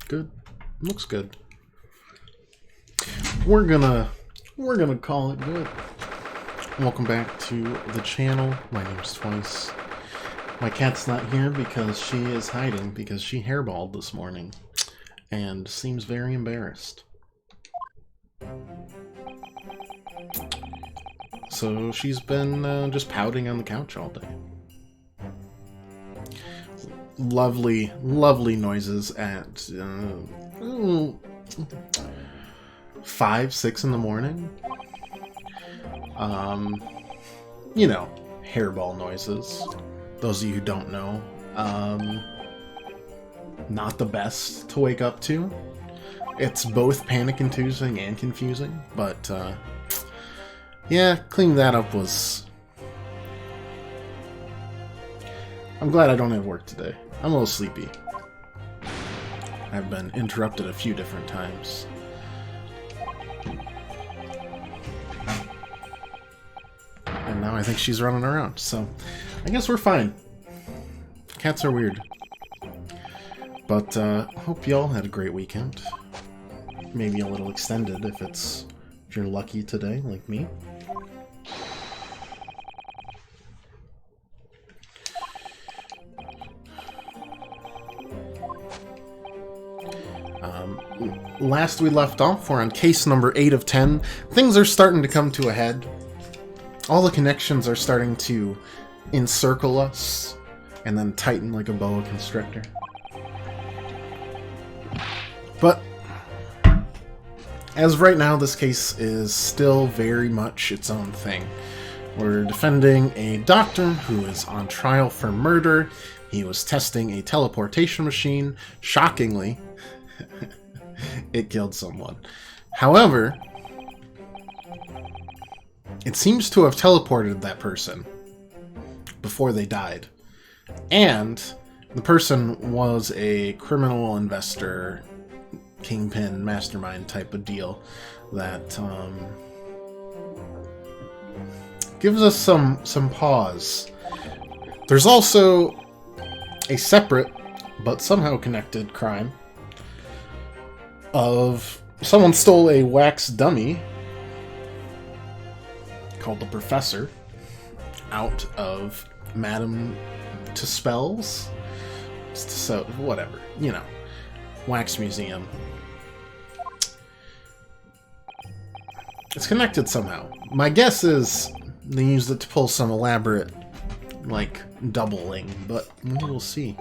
Good. Looks good. We're gonna call it good. Welcome back to the channel. My name's Twice. My cat's not here because she is hiding because she hairballed this morning and seems very embarrassed. So she's been just pouting on the couch all day. Lovely, lovely noises at 5, 6 in the morning. You know, hairball noises. Those of you who don't know, not the best to wake up to. It's both panic-inducing and confusing, but yeah, cleaning that up was... I'm glad I don't have work today. I'm a little sleepy. I've been interrupted a few different times. And now I think she's running around, so I guess we're fine. Cats are weird. But hope y'all had a great weekend. Maybe a little extended if you're lucky today, like me. Last we left off, we're on case number 8 of 10. Things are starting to come to a head. All the connections are starting to encircle us and then tighten like a boa constrictor. But as of right now, this case is still very much its own thing. We're defending a doctor who is on trial for murder. He was testing a teleportation machine. Shockingly, it killed someone. However, it seems to have teleported that person before they died. And the person was a criminal investor, kingpin, mastermind type of deal that gives us some pause. There's also a separate but somehow connected crime of someone stole a wax dummy called the Professor out of Madame Tussauds, so whatever, you know, wax museum. It's connected somehow. My guess is they used it to pull some elaborate, like, doubling, but we will see.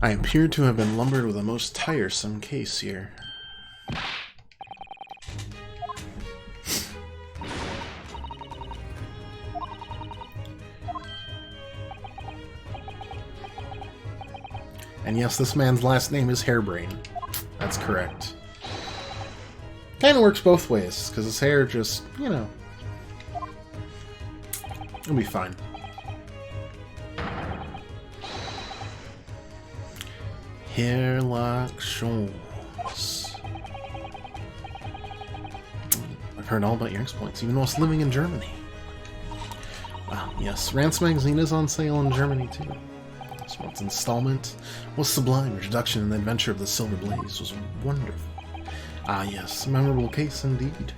I appear to have been lumbered with a most tiresome case here. And yes, this man's last name is Hairbrain. That's correct. Kinda works both ways, because his hair just, you know, it'll be fine. Hair like Shawls. I've heard all about your exploits, even whilst living in Germany. Wow, yes, Rance magazine is on sale in Germany too. This month's installment was sublime. Introduction and the adventure of the Silver Blaze was wonderful. Ah yes, a memorable case indeed.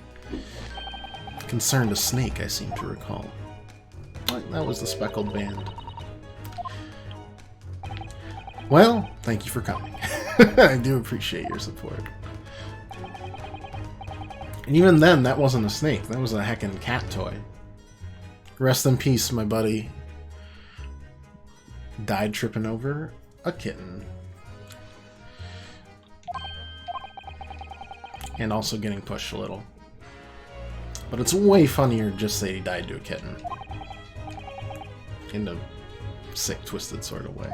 Concerned a snake, I seem to recall. That was the Speckled Band. Well, thank you for coming. I do appreciate your support. And even then, that wasn't a snake. That was a heckin' cat toy. Rest in peace, my buddy. Died tripping over a kitten. And also getting pushed a little. But it's way funnier to just say he died to a kitten. In a sick, twisted sort of way.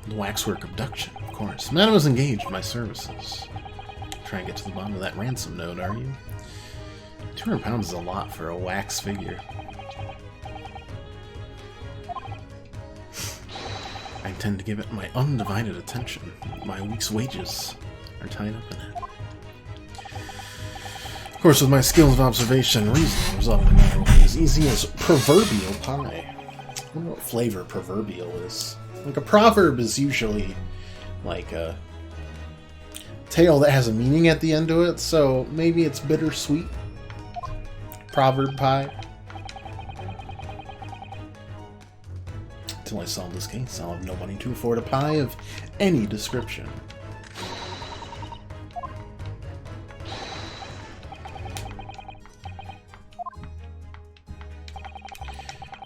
The waxwork abduction, of course. Madam is engaged in my services. Try and get to the bottom of that ransom note, are you? 200 pounds is a lot for a wax figure. I intend to give it my undivided attention. My week's wages are tied up in it. Of course, with my skills of observation and reasoning, resolving the matter will be as easy as proverbial pie. I wonder what flavor proverbial is. Like, a proverb is usually like a tale that has a meaning at the end of it, so maybe it's bittersweet. Proverb pie. Until I solve this case, I'll have no money to afford a pie of any description.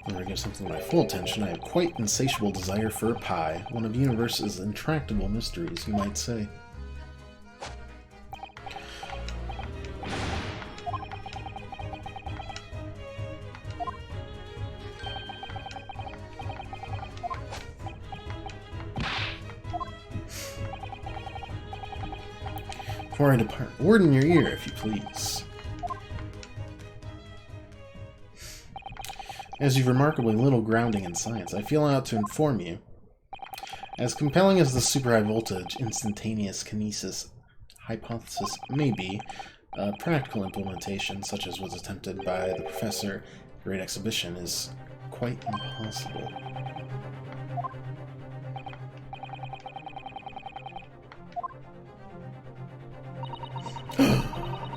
Whenever I give something my full attention, I have quite insatiable desire for a pie, one of the universe's intractable mysteries, you might say. Before I depart, word in your ear, if you please. As you've remarkably little grounding in science, I feel out to inform you. As compelling as the super high voltage instantaneous kinesis hypothesis may be, a practical implementation, such as was attempted by the professor at the Great Exhibition, is quite impossible.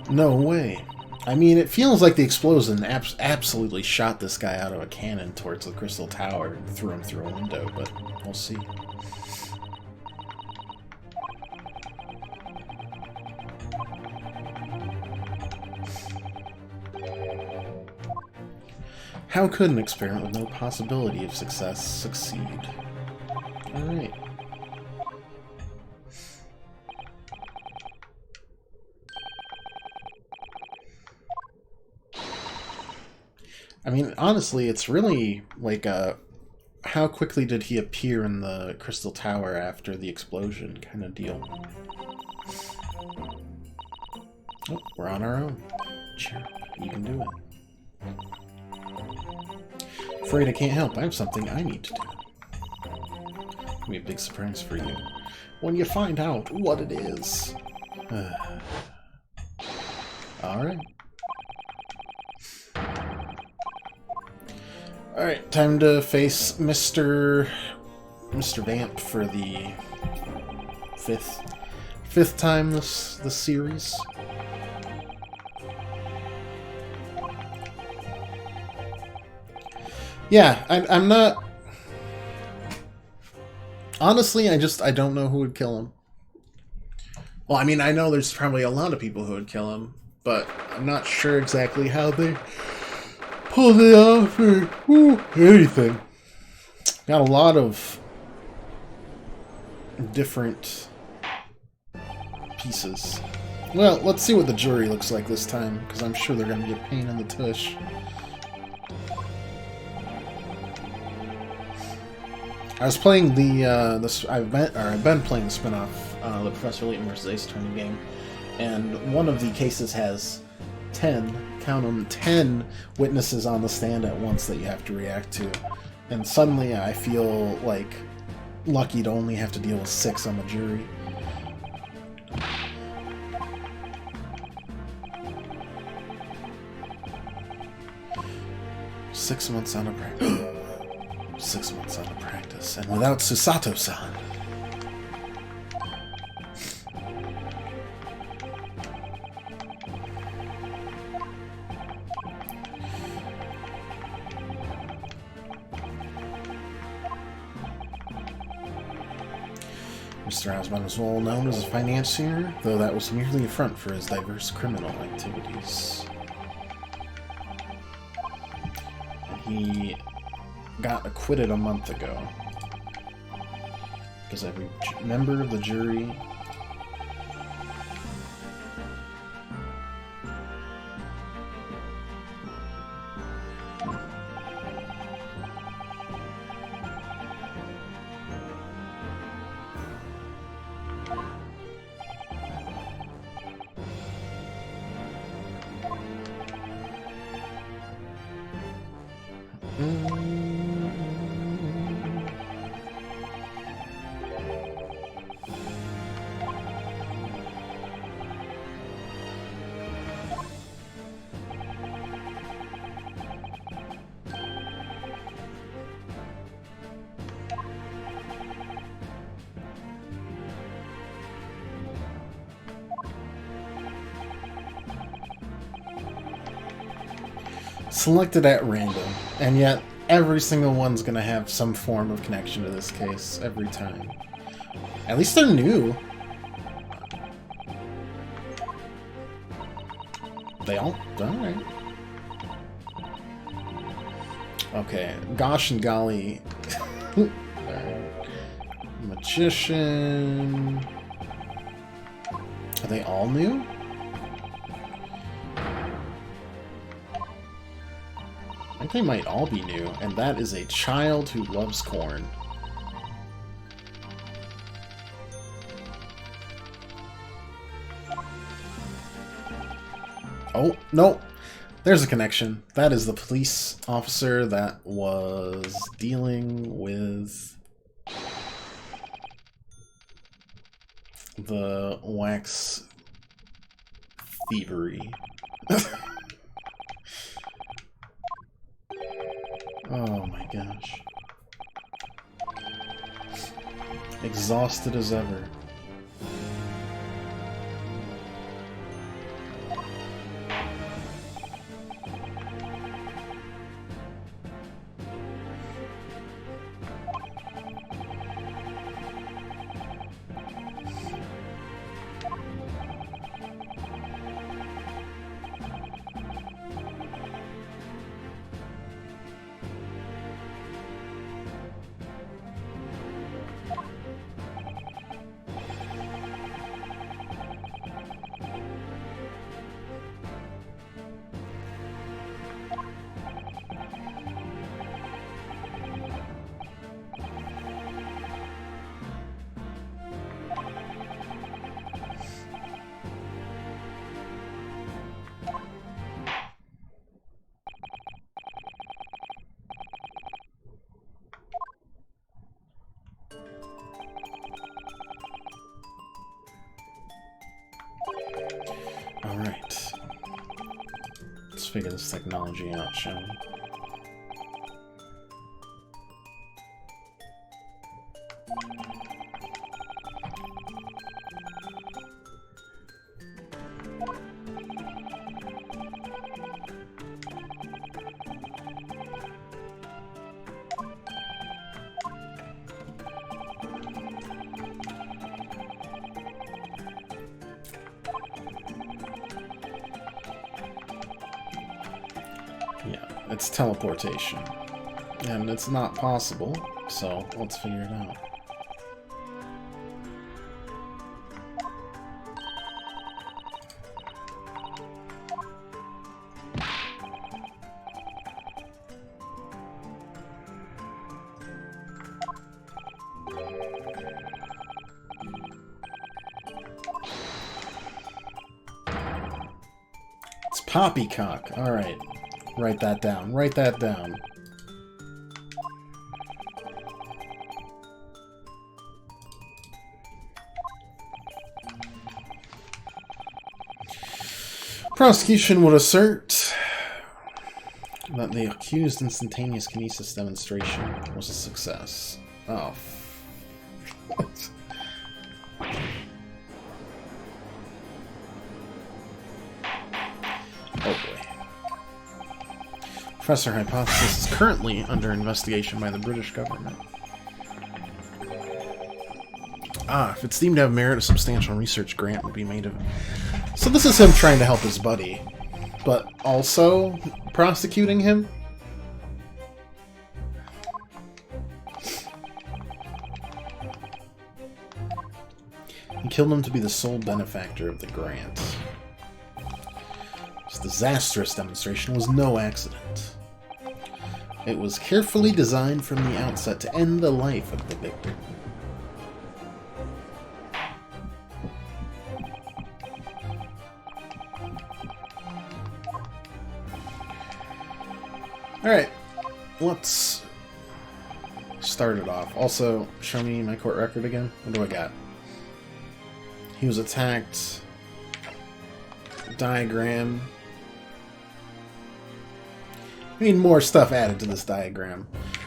No way. I mean, it feels like the explosion absolutely shot this guy out of a cannon towards the Crystal Tower and threw him through a window, but we'll see. How could an experiment with no possibility of success succeed? Alright. I mean, honestly, it's really like how quickly did he appear in the Crystal Tower after the explosion kind of deal. Oh, we're on our own. Sure, you can do it. Afraid I can't help. I have something I need to do. It'll be a big surprise for you when you find out what it is. Alright. Alright, time to face Mr. Vamp for the fifth time this series. Yeah, I'm not... Honestly, I don't know who would kill him. Well, I mean, I know there's probably a lot of people who would kill him, but I'm not sure exactly how they pulled it off or anything. Got a lot of different pieces. Well, let's see what the jury looks like this time, because I'm sure they're going to be a pain in the tush. I was playing I've been playing the spin-off, the Professor Layton vs. Ace Attorney game, and one of the cases has 10, count them, 10 witnesses on the stand at once that you have to react to. And suddenly I feel like lucky to only have to deal with 6 on the jury. Six months out of practice. 6 months out of practice, and without Susato-san. Mr. Osborne was well known as a financier, though that was merely a front for his diverse criminal activities. And he got acquitted a month ago because every member of the jury selected at random, and yet every single one's gonna have some form of connection to this case every time. At least they're new. They all... alright. Okay, gosh and golly. Magician... Are they all new? I think they might all be new, and that is a child who loves corn. Oh, no! There's a connection. That is the police officer that was dealing with the wax thievery. Oh my gosh. Exhausted as ever. Alright. Let's figure this technology out, shall we? It's teleportation. And it's not possible, so let's figure it out. It's poppycock. Alright. Write that down. Write that down. Prosecution would assert that the accused instantaneous kinesis demonstration was a success. Oh. Oh boy. Professor Hypothesis is currently under investigation by the British government. Ah, if it's deemed to have merit, a substantial research grant would be made of it. So this is him trying to help his buddy, but also prosecuting him? He killed him to be the sole benefactor of the grant. This disastrous demonstration was no accident. It was carefully designed from the outset to end the life of the victim. Alright, let's start it off. Also, show me my court record again. What do I got? He was attacked. Diagram. I need more stuff added to this diagram.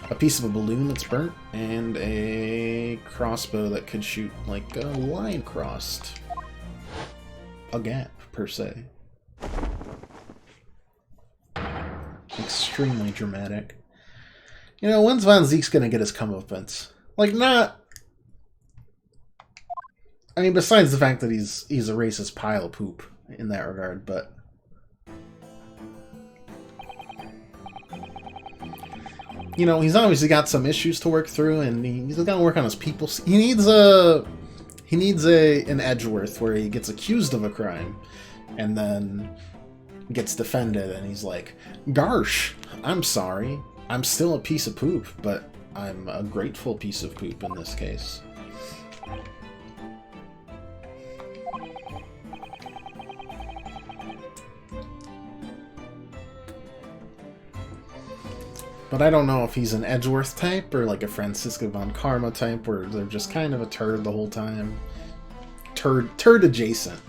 A piece of a balloon that's burnt, and a crossbow that could shoot like a line crossed. A gap, per se. Extremely dramatic. You know, when's Von Zeke's gonna get his comeuppance? Like, not... I mean, besides the fact that he's a racist pile of poop in that regard, but... You know, he's obviously got some issues to work through, and he's got to work on his people. He needs an Edgeworth where he gets accused of a crime, and then gets defended, and he's like, "Garsh, I'm sorry. I'm still a piece of poop, but I'm a grateful piece of poop in this case." But I don't know if he's an Edgeworth type or like a Francisco von Karma type where they're just kind of a turd the whole time. Turd adjacent.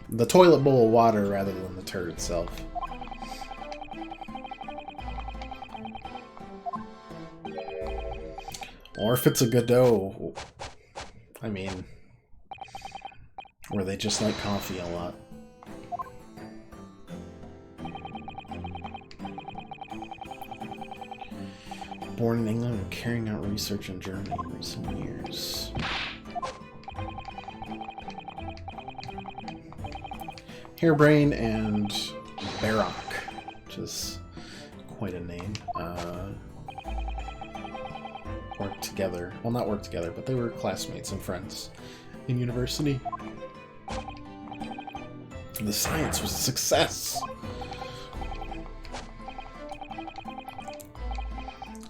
The toilet bowl of water rather than the turd itself. Or if it's a Godot, I mean, where they just like coffee a lot. Born in England and carrying out research in Germany in recent years. Hairbrain and Barock, which is quite a name, worked together. Well, not worked together, but they were classmates and friends in university. The science was a success!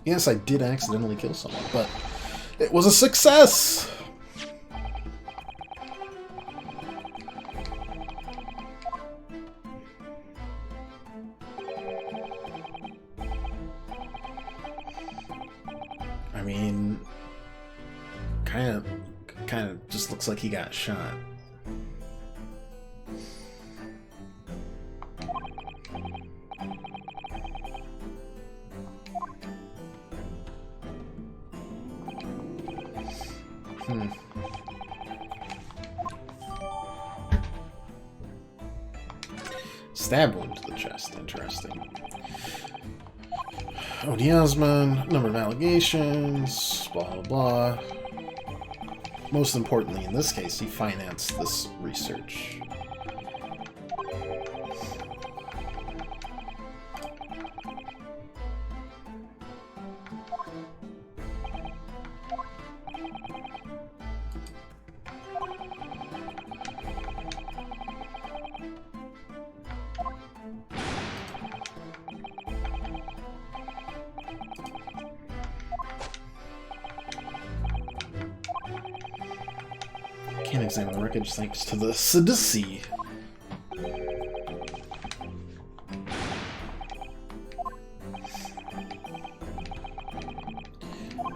Yes, I did accidentally kill someone, but it was a success! I mean, kind of just looks like he got shot. Stab wound to the chest. Interesting. Odiasman, number of allegations, blah, blah, blah. Most importantly, in this case, he financed this research. Can't examine the wreckage thanks to the Sidisi.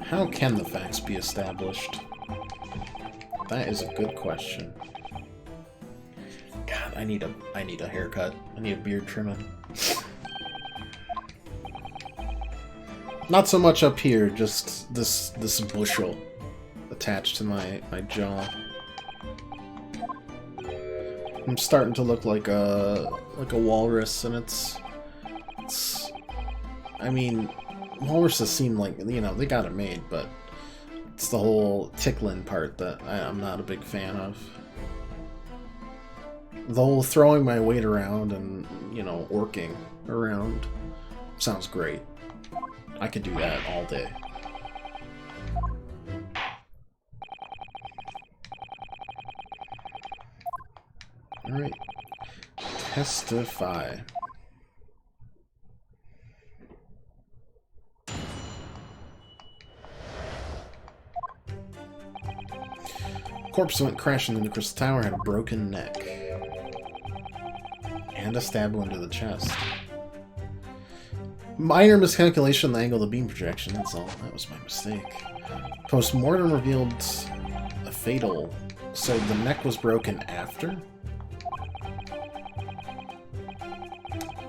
How can the facts be established? That is a good question. God, I need a haircut. I need a beard trimming. Not so much up here, just this bushel attached to my jaw. I'm starting to look like a walrus, and it's I mean, walruses seem like, you know, they got it made, but it's the whole tickling part that I'm not a big fan of. The whole throwing my weight around and, you know, orking around sounds great. I could do that all day. Alright. Testify. Corpse went crashing into Crystal Tower, had a broken neck. And a stab wound to the chest. Minor miscalculation on the angle of the beam projection, that's all. That was my mistake. Post-mortem revealed a fatal. So the neck was broken after?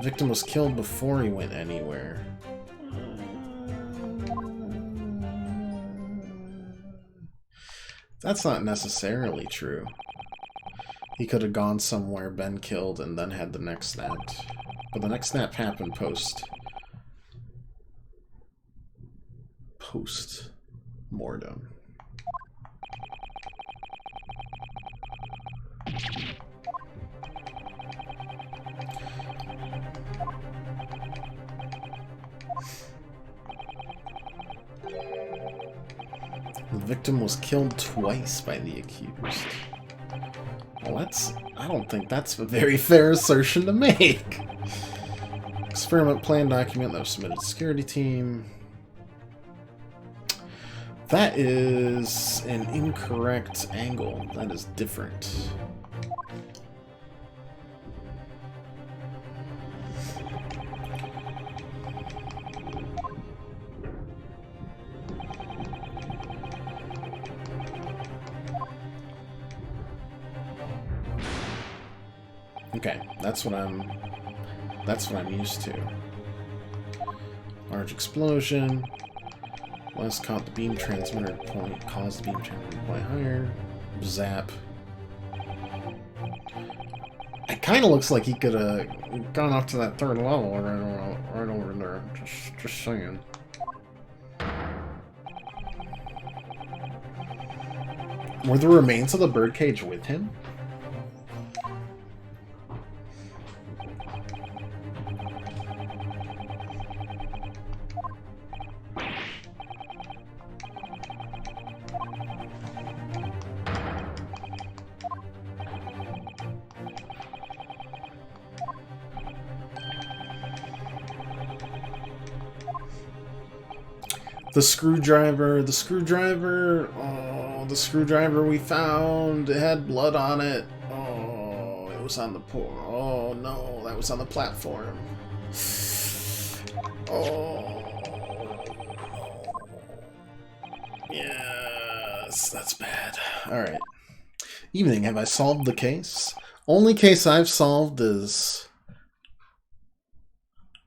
Victim was killed before he went anywhere. That's not necessarily true. He could have gone somewhere, been killed, and then had the neck snapped. But the next snap happened post-mortem. The victim was killed twice by the accused. Well, I don't think that's a very fair assertion to make. Experiment plan document that was submitted to the security team. That is an incorrect angle. That is different. Okay, that's what I'm used to. Large explosion. Last caught the beam transmitter point, caused the beam transmitter point higher. Zap. It kind of looks like he could have gone up to that third level right over there. Just saying. Were the remains of the birdcage with him? The screwdriver, oh, the screwdriver we found, it had blood on it. Oh, it was on the oh no, that was on the platform. Oh, yes, that's bad. Alright. Evening, have I solved the case? Only case I've solved is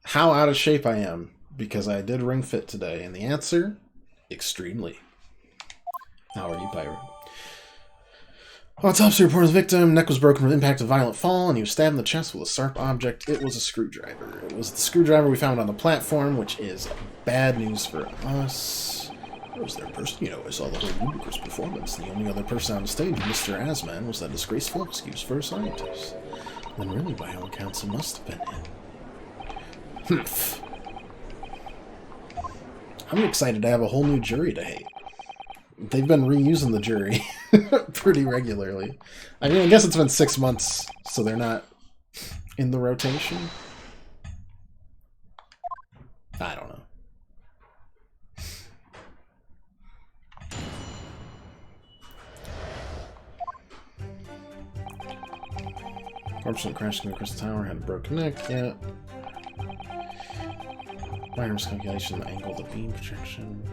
how out of shape I am. Because I did Ring Fit today, and the answer, extremely. How are you, Pirate? Autopsy report of the victim. Neck was broken from the impact of a violent fall, and he was stabbed in the chest with a sharp object. It was a screwdriver. It was the screwdriver we found on the platform, which is bad news for us. I was their person, you know, I saw the whole ludicrous performance. The only other person on the stage, Mr. Asman, was that disgraceful excuse for a scientist. Then really, by all accounts, it must have been him. Humph. I'm excited to have a whole new jury to hate. They've been reusing the jury pretty regularly. I mean, I guess it's been 6 months, so they're not in the rotation. I don't know. Corpse crashing across the tower, had a broken neck, yeah. Minor miscalculation, the angle of the beam projection.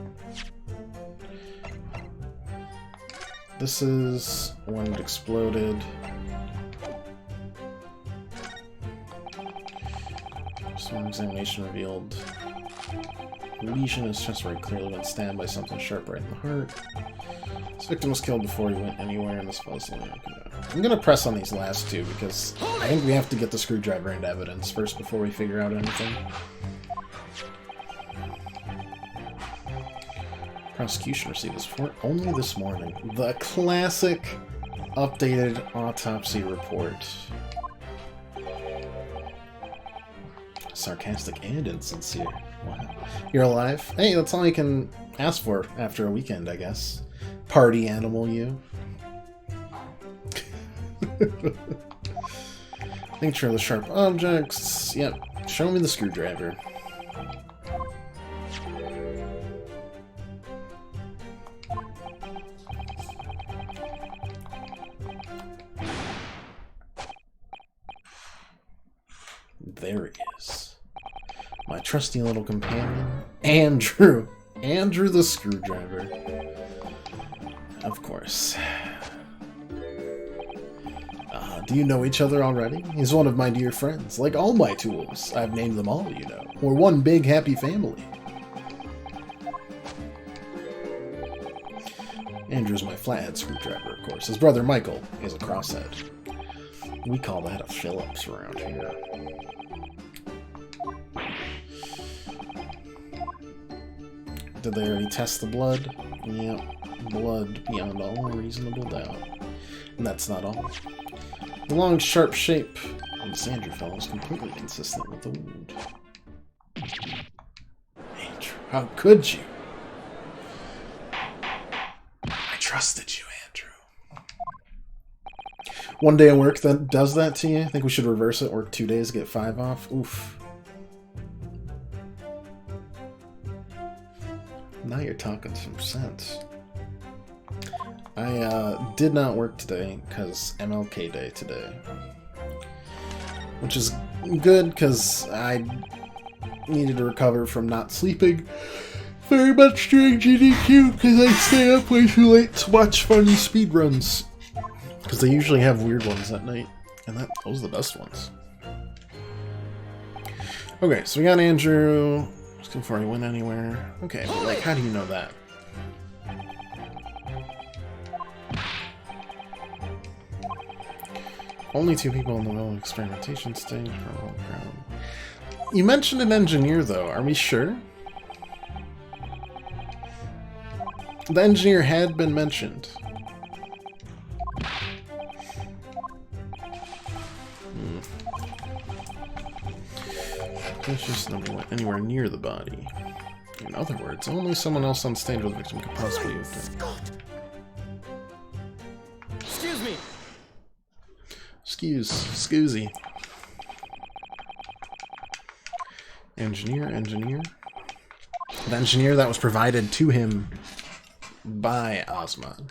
This is when it exploded. Some examination revealed lesion in his chest very clearly been stabbed by something sharp right in the heart. This victim was killed before he went anywhere in this puzzle. I'm gonna press on these last two because I think we have to get the screwdriver into evidence first before we figure out anything. Prosecution received this report only this morning. The classic updated autopsy report. Sarcastic and insincere. Wow. You're alive? Hey, that's all you can ask for after a weekend, I guess. Party animal, you. Nature of the sharp objects. Yep. Show me the screwdriver. There he is. My trusty little companion, Andrew. Andrew the screwdriver. Of course. Do you know each other already? He's one of my dear friends. Like all my tools. I've named them all, you know. We're one big happy family. Andrew's my flathead screwdriver, of course. His brother Michael is a crosshead. We call that a Phillips around here. Did they already test the blood? Yep. Blood beyond all reasonable doubt. And that's not all. The long, sharp shape of the Andrew fellow is completely consistent with the wound. Andrew, how could you? I trusted you, Andrew. One day of work that does that to you? I think we should reverse it. Work 2 days, get 5 off. Oof. Now you're talking some sense. I did not work today because MLK Day today. Which is good because I needed to recover from not sleeping very much during GDQ because I stay up way too late to watch funny speedruns. Because they usually have weird ones at night. And those are the best ones. Okay, so we got Andrew. Just before he went anywhere. Okay, but like, how do you know that? Only 2 people in the middle of experimentation stage for a long crowd. You mentioned an engineer, though. Are we sure? The engineer had been mentioned. It's just never went anywhere near the body. In other words, only someone else on stage with the victim could possibly have done. Excuse me. Scoozy. Engineer. The engineer that was provided to him by Osman.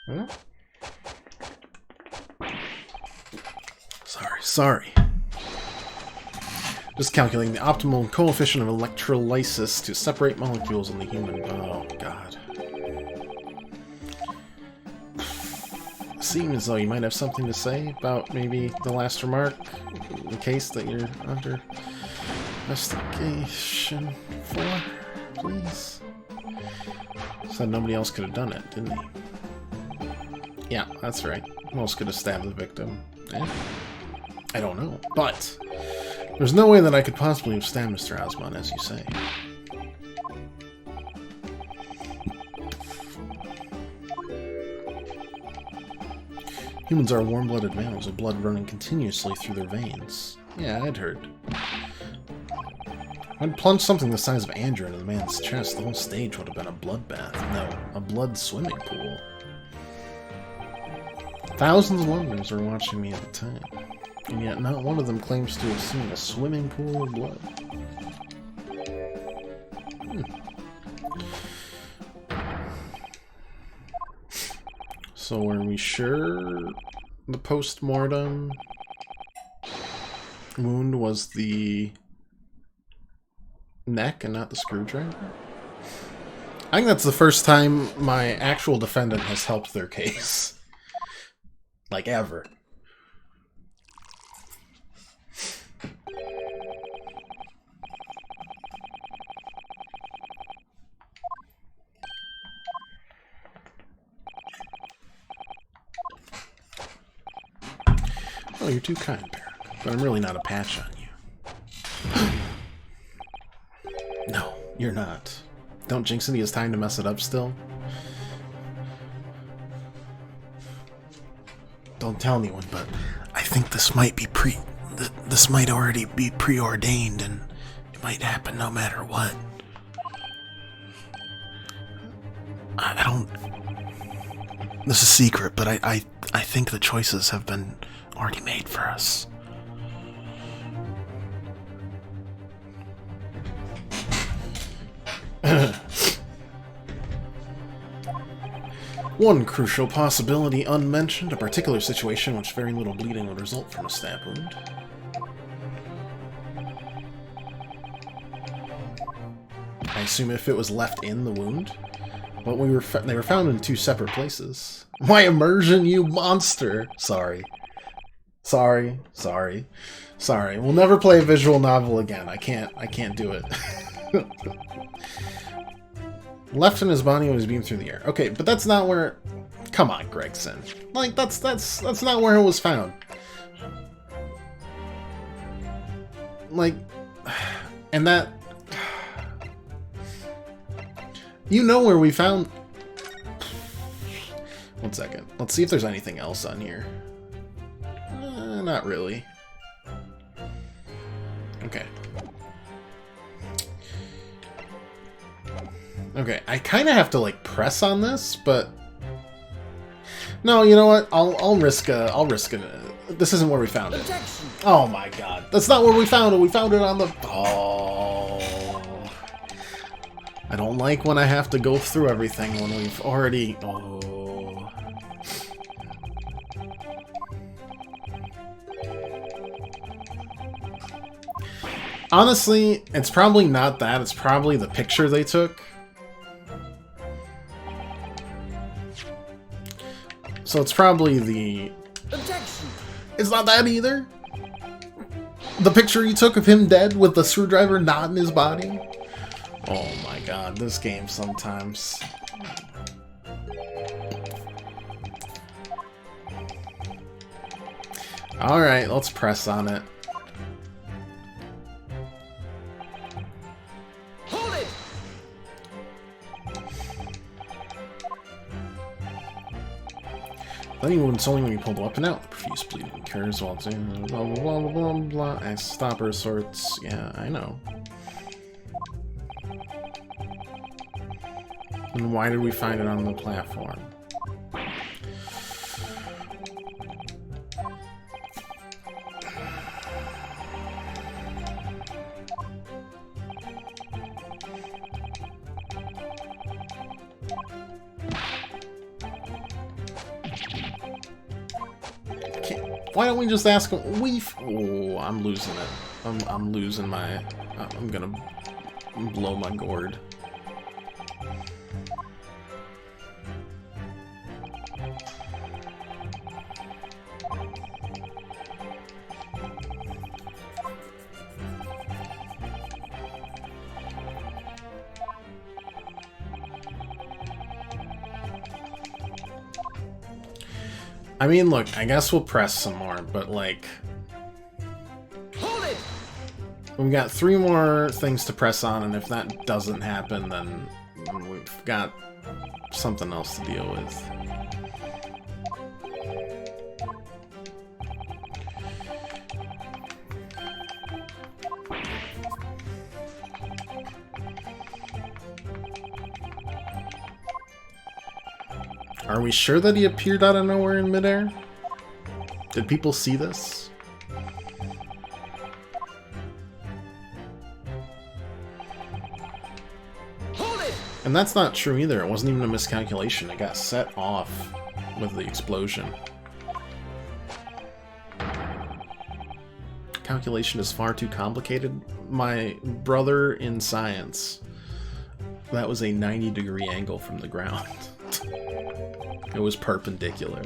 Huh? Sorry. Just calculating the optimal coefficient of electrolysis to separate molecules in the human... Oh, God. Seems as though you might have something to say about maybe the last remark, the case that you're under investigation for, please. Said nobody else could have done it, didn't he? Yeah, that's right. Who else could have stabbed the victim? Eh? I don't know, but... there's no way that I could possibly have stabbed Mr. Osman, as you say. Humans are warm-blooded males with blood running continuously through their veins. Yeah, I'd heard. I'd plunged something the size of Andrew into the man's chest. The whole stage would have been a bloodbath. No, a blood swimming pool. Thousands of Londoners were watching me at the time. And yet not one of them claims to have seen a swimming pool of blood. So are we sure the post-mortem wound was the neck and not the screwdriver? I think that's the first time my actual defendant has helped their case. Like, ever. Oh, you're too kind, Barrack. But I'm really not a patch on you. No, you're not. Don't jinx it, he has time to mess it up still. Don't tell anyone, but I think this might be this might already be preordained, and it might happen no matter what. I don't... This is secret, but I think the choices have been already made for us. One crucial possibility unmentioned, a particular situation in which very little bleeding would result from a stab wound. I assume if it was left in the wound? But they were found in 2 separate places. My immersion, you monster! Sorry. We'll never play a visual novel again. I can't do it. Left in his body when he was beamed through the air. Okay, but that's not where... Come on, Gregson. Like, that's not where it was found. Like... And that... You know where we found... 1 second. Let's see if there's anything else on here. Not really. Okay. Okay, I kind of have to, like, press on this, but... No, you know what? I'll risk a... This isn't where we found it. Oh my god. That's not where we found it. We found it on the... Oh... I don't like when I have to go through everything when we've already... Oh... Honestly, it's probably not that. It's probably the picture they took. So it's probably the... Objection. It's not that either. The picture you took of him dead with the screwdriver not in his body. Oh my god, this game sometimes. Alright, let's press on it. Hold it! Then it's only when you pull the weapon out, the profuse bleeding occurs while doing blah blah blah blah blah blah. As stopper sorts. Yeah, I know. And why did we find it on the platform? Why don't we just ask him? Oh, I'm losing it. I'm losing my... I'm gonna blow my gourd. I mean, look, I guess we'll press some more, but like... Hold it! We've got 3 more things to press on, and if that doesn't happen, then we've got something else to deal with. Are we sure that he appeared out of nowhere in midair? Did people see this? Hold it! And that's not true either. It wasn't even a miscalculation. It got set off with the explosion. Calculation is far too complicated. My brother in science. That was a 90-degree angle from the ground. It was perpendicular.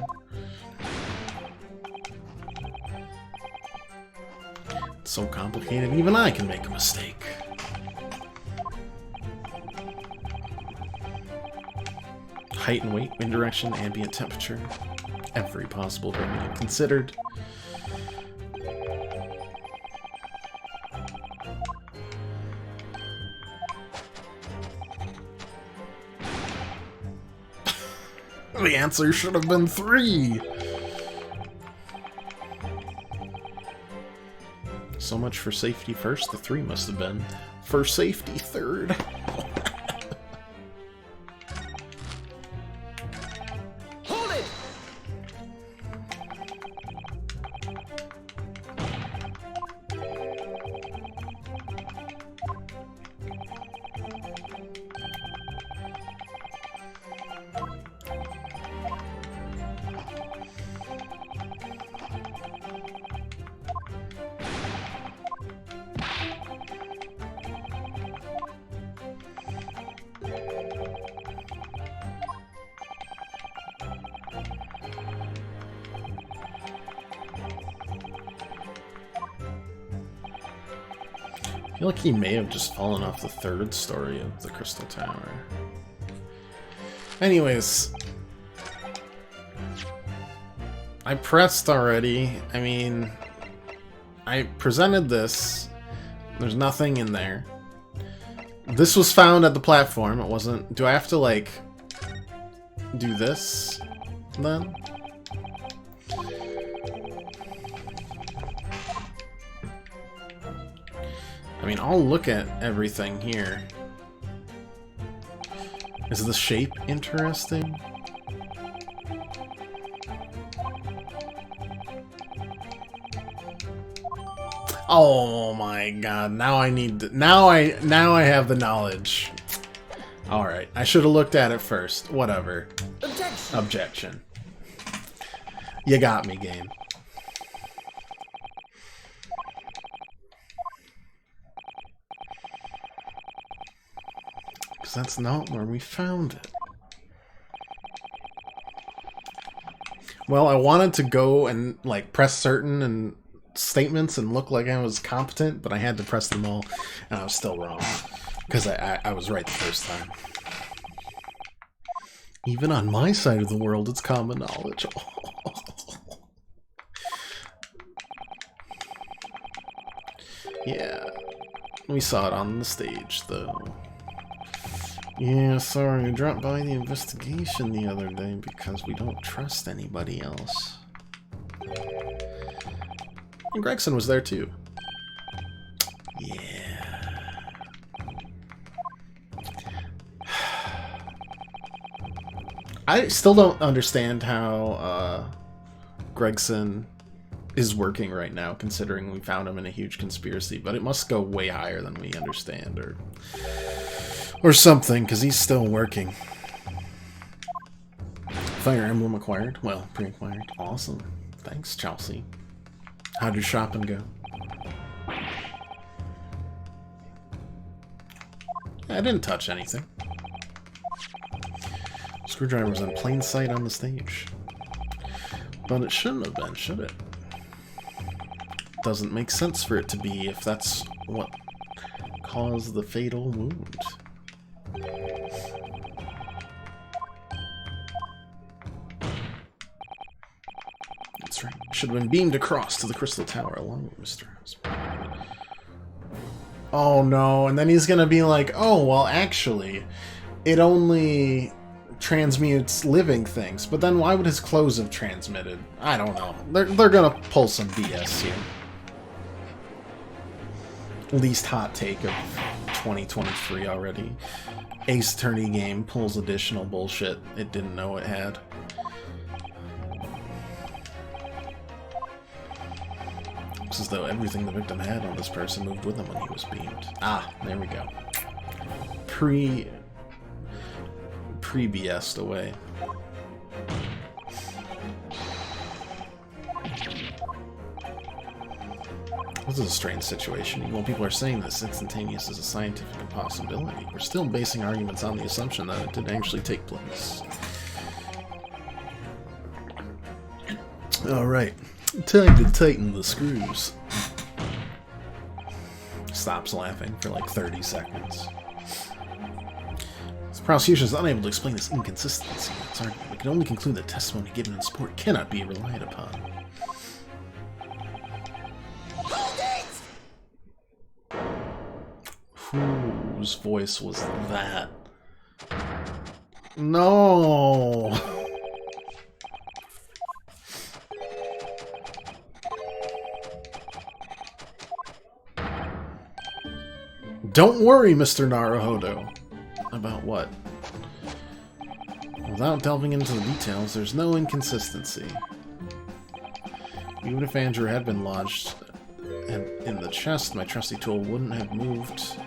It's so complicated, even I can make a mistake. Height and weight, wind direction, ambient temperature. Every possible variable considered. The answer should have been 3! So much for safety first, the 3 must have been for safety third. Hold it! I feel like he may have just fallen off the 3rd story of the Crystal Tower. Anyways. I pressed already. I mean, I presented this. There's nothing in there. This was found at the platform. It wasn't... Do I have to, like, do this, then? I mean, I'll look at everything here. Is the shape interesting? Oh my god, now I need to, now I have the knowledge. Alright, I should have looked at it first. Whatever. Objection. You got me, game. Because that's not where we found it. Well, I wanted to go and, like, press certain and statements and look like I was competent, but I had to press them all, and I was still wrong. Because I was right the first time. Even on my side of the world, it's common knowledge. Yeah. We saw it on the stage, though. Yeah, sorry, I dropped by the investigation the other day because we don't trust anybody else. And Gregson was there too. Yeah. I still don't understand how Gregson is working right now, considering we found him in a huge conspiracy, but it must go way higher than we understand, or something, because he's still working. Fire Emblem acquired? Well, pre-acquired. Awesome. Thanks, Chelsea. How'd your shopping go? I didn't touch anything. Screwdriver's in plain sight on the stage. But it shouldn't have been, should it? Doesn't make sense for it to be if that's what caused the fatal wound. That's right. Should have been beamed across to the Crystal Tower along with Mr. Husband. Oh no, and then he's gonna be like, oh, well, actually, it only transmutes living things. But then why would his clothes have transmitted? I don't know. They're gonna pull some BS here. Least hot take of 2023 already. Ace Attorney game pulls additional bullshit it didn't know it had. It's as though everything the victim had on this person moved with him when he was beamed. Ah, there we go. Pre-BS'd away. This is a strange situation. While people are saying this instantaneous is a scientific impossibility, we're still basing arguments on the assumption that it did actually take place. Alright, time to tighten the screws. Stops laughing for like 30 seconds. The prosecution is unable to explain this inconsistency. It's argument. We can only conclude that testimony given in support cannot be relied upon. Whose voice was that? No! Don't worry, Mr. Naruhodo. About what? Without delving into the details, there's no inconsistency. Even if Andrew had been lodged in the chest, my trusty tool wouldn't have moved.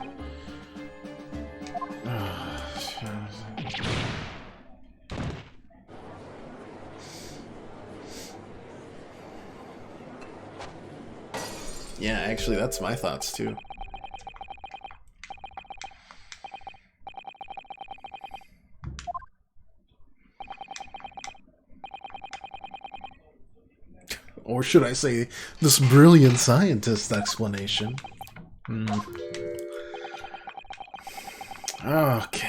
Yeah, actually, that's my thoughts, too. Or should I say, this brilliant scientist explanation. Okay.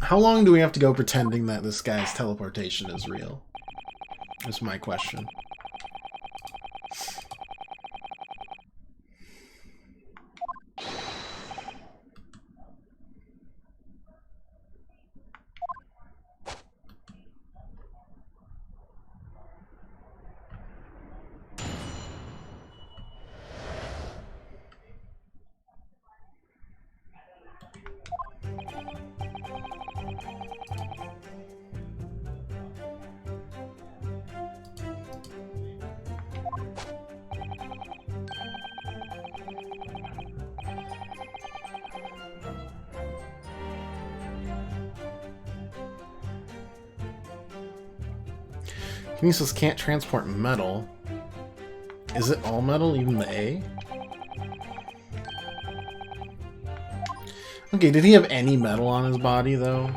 How long do we have to go pretending that this guy's teleportation is real? That's my question. Kinesis can't transport metal. Is it all metal, even the A? Okay, did he have any metal on his body, though?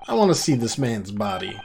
I want to see this man's body.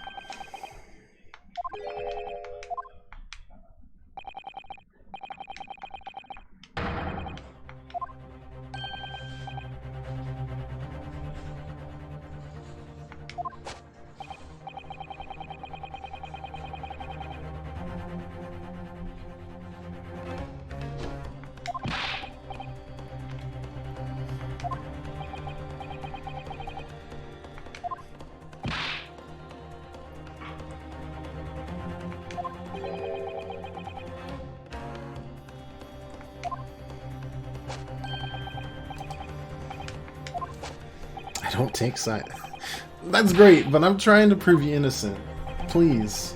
I don't take side. That's great, but I'm trying to prove you innocent. Please.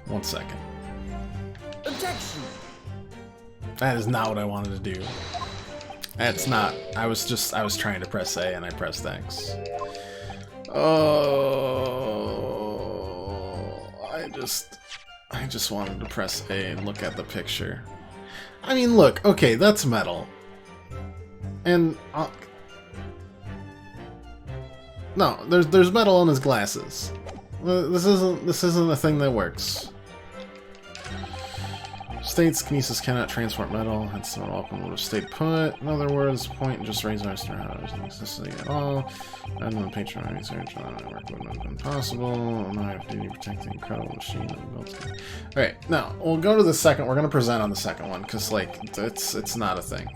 One second. Objection. That is not what I wanted to do. That's not. I was trying to press A and I pressed X. Oh, I just wanted to press A and look at the picture. I mean, look, okay, that's metal. And no, there's metal on his glasses. This isn't a thing that works. States kinesis cannot transport metal. It's not open would have stayed put. In other words, point and just raise our star necessity at all. And then patron research on the network wouldn't have been possible. Now I have duty protecting incredible machine that built. Alright, now we'll go to the second. We're gonna present on the second one, because like it's not a thing.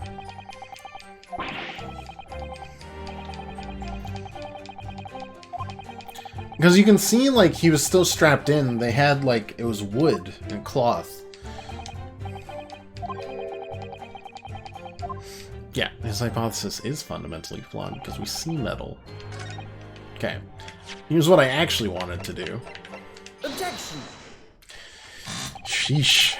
Because you can see like he was still strapped in. They had like it was wood and cloth. Yeah, his hypothesis is fundamentally flawed because we see metal. Okay, here's what I actually wanted to do. Objection. Sheesh.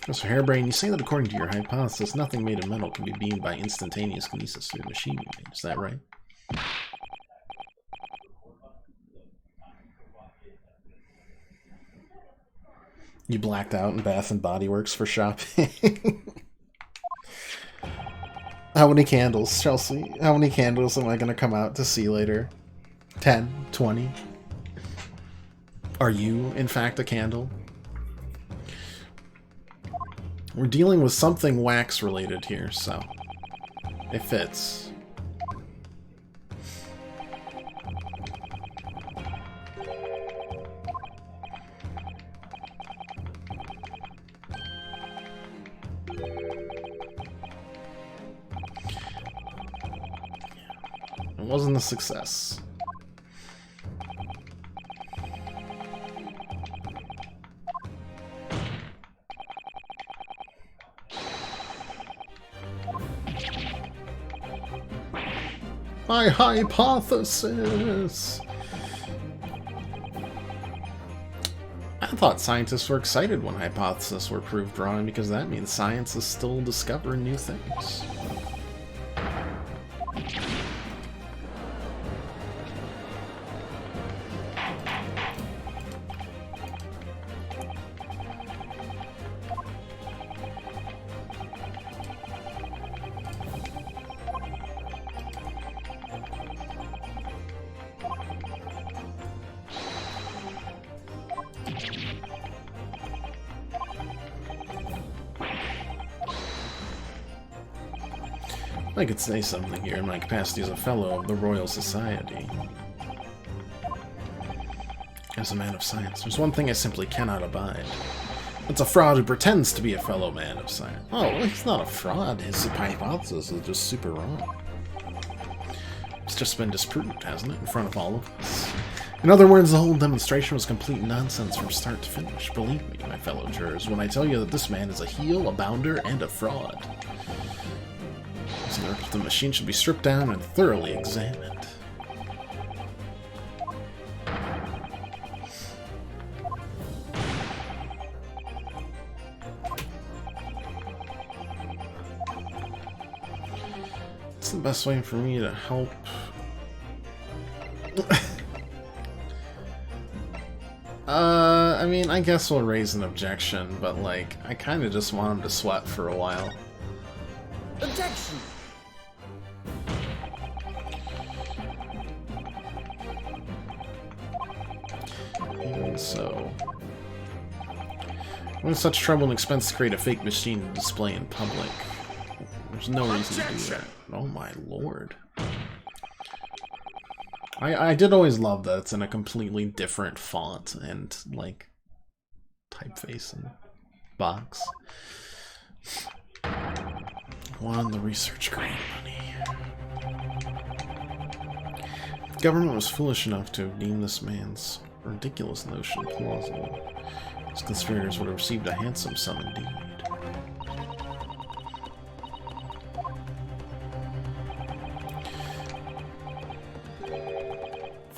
Professor Hairbrain, you say that according to your hypothesis, nothing made of metal can be beamed by instantaneous kinesis through the machine you made. Is that right? You blacked out in Bath and Body Works for shopping. How many candles, Chelsea? How many candles am I going to come out to see later? 10? 20? Are you, in fact, a candle? We're dealing with something wax-related here, so it fits. It wasn't a success. My hypothesis! I thought scientists were excited when hypotheses were proved wrong because that means science is still discovering new things. I could say something here in my capacity as a fellow of the Royal Society. As a man of science, there's one thing I simply cannot abide. It's a fraud who pretends to be a fellow man of science. Oh, well, he's not a fraud. His hypothesis is just super wrong. It's just been disproved, hasn't it, in front of all of us? In other words, the whole demonstration was complete nonsense from start to finish. Believe me, my fellow jurors, when I tell you that this man is a heel, a bounder, and a fraud. The machine should be stripped down and thoroughly examined. It's the best way for me to help. I mean, I guess we'll raise an objection, but like, I kind of just want him to sweat for a while. Objection! Even so, when such trouble and expense to create a fake machine to display in public, there's no reason to do that. Oh my lord. I did always love that it's in a completely different font and, like, typeface and box. Won the research grant money. The government was foolish enough to deem this man's ridiculous notion plausible. His conspirators would have received a handsome sum indeed.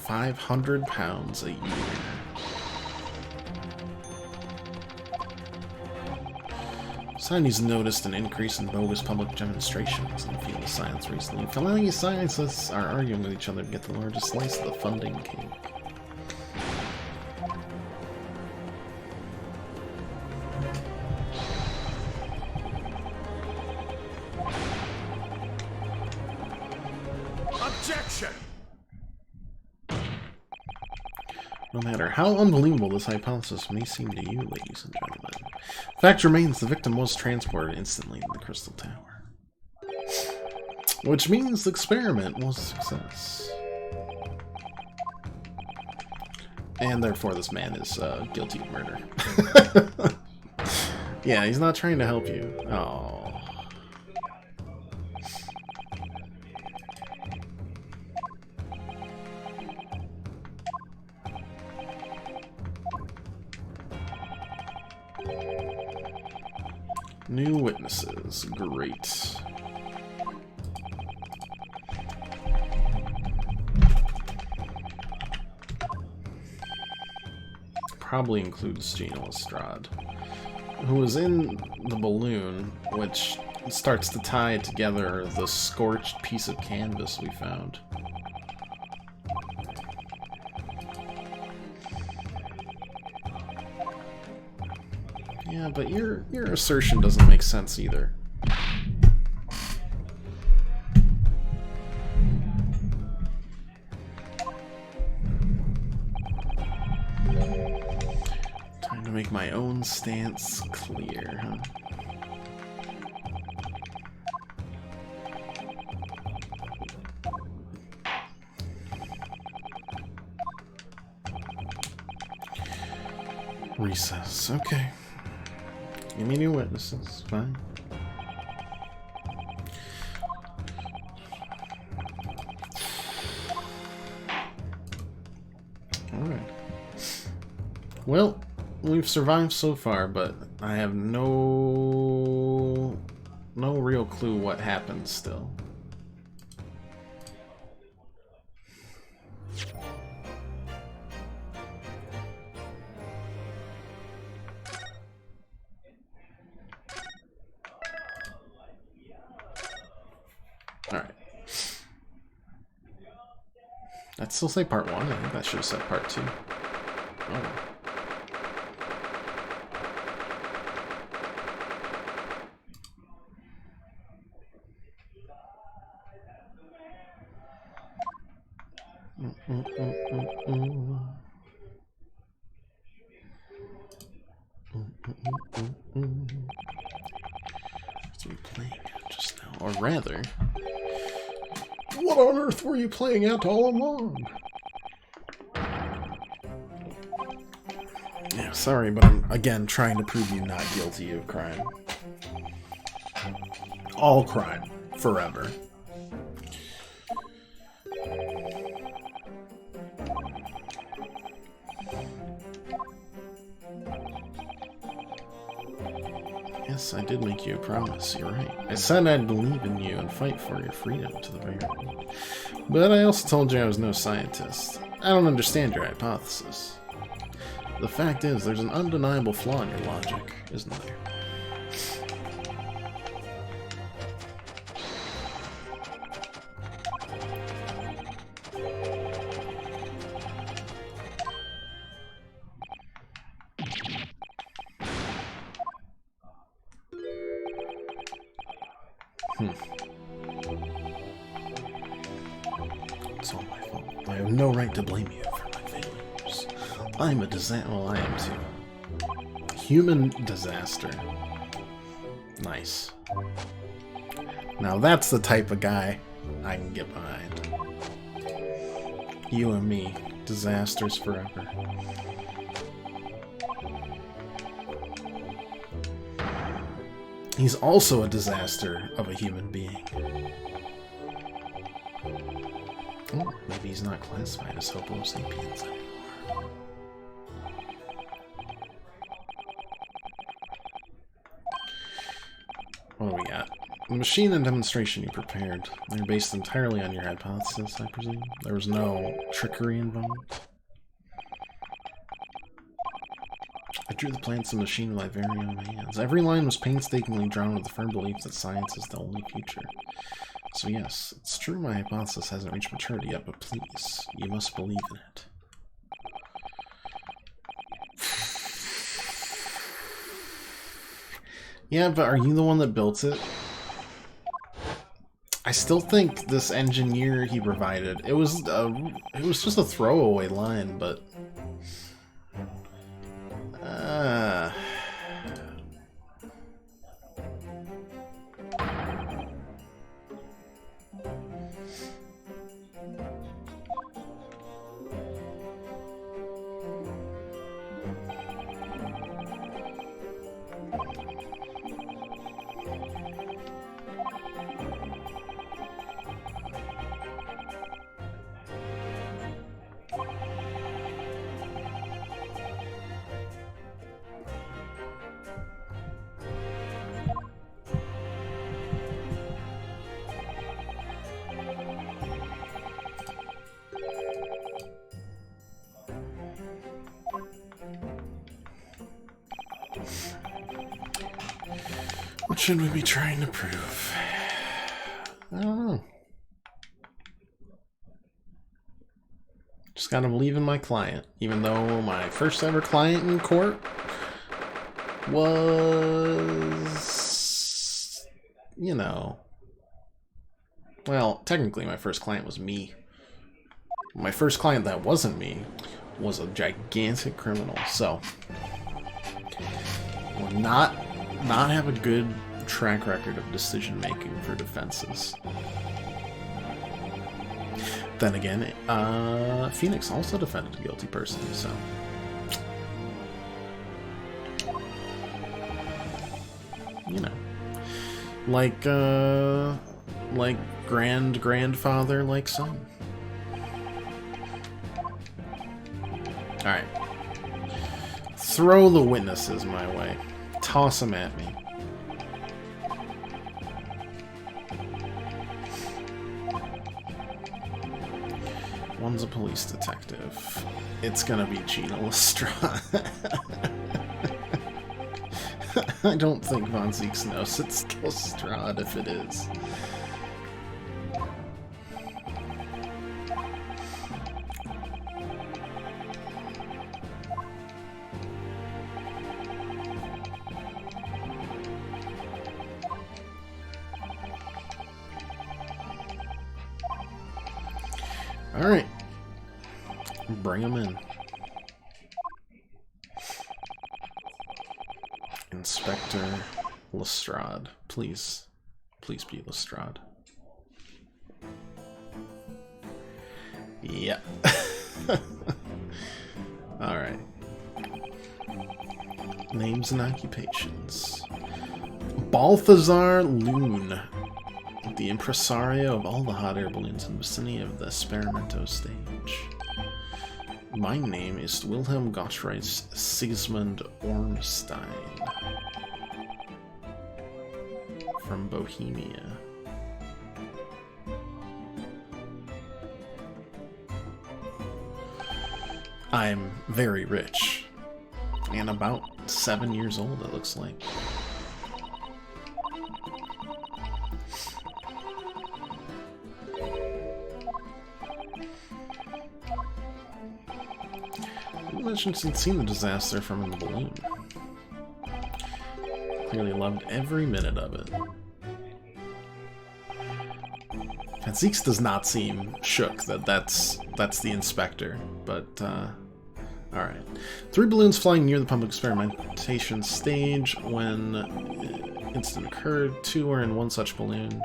£500 a year. Society's noticed an increase in bogus public demonstrations in the field of science recently. Fellow scientists are arguing with each other to get the largest slice of the funding cake. Objection! No matter how unbelievable this hypothesis may seem to you, ladies and gentlemen, the fact remains the victim was transported instantly to the Crystal Tower. Which means the experiment was a success. And therefore this man is guilty of murder. Yeah, he's not trying to help you. Oh. New witnesses. Great. Probably includes Gina Lestrade, who was in the balloon, which starts to tie together the scorched piece of canvas we found. Yeah, but your assertion doesn't make sense either. Time to make my own stance clear, huh? Recess, okay. Give me new witnesses, fine. Alright. Well, we've survived so far, but I have no real clue what happened still. I'd still say part 1. I think that should have said part 2. Oh. What were you playing at just now? Or rather, what on earth were you playing at all along? Yeah, sorry, but I'm, again, trying to prove you not guilty of crime. All crime. Forever. Yes, I did make you a promise, you're right. I said I'd believe in you and fight for your freedom to the very end. But I also told you I was no scientist. I don't understand your hypothesis. The fact is, there's an undeniable flaw in your logic, isn't there? It's all my fault. I have no right to blame you for my failures. I'm a disaster. Well, I am too. Human disaster. Nice. Now that's the type of guy I can get behind. You and me. Disasters forever. He's also a disaster of a human being. Oh, maybe he's not classified as Homo sapiens anymore. What do we got? The machine and demonstration you prepared. They're based entirely on your hypothesis, I presume? There was no trickery involved? I drew the plans of the machine with my very own hands. Every line was painstakingly drawn with the firm belief that science is the only future. So yes, it's true my hypothesis hasn't reached maturity yet, but please, you must believe in it. Yeah, but are you the one that built it? I still think this engineer he provided, it was just a throwaway line, but... What should we be trying to prove? I don't know. Just gotta believe in my client, even though my first ever client in court was, you know, well, technically my first client was me. My first client that wasn't me was a gigantic criminal, so we're not have a good track record of decision making for defenses. Then again, Phoenix also defended a guilty person, so you know, like grandfather, like son. All right, throw the witnesses my way. Toss them at me. One's a police detective. It's gonna be Gina Lestrade. I don't think Von Zieks knows it's Lestrade if it is. Bring him in. Inspector Lestrade. Please. Please be Lestrade. Yeah. Alright. Names and occupations. Balthazar Loon, the impresario of all the hot air balloons in the vicinity of the Experimento stage. My name is Wilhelm Gottfried Sigismund Ormstein from Bohemia. I'm very rich and about 7 years old, it looks like. You mentioned she'd seen the disaster from the balloon. Clearly loved every minute of it. Zeeks does not seem shook that's the inspector, but alright. 3 balloons flying near the public experimentation stage when the incident occurred. 2 were in one such balloon.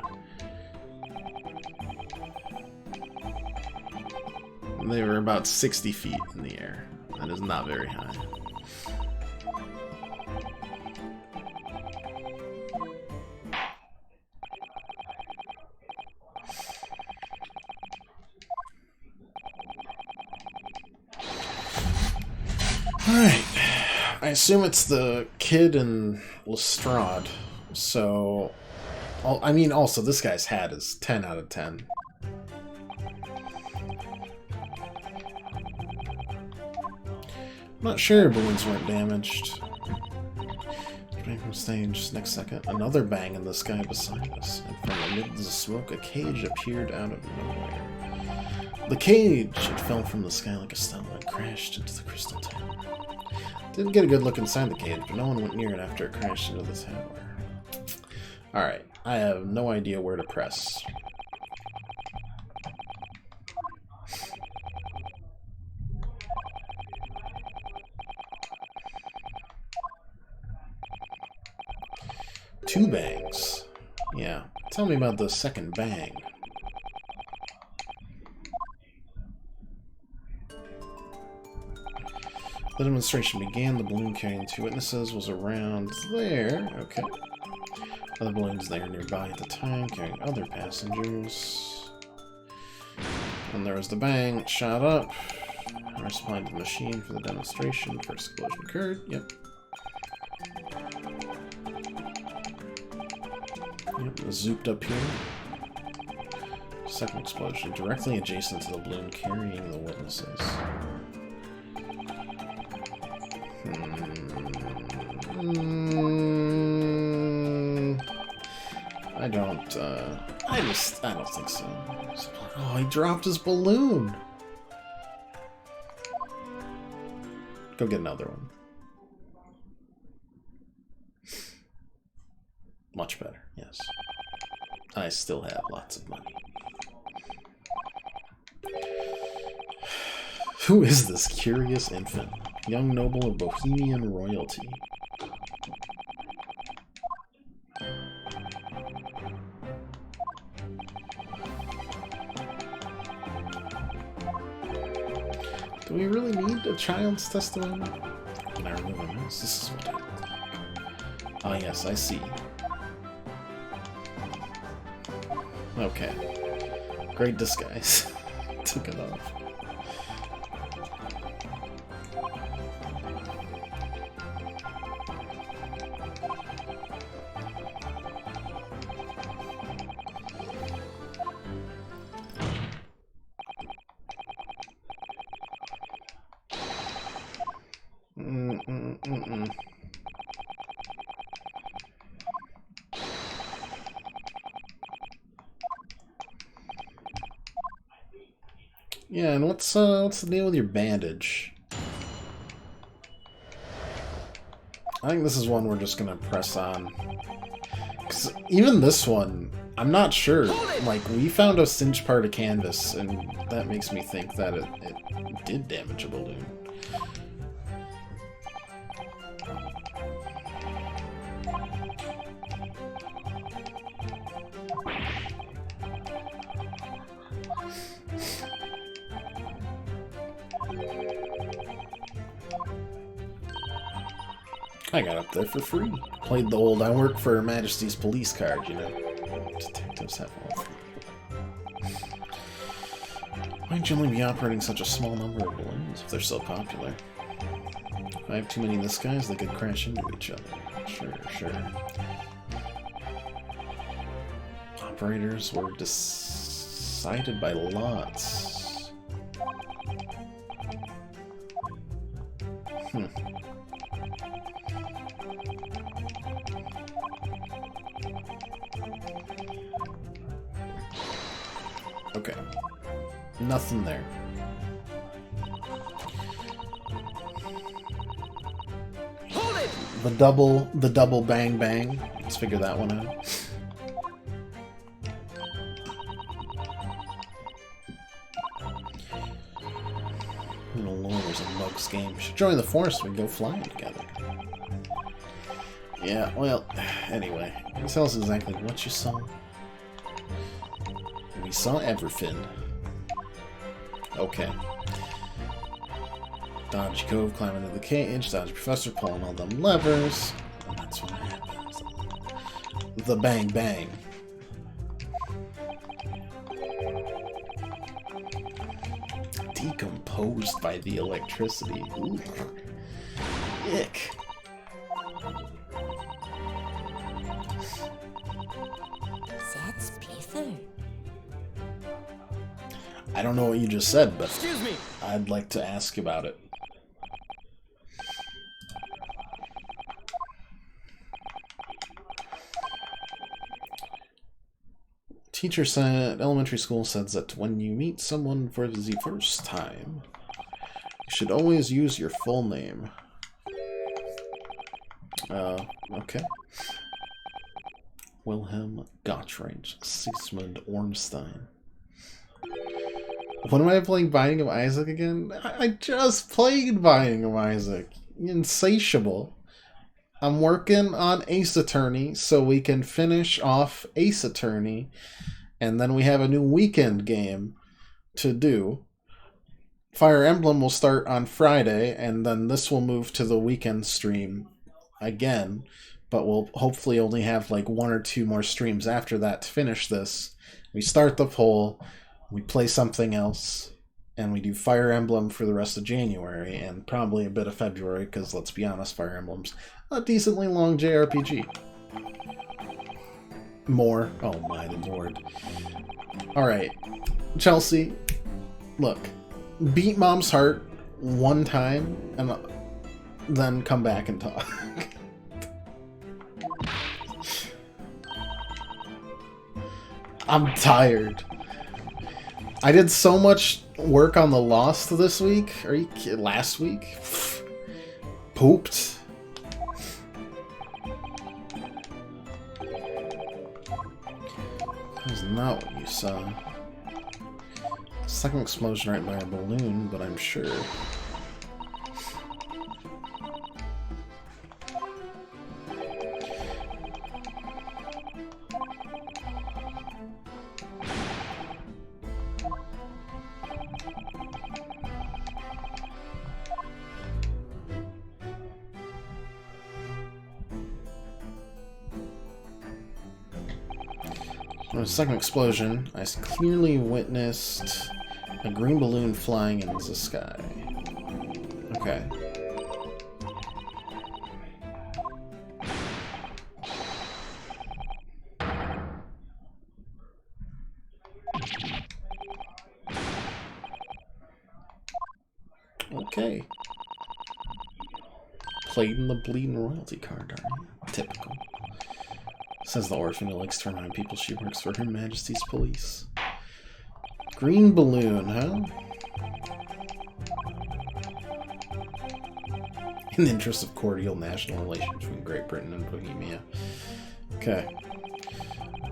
They were about 60 feet in the air. That is not very high. Alright. I assume it's the kid and Lestrade. So, I mean, also, this guy's hat is 10 out of 10. I'm not sure balloons weren't damaged. Coming from stage, next second, another bang in the sky beside us, and from amid the smoke, a cage appeared out of nowhere. The cage, it fell from the sky like a stone and crashed into the crystal tower. Didn't get a good look inside the cage, but no one went near it after it crashed into the tower. Alright, I have no idea where to press. Two bangs. Yeah. Tell me about the second bang. The demonstration began. The balloon carrying 2 witnesses was around there. Okay. Other balloons there nearby at the time, carrying other passengers. And there was the bang. It shot up. I supplied the machine for the demonstration. First explosion occurred. Yep. Yep, zooped up here. Second explosion, directly adjacent to the balloon carrying the witnesses. I don't think so. Oh, he dropped his balloon! Go get another one. Much better, yes. I still have lots of money. Who is this curious infant? Young noble of Bohemian royalty. Do we really need a child's testimony? Can I remove a mouse? This is what I look like. Ah, yes, I see. Okay. Great disguise. Took it off. Yeah, and what's the deal with your bandage? I think this is one we're just gonna press on. Because Even this one, I'm not sure. Like, we found a singed part of canvas, and that makes me think that it did damage a balloon. I got up there for free. Played the old I work for Her Majesty's Police card, you know. Detectives have all three. Why'd you only be operating such a small number of balloons if they're so popular? If I have too many of this guys, they could crash into each other. Sure. Operators were decided by lots. Okay. Nothing there. Hold it! The double bang bang. Let's figure that one out. Oh lord, there's a Mugs game. Should join the force, we can go flying together. Yeah, well, anyway. Tell us exactly what you saw. We saw everything. Okay. Dodge Cove, climb into the cage, dodge Professor, pulling all them levers. And that's what happens. The bang bang. Decomposed by the electricity. Ooh. Ick. That's Peter. I don't know what you just said, but Excuse me! I'd like to ask about it. Teacher said, elementary school says that when you meet someone for the first time, you should always use your full name. Okay. Wilhelm Gottfried Sigismund Ornstein. When am I playing Binding of Isaac again? I just played Binding of Isaac. Insatiable. I'm working on Ace Attorney so we can finish off Ace Attorney, and then we have a new weekend game to do. Fire Emblem will start on Friday, and then this will move to the weekend stream again, but we'll hopefully only have like 1 or 2 more streams after that to finish this. We start the poll, we play something else, and we do Fire Emblem for the rest of January, and probably a bit of February, because let's be honest, Fire Emblem's a decently long JRPG. More. Oh my lord. Alright. Chelsea, look. Beat Mom's Heart one time, and then come back and talk. I'm tired. I did so much work on the Lost this week. Are you kidding? Last week? Pooped. That was not what you saw. Second explosion right by a balloon, but I'm sure. The second explosion, I clearly witnessed a green balloon flying into the sky. Okay. Okay. Played in the bleeding royalty card, are you? Typical. Says the orphan who likes to remind people she works for Her Majesty's Police. Green balloon, huh? In the interest of cordial national relations between Great Britain and Bohemia. Okay.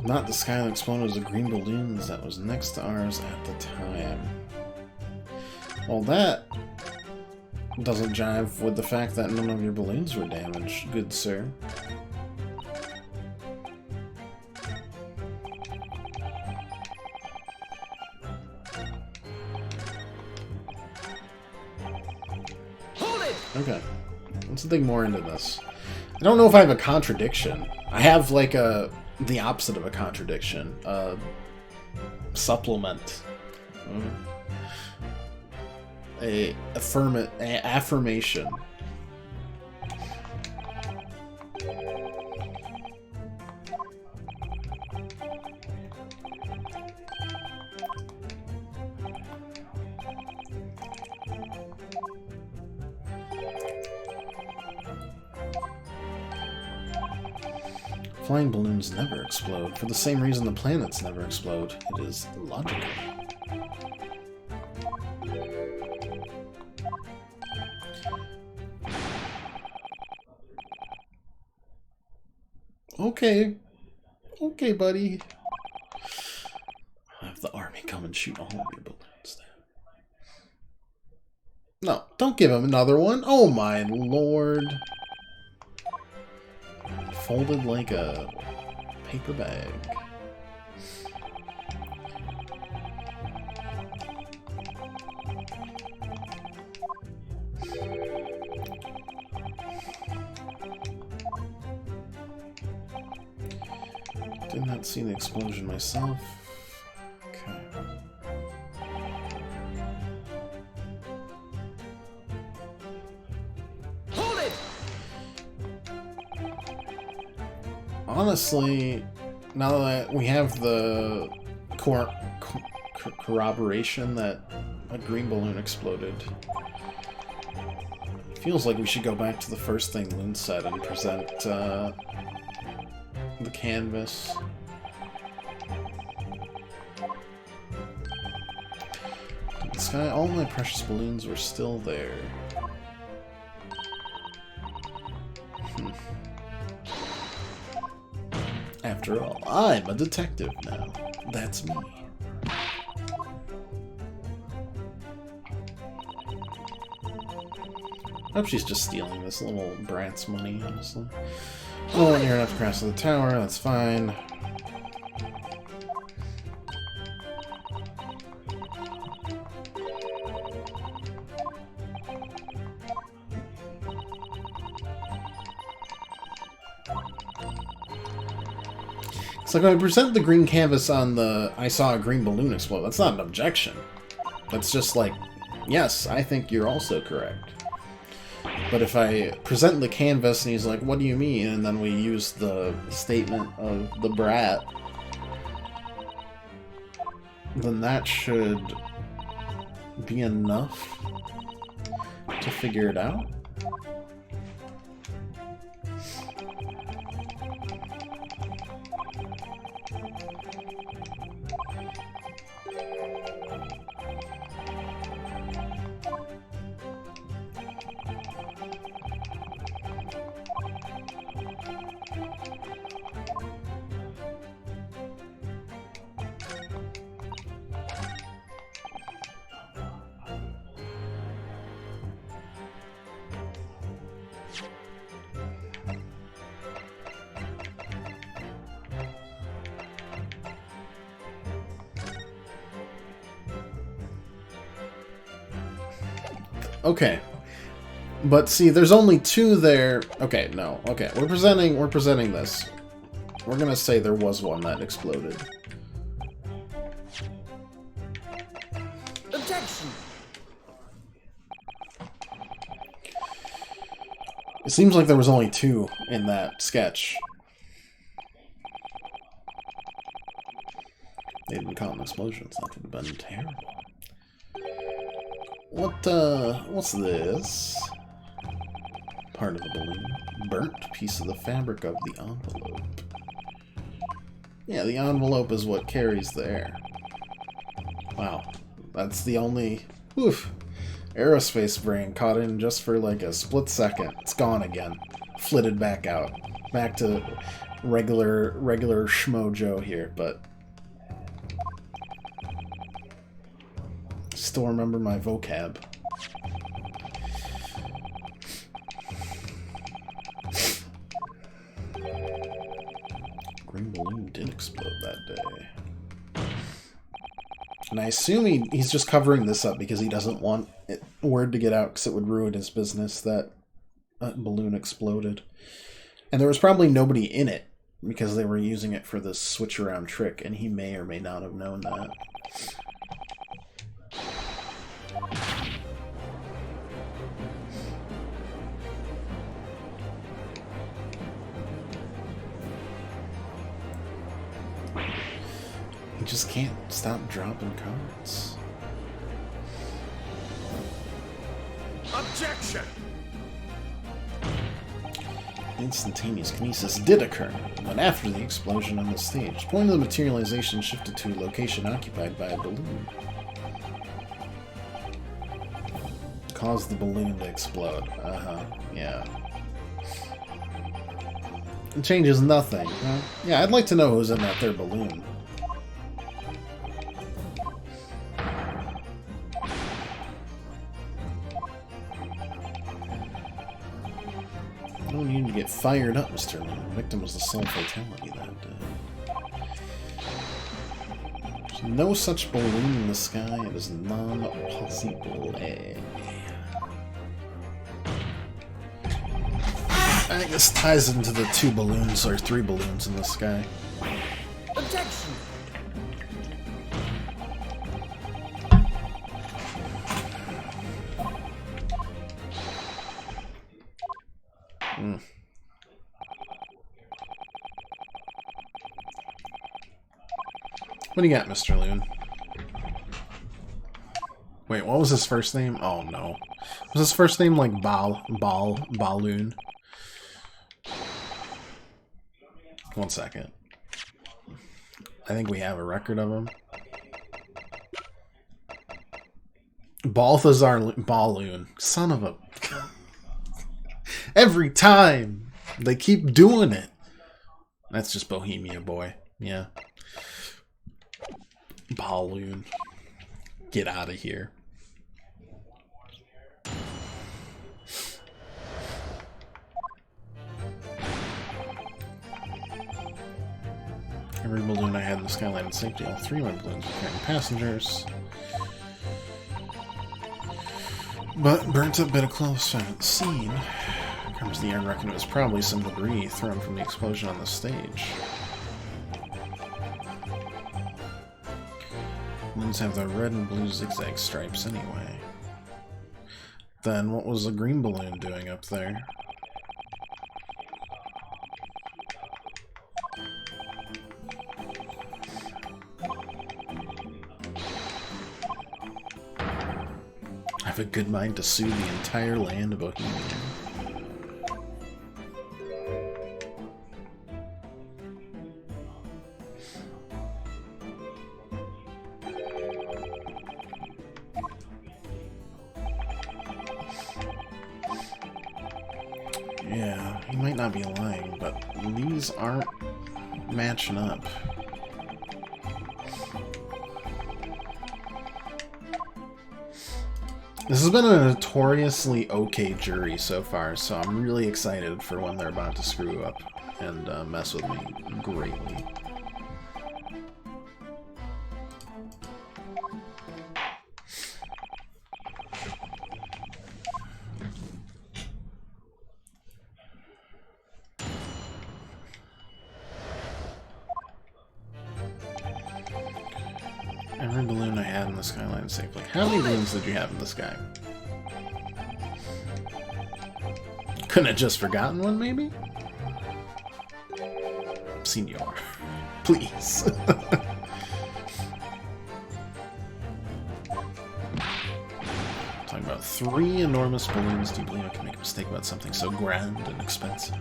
Not the sky that exploded as the green balloons that was next to ours at the time. Well, that doesn't jive with the fact that none of your balloons were damaged, good sir. Hold it! Okay, let's dig more into this. I don't know if I have a contradiction. I have, like, the opposite of a contradiction. Supplement. A affirmation. Flying balloons never explode, for the same reason the planets never explode. It is logical. Okay. Okay, buddy. Have the army come and shoot all of your balloons down. No, don't give him another one. Oh my lord. Folded like a paper bag. Did not see the explosion myself. Okay. Hold it! Honestly, now that we have the corroboration that a green balloon exploded, feels like we should go back to the first thing Loon said and present the canvas. The sky, all my precious balloons were still there. After all, I'm a detective now. That's me. I hope she's just stealing this little brat's money, honestly. Oh, near enough to cross the tower, that's fine. It's like when I present the green canvas on the I saw a green balloon explode, that's not an objection. That's just like, yes, I think you're also correct. But if I present the canvas and he's like, what do you mean? And then we use the statement of the brat, then that should be enough to figure it out. Okay. But see, there's only two there. Okay, no. Okay, we're presenting this. We're gonna say there was one that exploded. Objection! It seems like there was only two in that sketch. They didn't call them explosions. That would have been terrible. What's this? Part of the balloon. Burnt piece of the fabric of the envelope. Yeah, the envelope is what carries the air. Wow. That's the only... Oof. Aerospace brain caught in just for like a split second. It's gone again. Flitted back out. Back to regular Schmo Joe here, but still remember my vocab. Green balloon did explode that day. And I assume he's just covering this up because he doesn't want word to get out because it would ruin his business that balloon exploded. And there was probably nobody in it because they were using it for this switch around trick, and he may or may not have known that. He just can't stop dropping cards. Objection! Instantaneous kinesis did occur, but after the explosion on the stage. Point of the materialization shifted to a location occupied by a balloon. Caused the balloon to explode. Yeah. It changes nothing. Yeah, I'd like to know who's in that third balloon. No need to get fired up, Mr. Lin. The victim was the sole fatality that day. There's no such balloon in the sky. It is non-possible. I think this ties into the 2 balloons, or 3 balloons in the sky. Objection! What do you got, Mr. Loon? Wait, what was his first name? Oh no. Was his first name like Balloon? 1 second. I think we have a record of him. Balthazar Balloon. Son of a... Every time! They keep doing it! That's just Bohemia Boy. Yeah. Balloon. Get out of here. Every balloon I had in the sky landed safety. All 3 of my balloons were carrying passengers. But burnt up bit of clothes found at the scene. Comes the air, reckon it was probably some debris thrown from the explosion on the stage. Balloons have the red and blue zigzag stripes anyway. Then what was the green balloon doing up there? I have a good mind to sue the entire land of Bohemia. Yeah, he might not be lying, but these aren't matching up. This has been a notoriously okay jury so far, so I'm really excited for when they're about to screw up and mess with me greatly. Every balloon I had in the skyline safely. How many balloons did you have in the sky? Couldn't have just forgotten one, maybe? Senor. Please. Talking about 3 enormous balloons. Do you believe I can make a mistake about something so grand and expensive?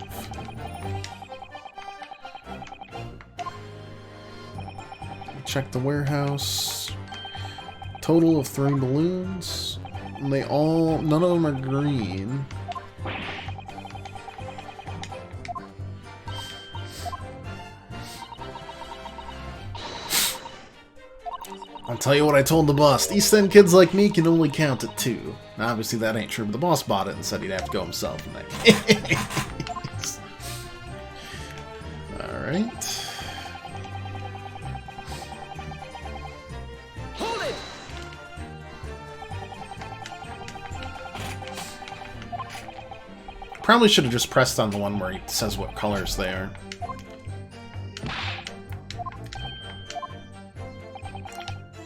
Check the warehouse. Total of 3 balloons. They all... none of them are green. tell you what I told the boss. East End kids like me can only count at 2. Now, obviously that ain't true, but the boss bought it and said he'd have to go himself in that case. Alright. Hold it! Probably should have just pressed on the one where he says what colors they are.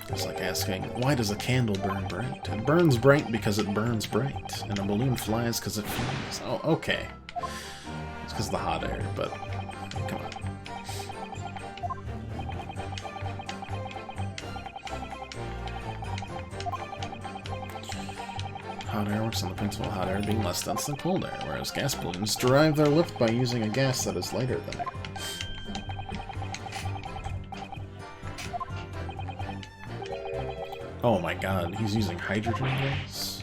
It's like asking, why does a candle burn bright? It burns bright because it burns bright, and a balloon flies because it flies. Oh, okay. It's because of the hot air, but come on. Hot air works on the principle of hot air being less dense than cold air, whereas gas balloons derive their lift by using a gas that is lighter than air. Oh my god, he's using hydrogen gas?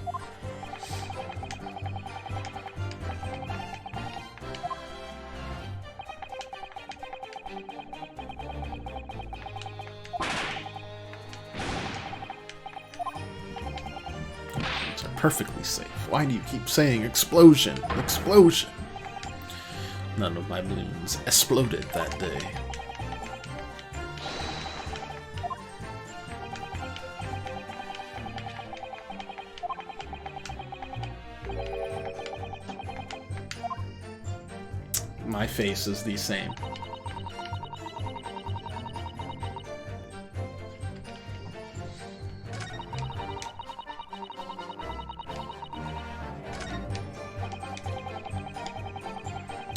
These are perfectly safe. Why do you keep saying explosion? Explosion! None of my balloons exploded that day. My face is the same.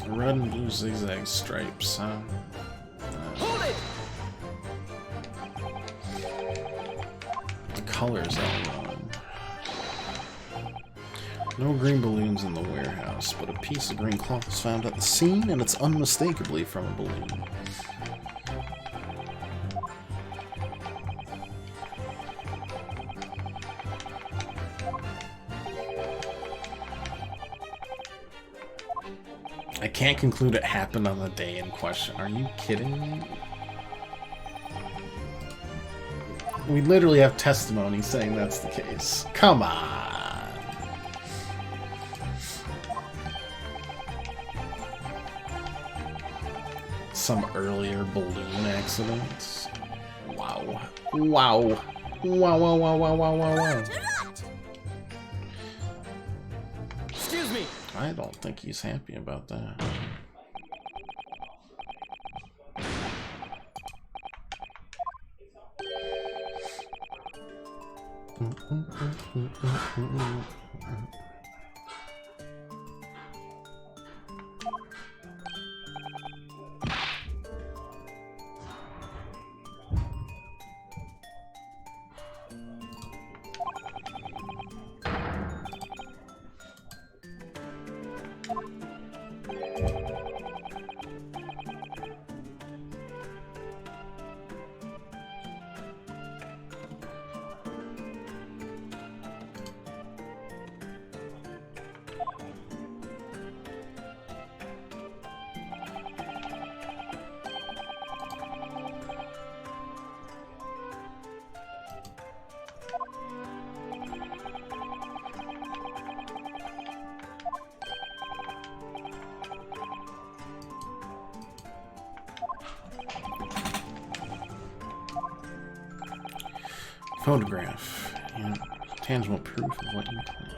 Red and blue zigzag stripes, huh? Hold it! The colors are wrong. No green balloons in the warehouse, but a piece of green cloth was found at the scene, and it's unmistakably from a balloon. I can't conclude it happened on the day in question. Are you kidding me? We literally have testimony saying that's the case. Come on! Some earlier balloon accidents. Wow. Wow. Wow, wow, wow, wow, wow, wow, wow. Excuse me! I don't think he's happy about that. Photograph. Yeah. Tangible proof of what you claim.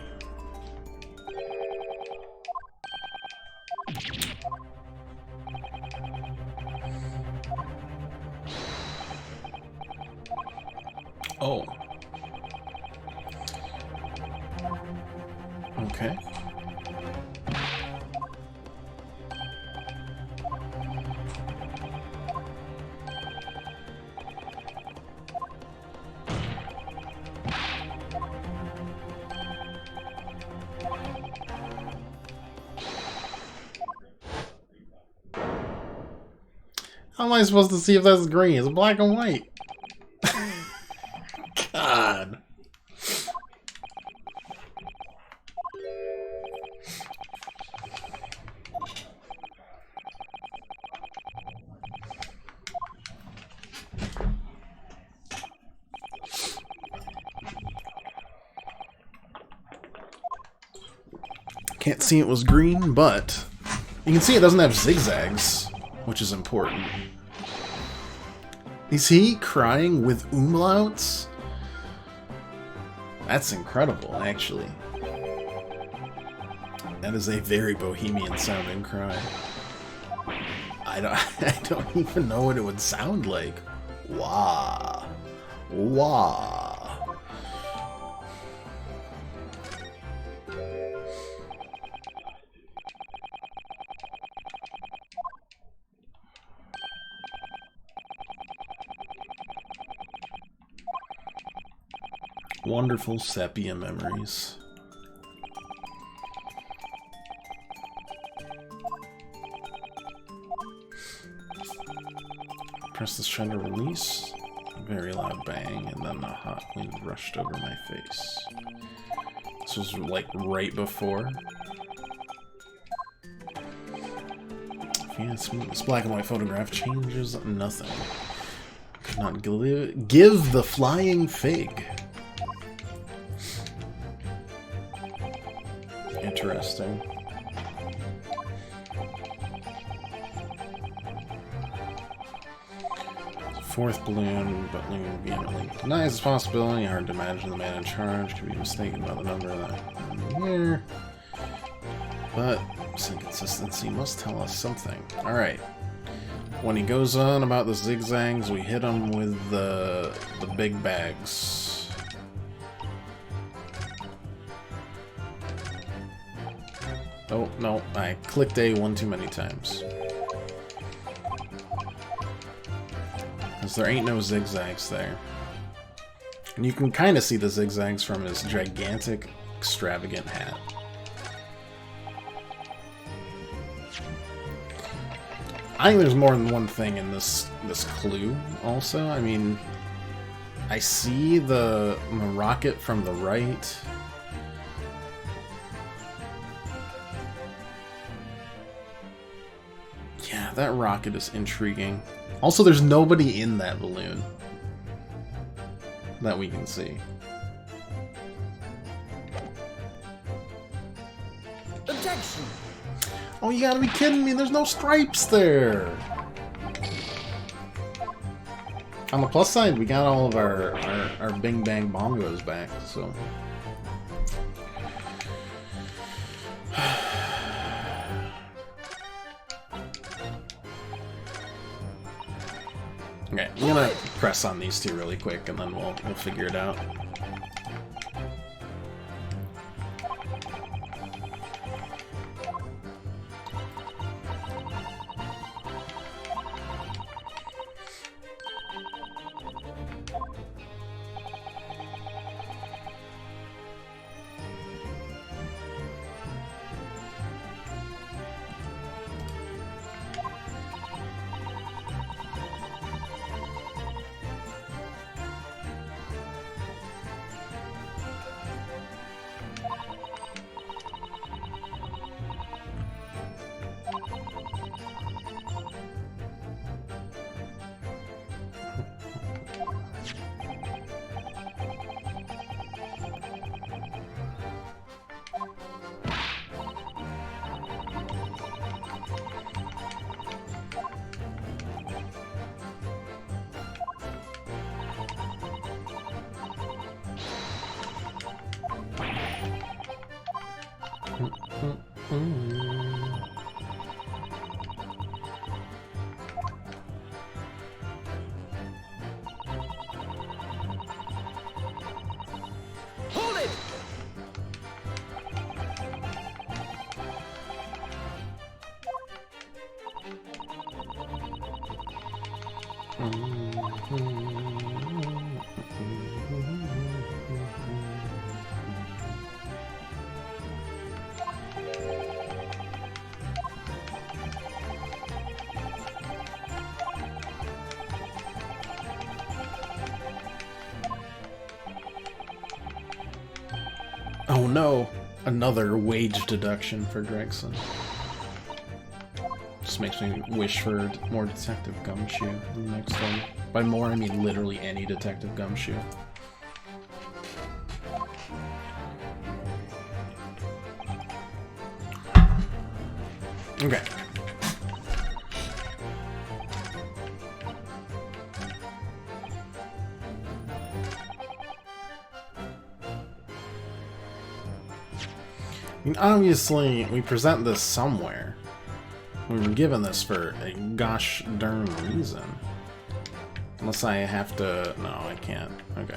Oh. Okay. How am I supposed to see if that's green? It's black and white. God. Can't see it was green, but you can see it doesn't have zigzags, which is important. Is he crying with umlauts? That's incredible, actually. That is a very bohemian-sounding cry. I don't even know what it would sound like. Wah. Wah. Wonderful sepia memories. Press this trying to release. A very loud bang, and then a hot wind rushed over my face. This was like right before. Yeah, this black and white photograph changes nothing. Could not give the flying fig. Interesting. Fourth balloon, but Loon vehemently denies this possibility. Hard to imagine the man in charge could be mistaken by the number of that here. But this inconsistency must tell us something. Alright. When he goes on about the zigzags, we hit him with the big bags. Oh, no, I clicked A one too many times. Because there ain't no zigzags there. And you can kind of see the zigzags from his gigantic, extravagant hat. I think there's more than one thing in this clue, also. I mean, I see the rocket from the right. Yeah, that rocket is intriguing. Also, there's nobody in that balloon that we can see. Objection! Oh, you gotta be kidding me, there's no stripes there! On the plus side, we got all of our Bing Bang Bongos back, so... Okay, I'm gonna press on these two really quick, and then we'll figure it out. Hold it! Oh no! Another wage deduction for Gregson. Just makes me wish for more Detective Gumshoe in the next one. By more, I mean literally any Detective Gumshoe. Okay. I mean, obviously, we present this somewhere. We were given this for a gosh darn reason. Unless I have to... No, I can't. Okay.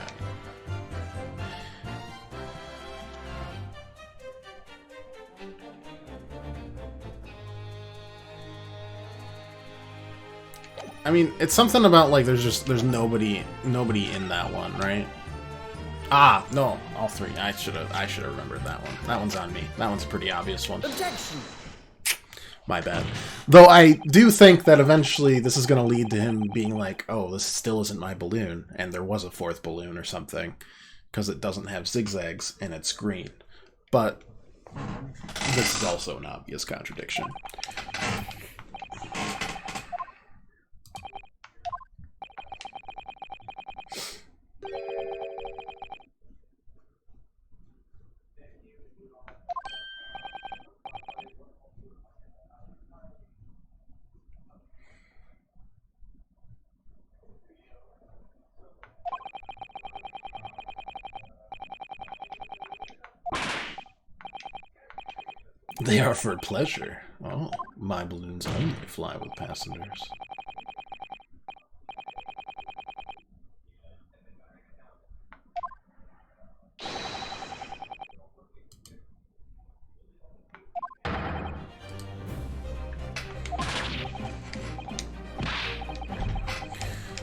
I mean, it's something about, like, there's nobody in that one, right? Ah, no, all three. I should have remembered that one. That one's on me. That one's a pretty obvious one. Objection! My bad. Though I do think that eventually this is going to lead to him being like, oh, this still isn't my balloon, and there was a fourth balloon or something, because it doesn't have zigzags and it's green. But this is also an obvious contradiction. They are for pleasure. Oh, my balloons only fly with passengers.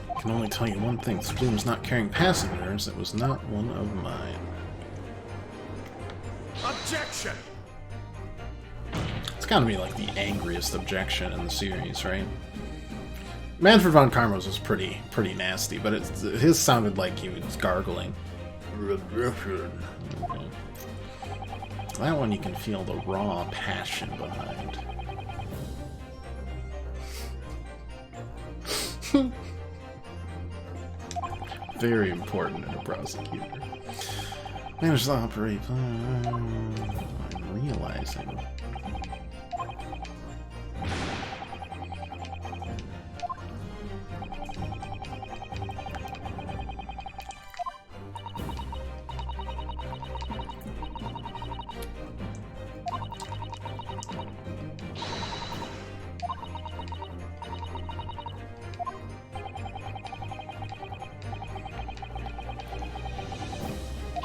I can only tell you one thing. This balloon was not carrying passengers. It was not one of mine. Objection! It's gotta be like the angriest objection in the series, right? Manfred von Karma's was pretty nasty, but his sounded like he was gargling. That one you can feel the raw passion behind. Very important in a prosecutor. Manage to operate. I'm realizing.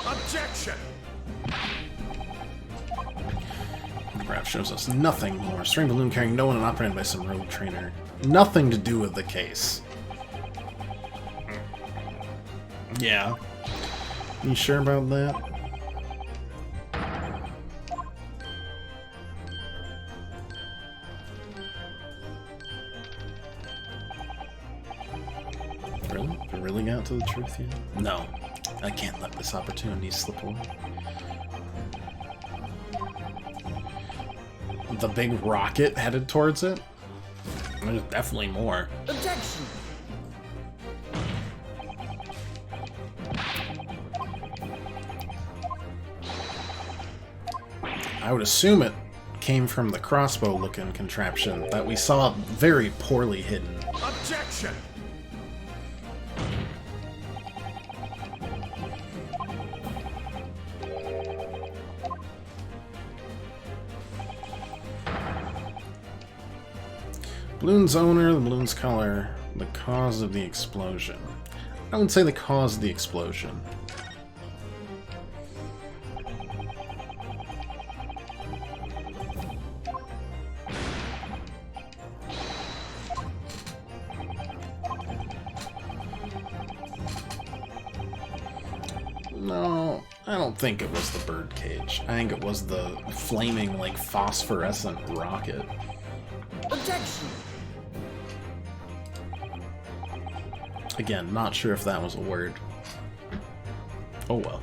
Objection! The graph shows us nothing more. String balloon carrying no one and operated by some rogue trainer. Nothing to do with the case. Yeah. You sure about that? Really? We really got to the truth yet? No. I can't let this opportunity slip away. The big rocket headed towards it? There's definitely more. Objection! I would assume it came from the crossbow-looking contraption that we saw very poorly hidden. Objection! Balloon's owner, the balloon's color, the cause of the explosion. I would say the cause of the explosion. No, I don't think it was the birdcage. I think it was the flaming, like, phosphorescent rocket. Objection! Again, not sure if that was a word. Oh well.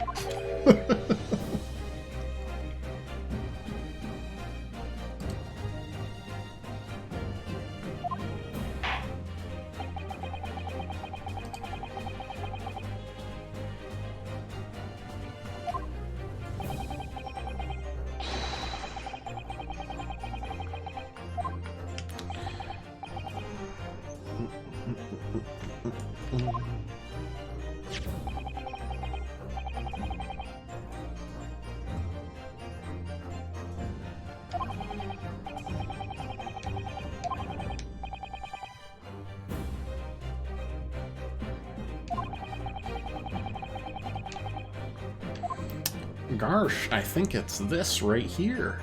Gosh, I think it's this right here.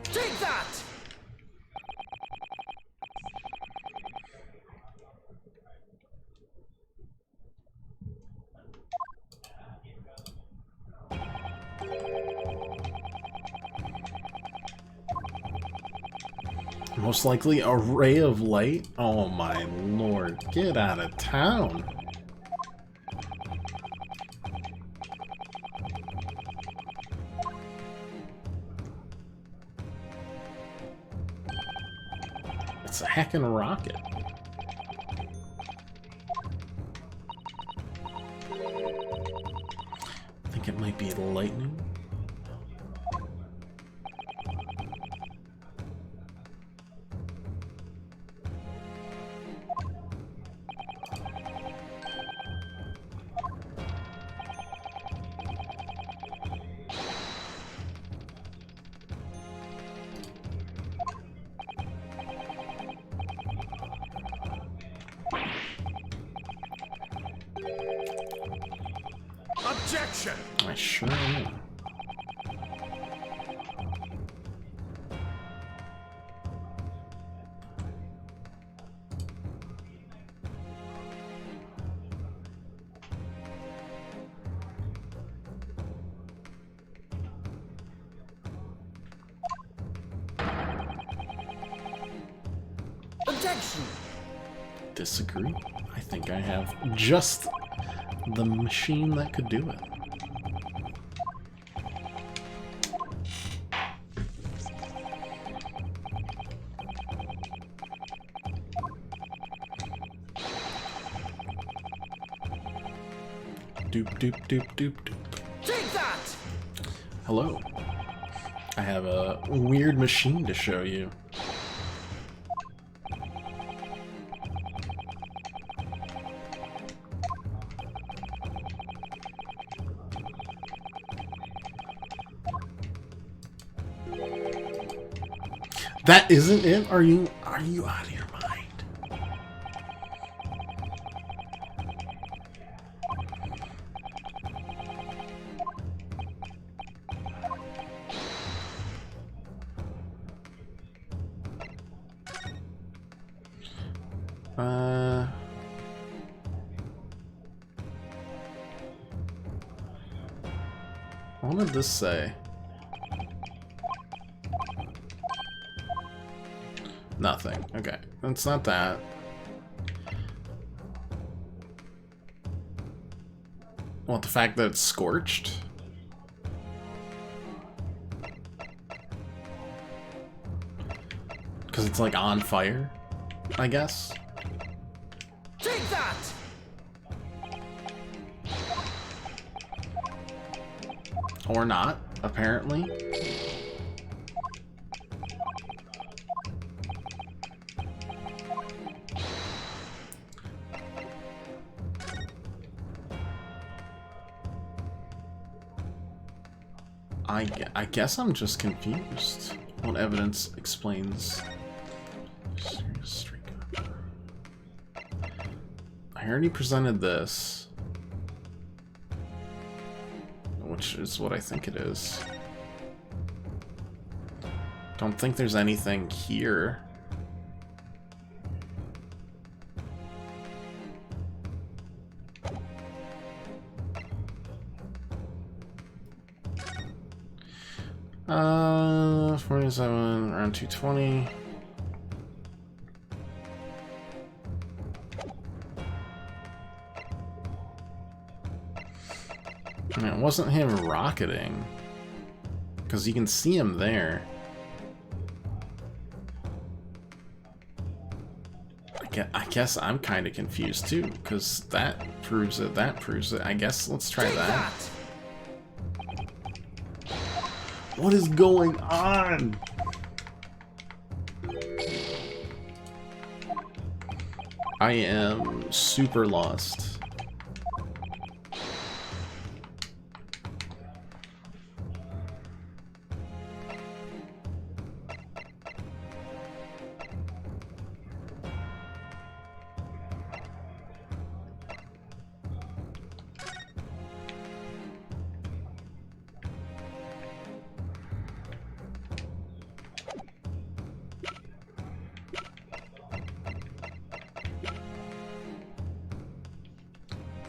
Take that! Most likely a ray of light? Oh my lord, get out of town. It's a heckin' rocket. I think it might be lightning. Objection! I sure am. Objection! Disagree. I think I have just the machine that could do it. Doop doop doop doop doop. Take that! Hello. I have a weird machine to show you. That isn't it? Are you out of your mind? What did this say? Nothing. Okay. It's not that. Well, the fact that it's scorched? Because it's like on fire, I guess? Take that! Or not, apparently. I guess I'm just confused. What evidence explains? I already presented this, which is what I think it is. Don't think there's anything here. Uh, 47, around 220. I mean, it wasn't him rocketing, because you can see him there. I guess I'm kind of confused too, because that proves it, that proves it. I guess let's try that. What is going on? I am super lost.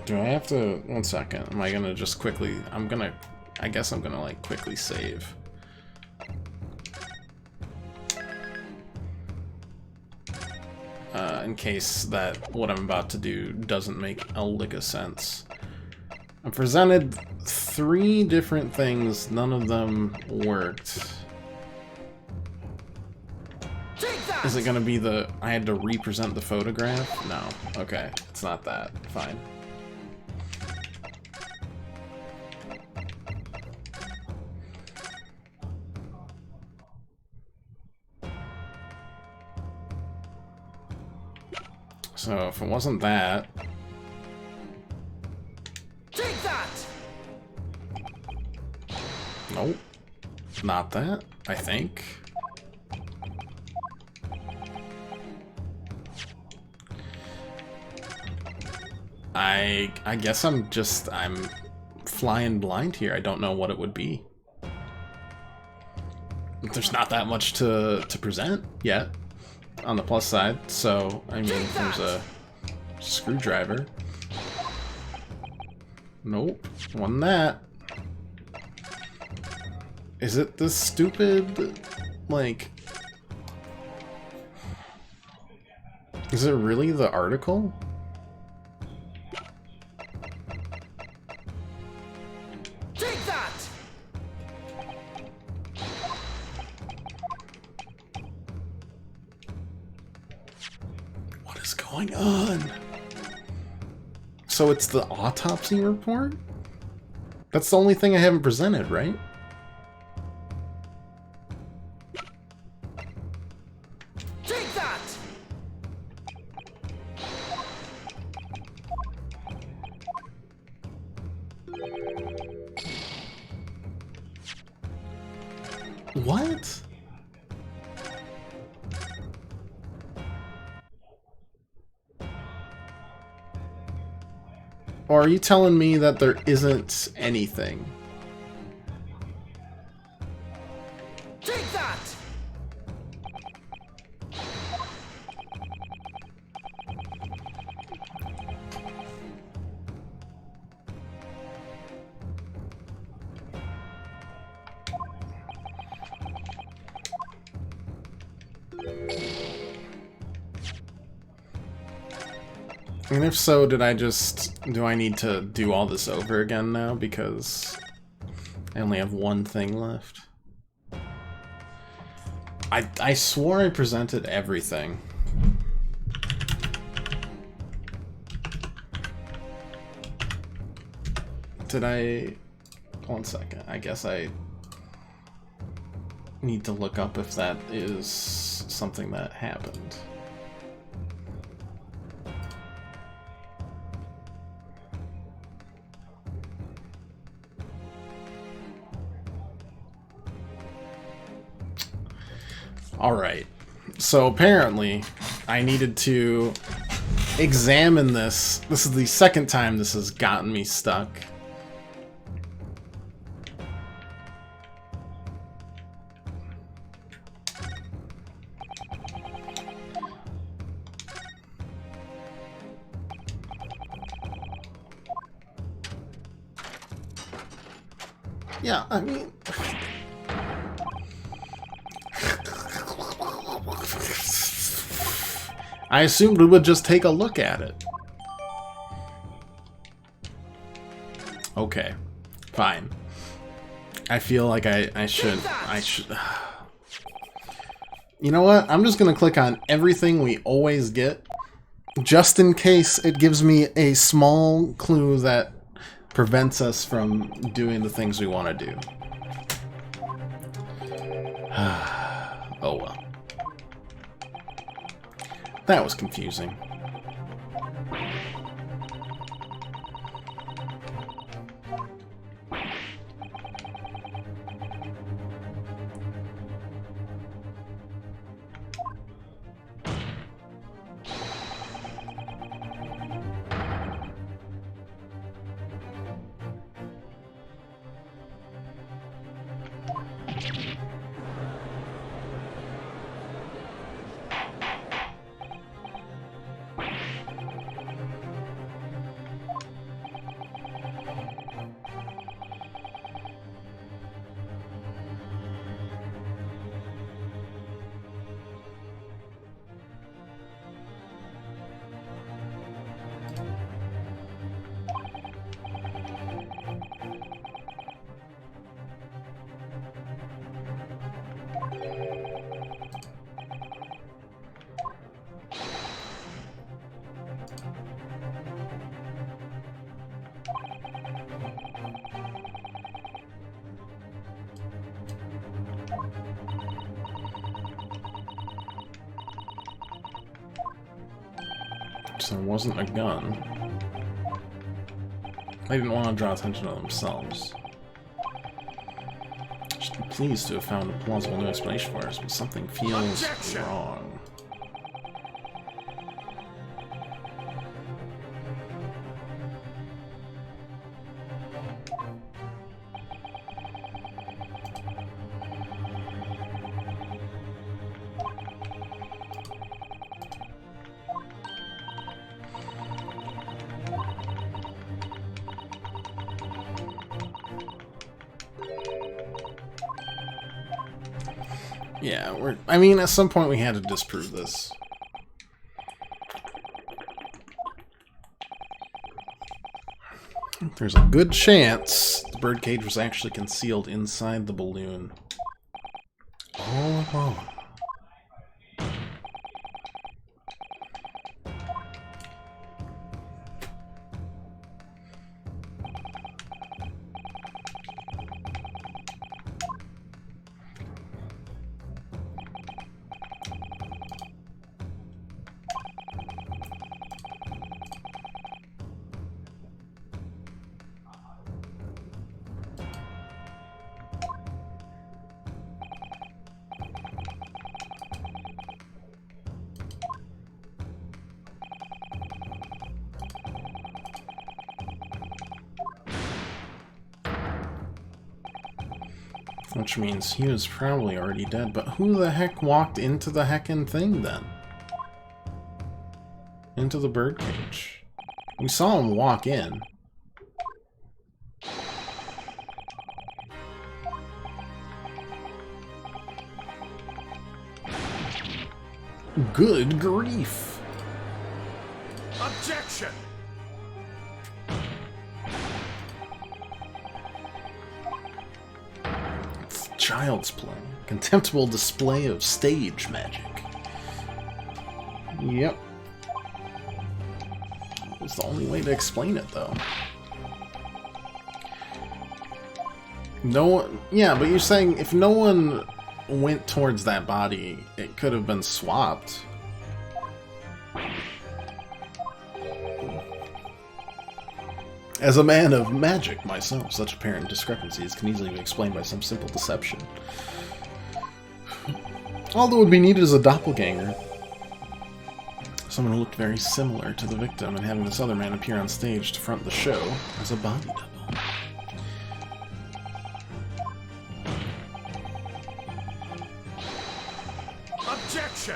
Do I have to... One second. Am I gonna just quickly... I guess I'm gonna, like, quickly save. In case that what I'm about to do doesn't make a lick of sense. I'm presented 3 different things. None of them worked. Is it gonna be the... I had to represent the photograph? No. Okay. It's not that. Fine. So if it wasn't that... Take that! Nope. Not that, I think. I guess I'm flying blind here. I don't know what it would be. There's not that much to present yet. On the plus side, so I mean, there's a screwdriver. Nope, wasn't that. Is it this stupid, like... Is it really the article? Take that! What is going on? So it's the autopsy report? That's the only thing I haven't presented, right? Take that! What? Or are you telling me that there isn't anything? Take that! And if so, do I need to do all this over again now because I only have one thing left? I swore I presented everything. Did I... One second. I guess I need to look up if that is something that happened. Alright, so apparently I needed to examine this. This is the second time this has gotten me stuck. Yeah, I mean... I assumed we would just take a look at it. Okay, fine. I feel like I should... You know what? I'm just gonna click on everything we always get, just in case it gives me a small clue that prevents us from doing the things we want to do. Oh well. That was confusing. correct. There wasn't a gun. They didn't want to draw attention to themselves. I should be pleased to have found a plausible new explanation for us, but something feels wrong. Yeah, I mean, at some point we had to disprove this. There's a good chance the birdcage was actually concealed inside the balloon. All along. Which means he was probably already dead, but who the heck walked into the heckin' thing then? Into the birdcage. We saw him walk in. Good grief! Objection! It's child's play. Contemptible display of stage magic. Yep. It's the only way to explain it, though. No one... Yeah, but you're saying if no one went towards that body, it could have been swapped. As a man of magic myself, such apparent discrepancies can easily be explained by some simple deception. All that would be needed is a doppelganger. Someone who looked very similar to the victim, and having this other man appear on stage to front the show as a body double. Objection!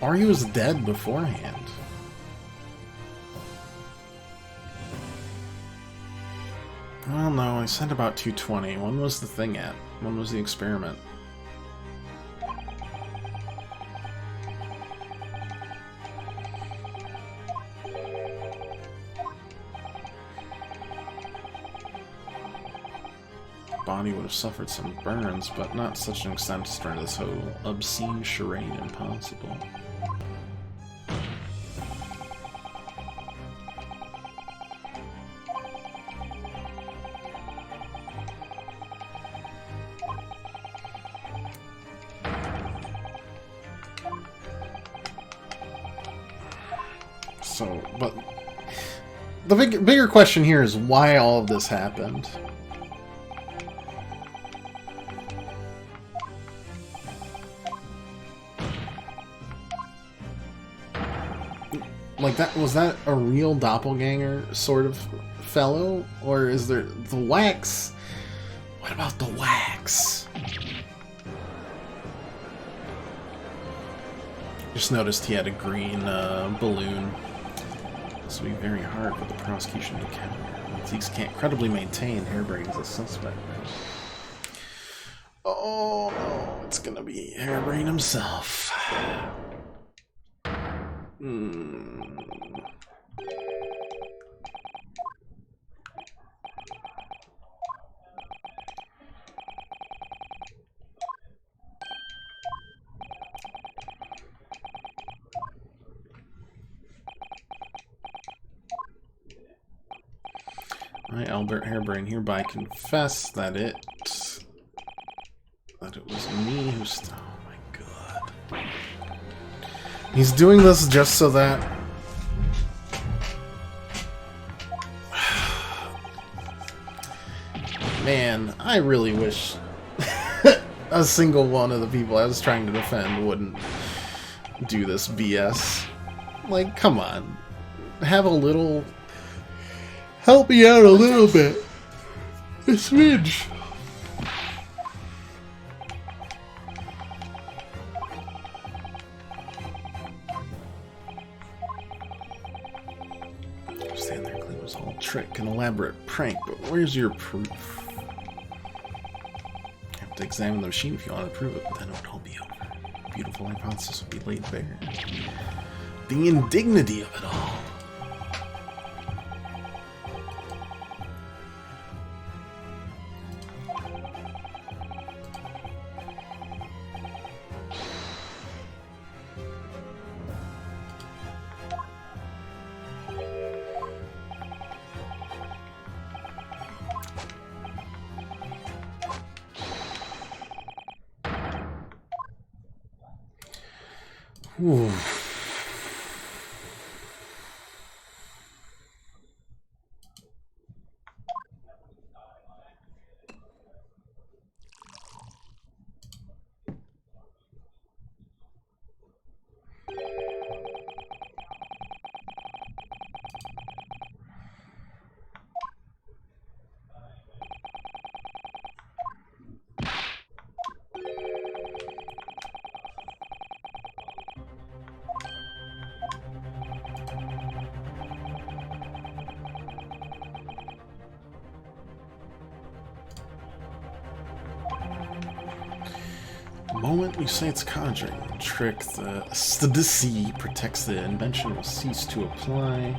Or he was dead beforehand. Well, no, I said about 220. When was the thing at? When was the experiment? Body would have suffered some burns, but not such an extent to render this whole obscene charade impossible. So, but the bigger question here is why all of this happened. Like, was that a real doppelganger sort of fellow? Or is there the wax? What about the wax? Just noticed he had a green balloon. This will be very hard for the prosecution to counter. These can't credibly maintain Hairbrain as a suspect. Oh no, it's gonna be Hairbrain himself. I, Albert Harebrain, hereby confess that it was me who oh my god. He's doing this just so that man, I really wish a single one of the people I was trying to defend wouldn't do this BS. Like, come on. Have a little... Help me out a little bit. A smidge. Stand there, claim it was all a trick, an elaborate prank, but where's your proof? To examine the machine if you want to prove it, but then it would all be over. Beautiful hypothesis would be laid bare. The indignity of it all. Ooh. The moment you say it's conjuring, trick, the statistics protects the invention will cease to apply.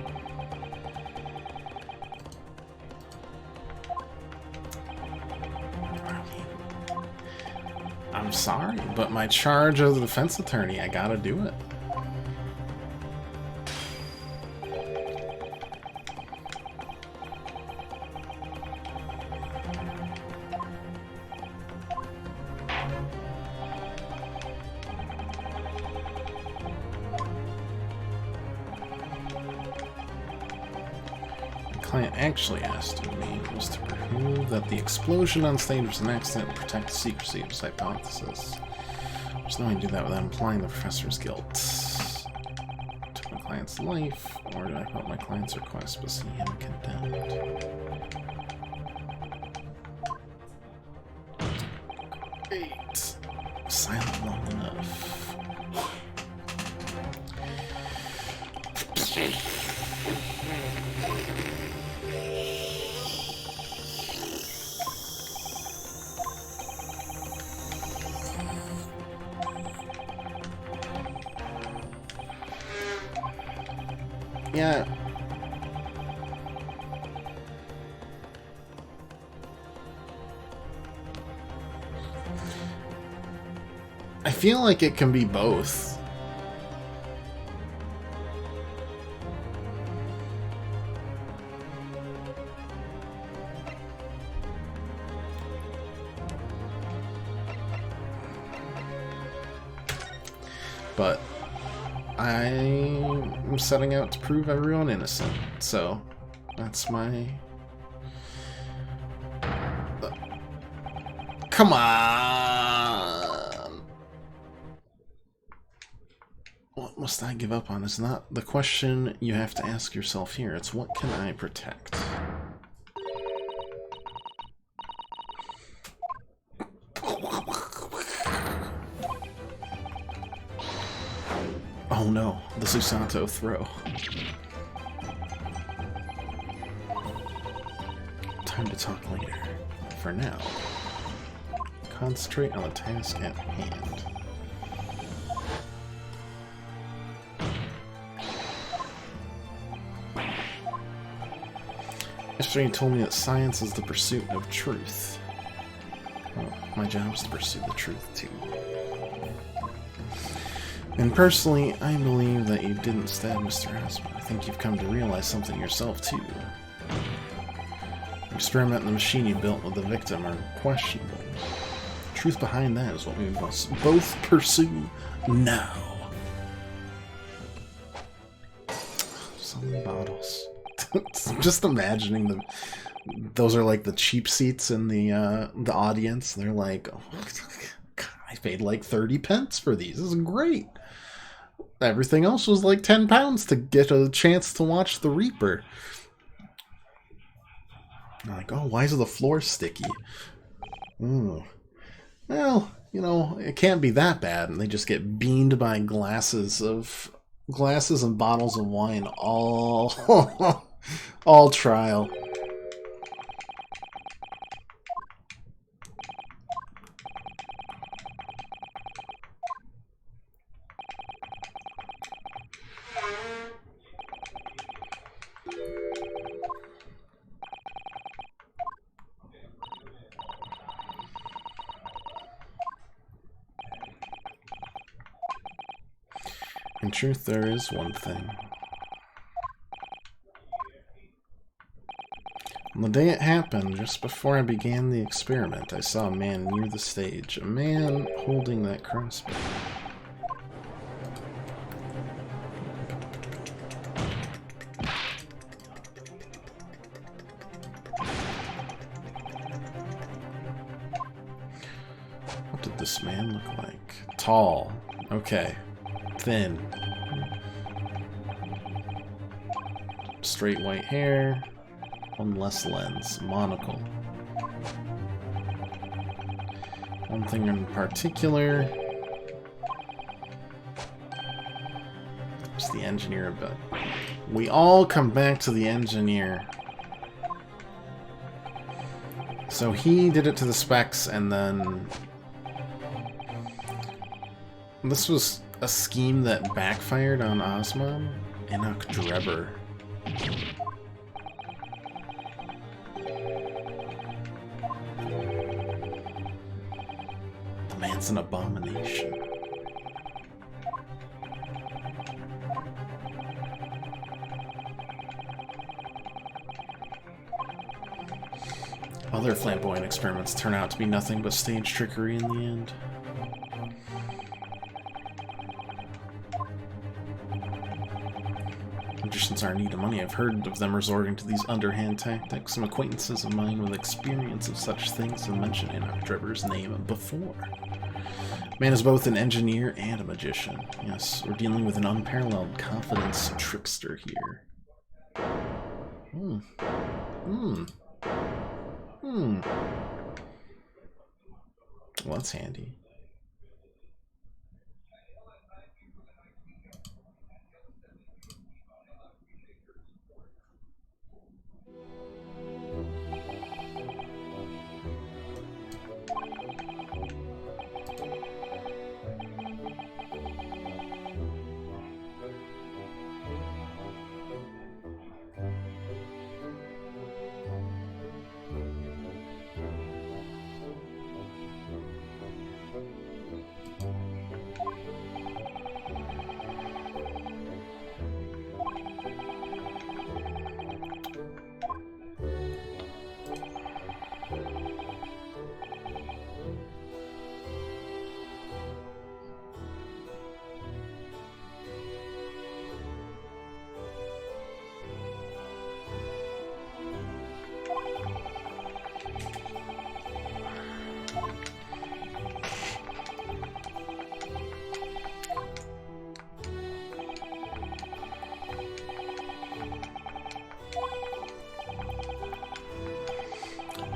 I'm sorry, but my charge as a defense attorney, I gotta do it. Client actually asked of me was to prove that the explosion on stage was an accident and protect the secrecy of his hypothesis. There's no way to do that without implying the professor's guilt. Took my client's life, or did I help my client's request but see him condemned? Great. Silent long enough. Yeah. I feel like it can be both. But I'm setting out to prove everyone innocent, so that's my... Come on! What must I give up on is not the question you have to ask yourself here. It's what can I protect? Oh no, the Susanto throw. Time to talk later. For now, concentrate on the task at hand. Yesterday you told me that science is the pursuit of truth. Well, my job is to pursue the truth too. And personally, I believe that you didn't stab Mr. Aspen. I think you've come to realize something yourself, too. experiment and the machine you built with the victim are questionable. The truth behind that is what we must both pursue now. So many bottles. Just imagining them. Those are like the cheap seats in the audience. They're like, oh, God, I paid like 30 pence for these. This is great. Everything else was like 10 pounds to get a chance to watch the Reaper. I'm like, oh, why is the floor sticky? Ooh. Well, you know, it can't be that bad, and they just get beamed by glasses and bottles of wine all all trial. In truth, there is one thing. On the day it happened, just before I began the experiment, I saw a man near the stage. A man holding that crossbow. What did this man look like? Tall. Okay. Thin. Straight white hair. One less lens. Monocle. One thing in particular. It's the engineer, but we all come back to the engineer. So he did it to the specs, and then this was a scheme that backfired on Osman. Enoch Drebber. The man's an abomination. Other flamboyant experiments turn out to be nothing but stage trickery in the end. Magicians are in need of money. I've heard of them resorting to these underhand tactics. Some acquaintances of mine with experience of such things have mentioned Enoch Drebber's name before. Man is both an engineer and a magician. Yes, we're dealing with an unparalleled confidence trickster here. Well, that's handy.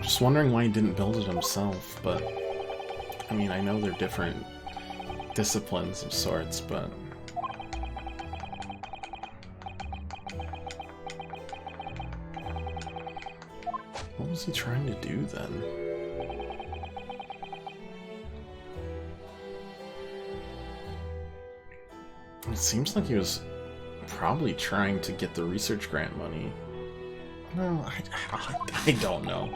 Just wondering why he didn't build it himself, but I mean, I know they're different disciplines of sorts, but what was he trying to do then? It seems like he was probably trying to get the research grant money. No, I don't know.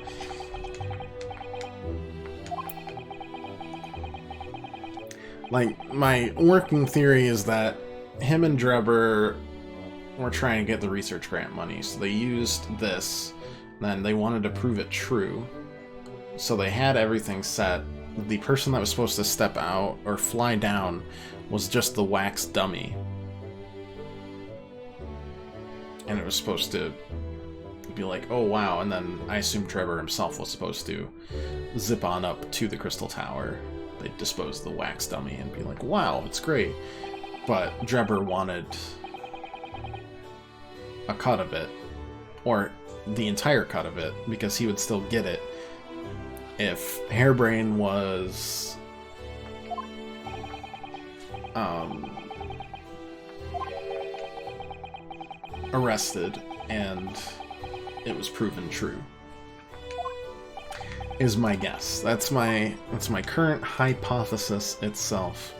Like, my working theory is that him and Drebber were trying to get the research grant money, so they used this then they wanted to prove it true. So they had everything set. The person that was supposed to step out or fly down was just the wax dummy. And it was supposed to be like, oh wow, and then I assume Trevor himself was supposed to zip on up to the Crystal Tower. They'd dispose of the wax dummy and be like, wow, it's great. But Drebber wanted a cut of it, or the entire cut of it, because he would still get it if Hairbrain was arrested and it was proven true. Is my guess. That's my current hypothesis itself.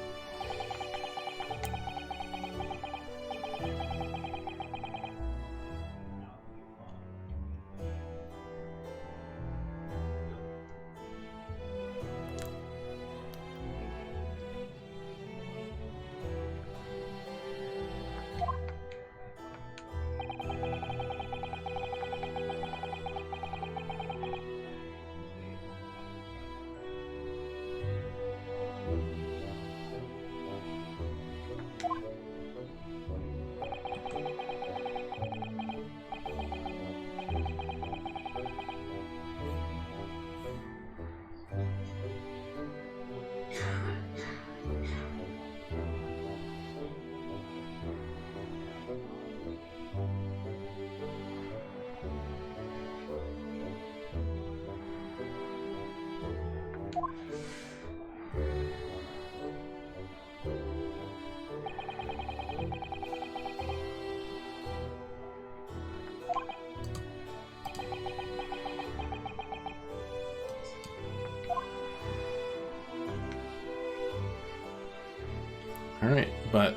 Alright, but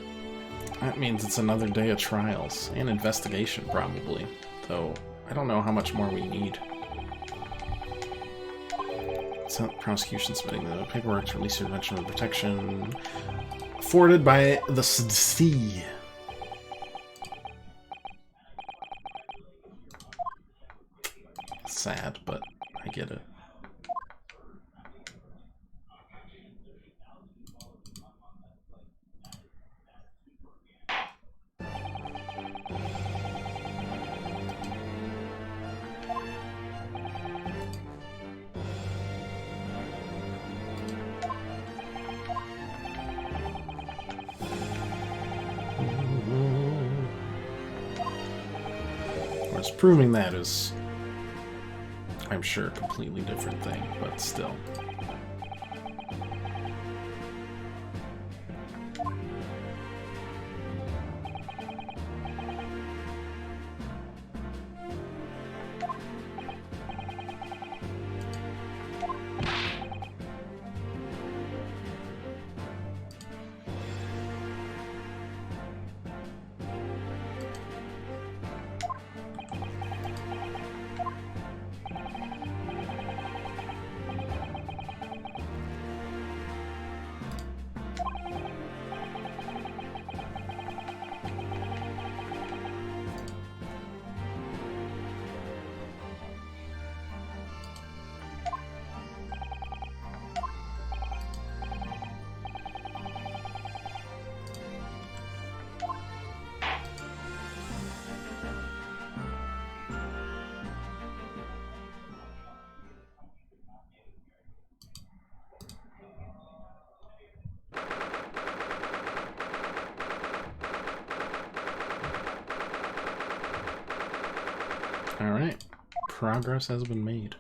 that means it's another day of trials and investigation, probably. Though, I don't know how much more we need. It's not prosecution submitting the paperwork to release your invention of protection afforded by the sea. Sad, but I get it. Proving that is, I'm sure, a completely different thing, but still. Alright, progress has been made.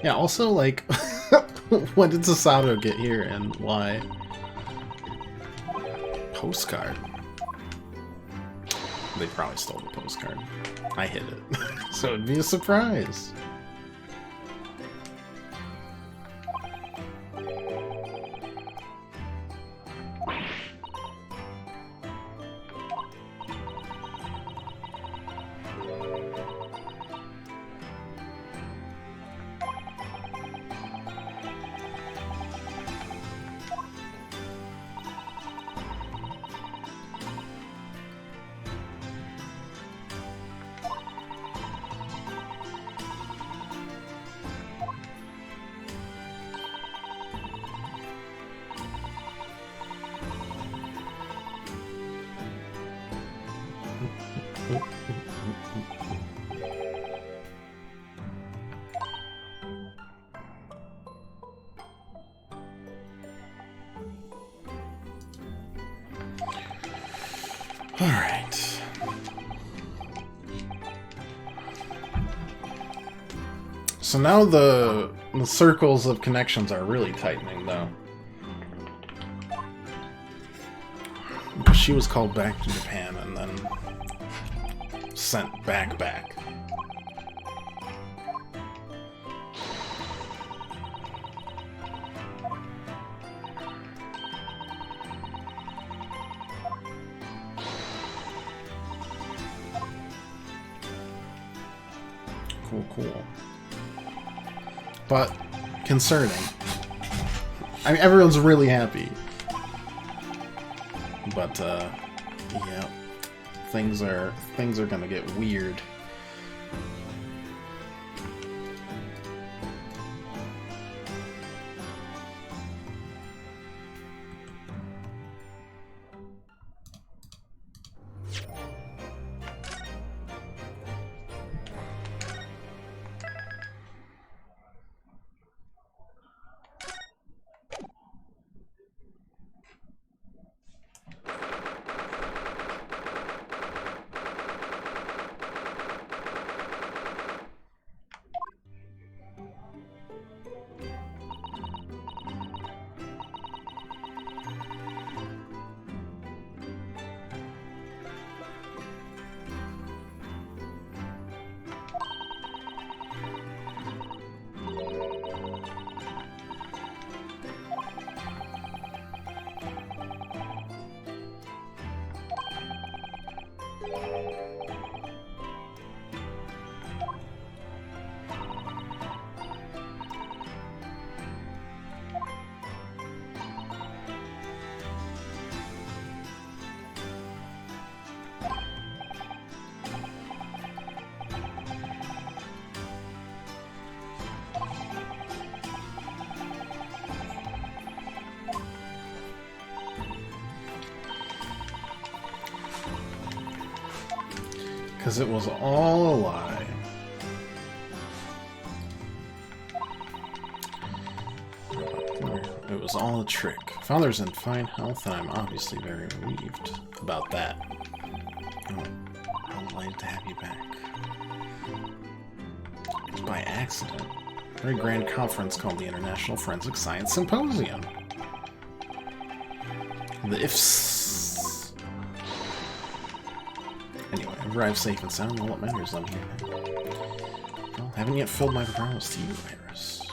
Yeah, also, like, when did Sasato get here and why? Postcard. They probably stole the postcard. I hid it. So it'd be a surprise. Alright. So now the circles of connections are really tightening, though. She was called back to Japan and then sent back. Cool. But concerning. I mean, everyone's really happy. But, yeah. Things are gonna get weird. Because it was all a lie. It was all a trick. Father's in fine health, and I'm obviously very relieved about that. I'm delighted to have you back. It was by accident. A very grand conference called the International Forensic Science Symposium. The IFS. Anyway, I've arrived safe and sound, all that matters. I'm here now. Well, haven't yet filled my promise to you, Iris.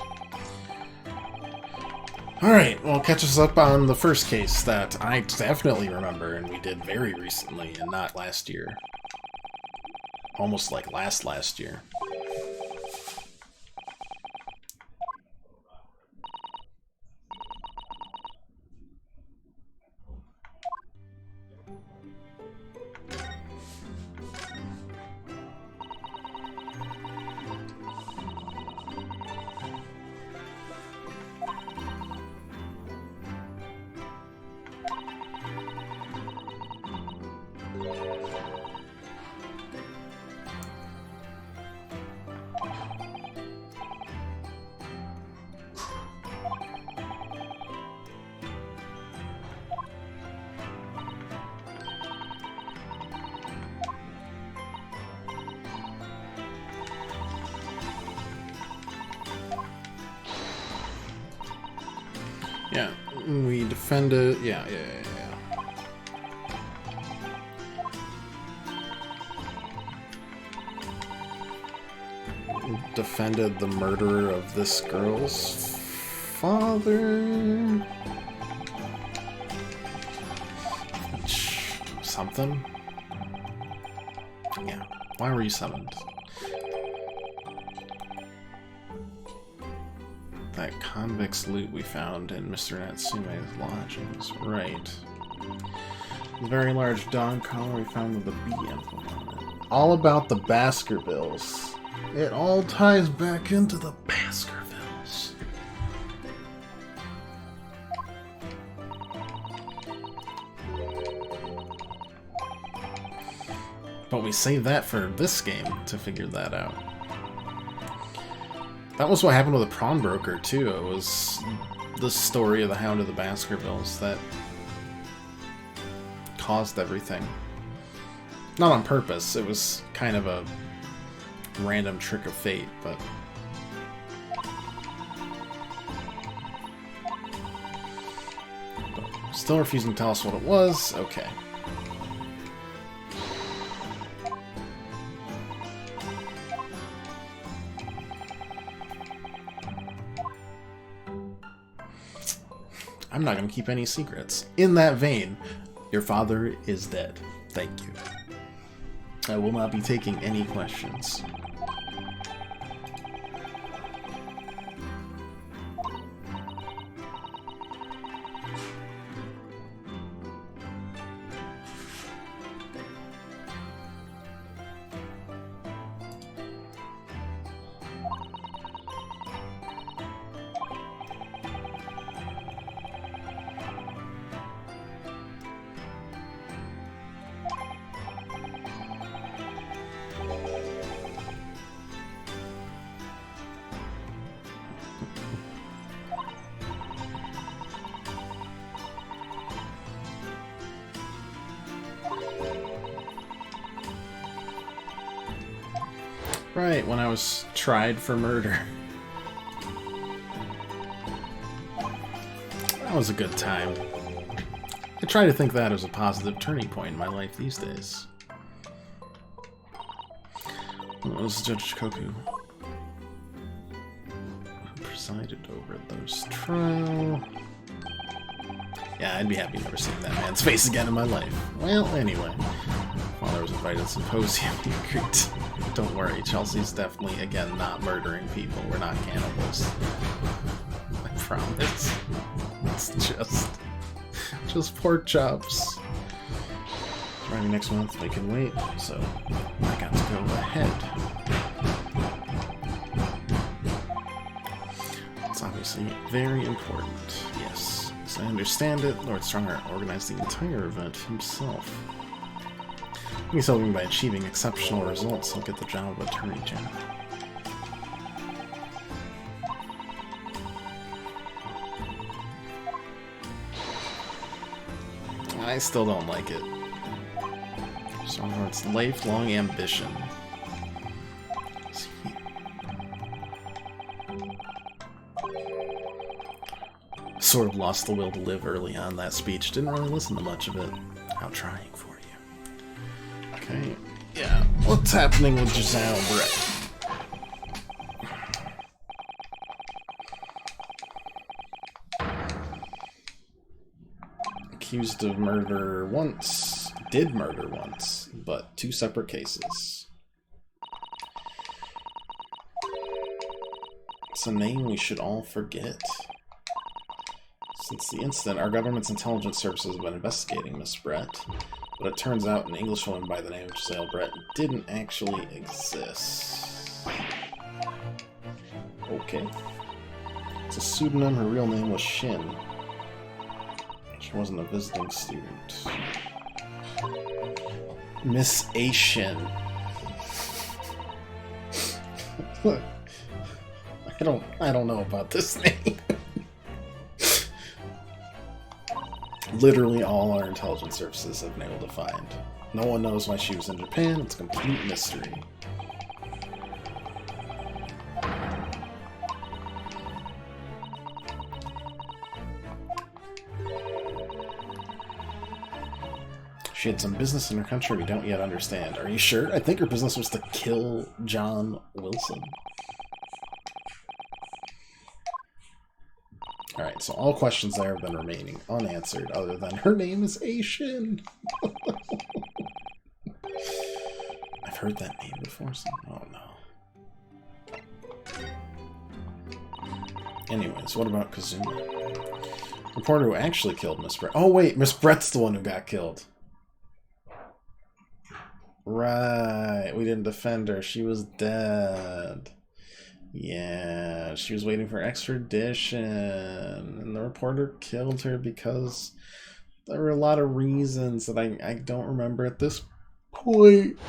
Alright, well, catch us up on the first case that I definitely remember, and we did very recently, and not last year. Almost like last year. Yeah, we defended... Yeah. Defended the murderer of this girl's father... Something? Yeah. Why were you summoned? That convict's loot we found in Mr. Natsume's lodgings. Right. The very large dog collar we found with the B emblem on it. All about the Baskervilles. It all ties back into the Baskervilles. But we saved that for this game to figure that out. That was what happened with the pawnbroker, too. It was the story of the Hound of the Baskervilles that caused everything. Not on purpose, it was kind of a random trick of fate, but... Still refusing to tell us what it was? Okay. I'm not going to keep any secrets. In that vein, your father is dead. Thank you. I will not be taking any questions. Right, when I was tried for murder. That was a good time. I try to think that as a positive turning point in my life these days. Well, it was Judge Koku who presided over those trial. Yeah, I'd be happy never seeing that man's face again in my life. Well, anyway. Father was invited to the symposium. He agreed. Don't worry, Chelsea's definitely, again, not murdering people. We're not cannibals. I promise. It's just pork chops. Arriving next month, we can wait, so I got to go ahead. It's obviously very important, yes. As I understand it, Lord Stronger organized the entire event himself. He's hoping by achieving exceptional results, he'll get the job of Attorney General. I still don't like it. Strongheart's lifelong ambition. Sort of lost the will to live early on that speech. Didn't really listen to much of it. How trying for you. Okay, yeah. What's happening with Giselle Brett? Accused of murder once. Did murder once, but 2 separate cases. It's a name we should all forget. Since the incident, our government's intelligence services have been investigating Miss Brett, but it turns out an Englishwoman by the name of Giselle Brett didn't actually exist. Okay. It's a pseudonym, her real name was Shin. She wasn't a visiting student. Miss A. Shin. I don't know about this name. Literally all our intelligence services have been able to find. No one knows why she was in Japan. It's a complete mystery. She had some business in her country we don't yet understand. Are you sure? I think her business was to kill John Wilson. Alright, so all questions there have been remaining unanswered, other than her name is Aishin. I've heard that name before, so oh no. Anyways, what about Kazuma? Reporter who actually killed Miss Brett. Oh wait, Miss Brett's the one who got killed. Right, we didn't defend her. She was dead. Yeah, she was waiting for extradition, and the reporter killed her because there were a lot of reasons that I don't remember at this point.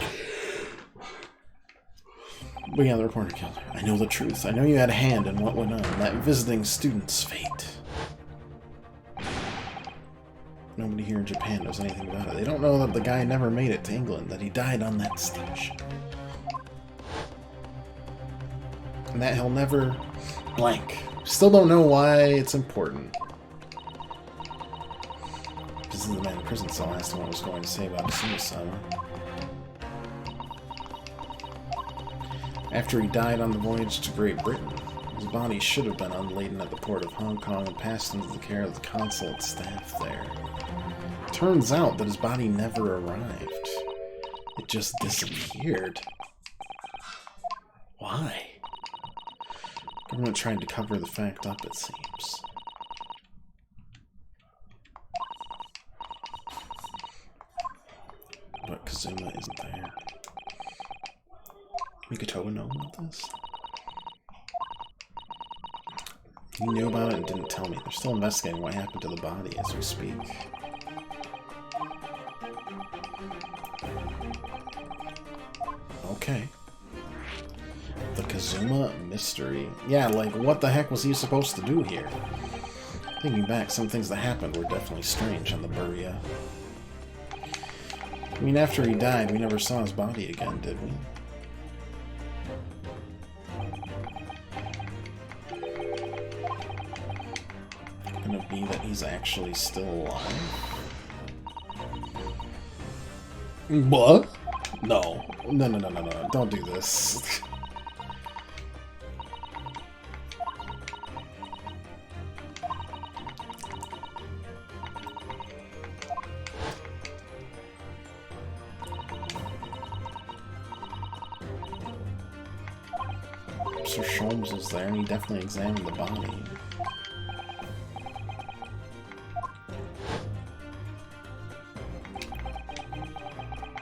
But yeah, the reporter killed her. I know the truth. I know you had a hand in what went on, that visiting student's fate. Nobody here in Japan knows anything about it. They don't know that the guy never made it to England, that he died on that steamship. And that he'll never blank. Still don't know why it's important. This is the man in prison cell. I asked him what I was going to say about suicide. After he died on the voyage to Great Britain, his body should have been unladen at the port of Hong Kong and passed into the care of the consulate staff there. Turns out that his body never arrived. It just disappeared. Why? Government trying to cover the fact up, it seems. But Kazuma isn't there. Mikotoa know about this? He knew about it and didn't tell me. They're still investigating what happened to the body as we speak. Okay. The Kazuma mystery. Yeah, like, what the heck was he supposed to do here? Thinking back, some things that happened were definitely strange on the Buria. I mean, after he died, we never saw his body again, did we? Can it be that he's actually still alive? What? No. No. Don't do this. Mr. Sholmes was there, and he definitely examined the body.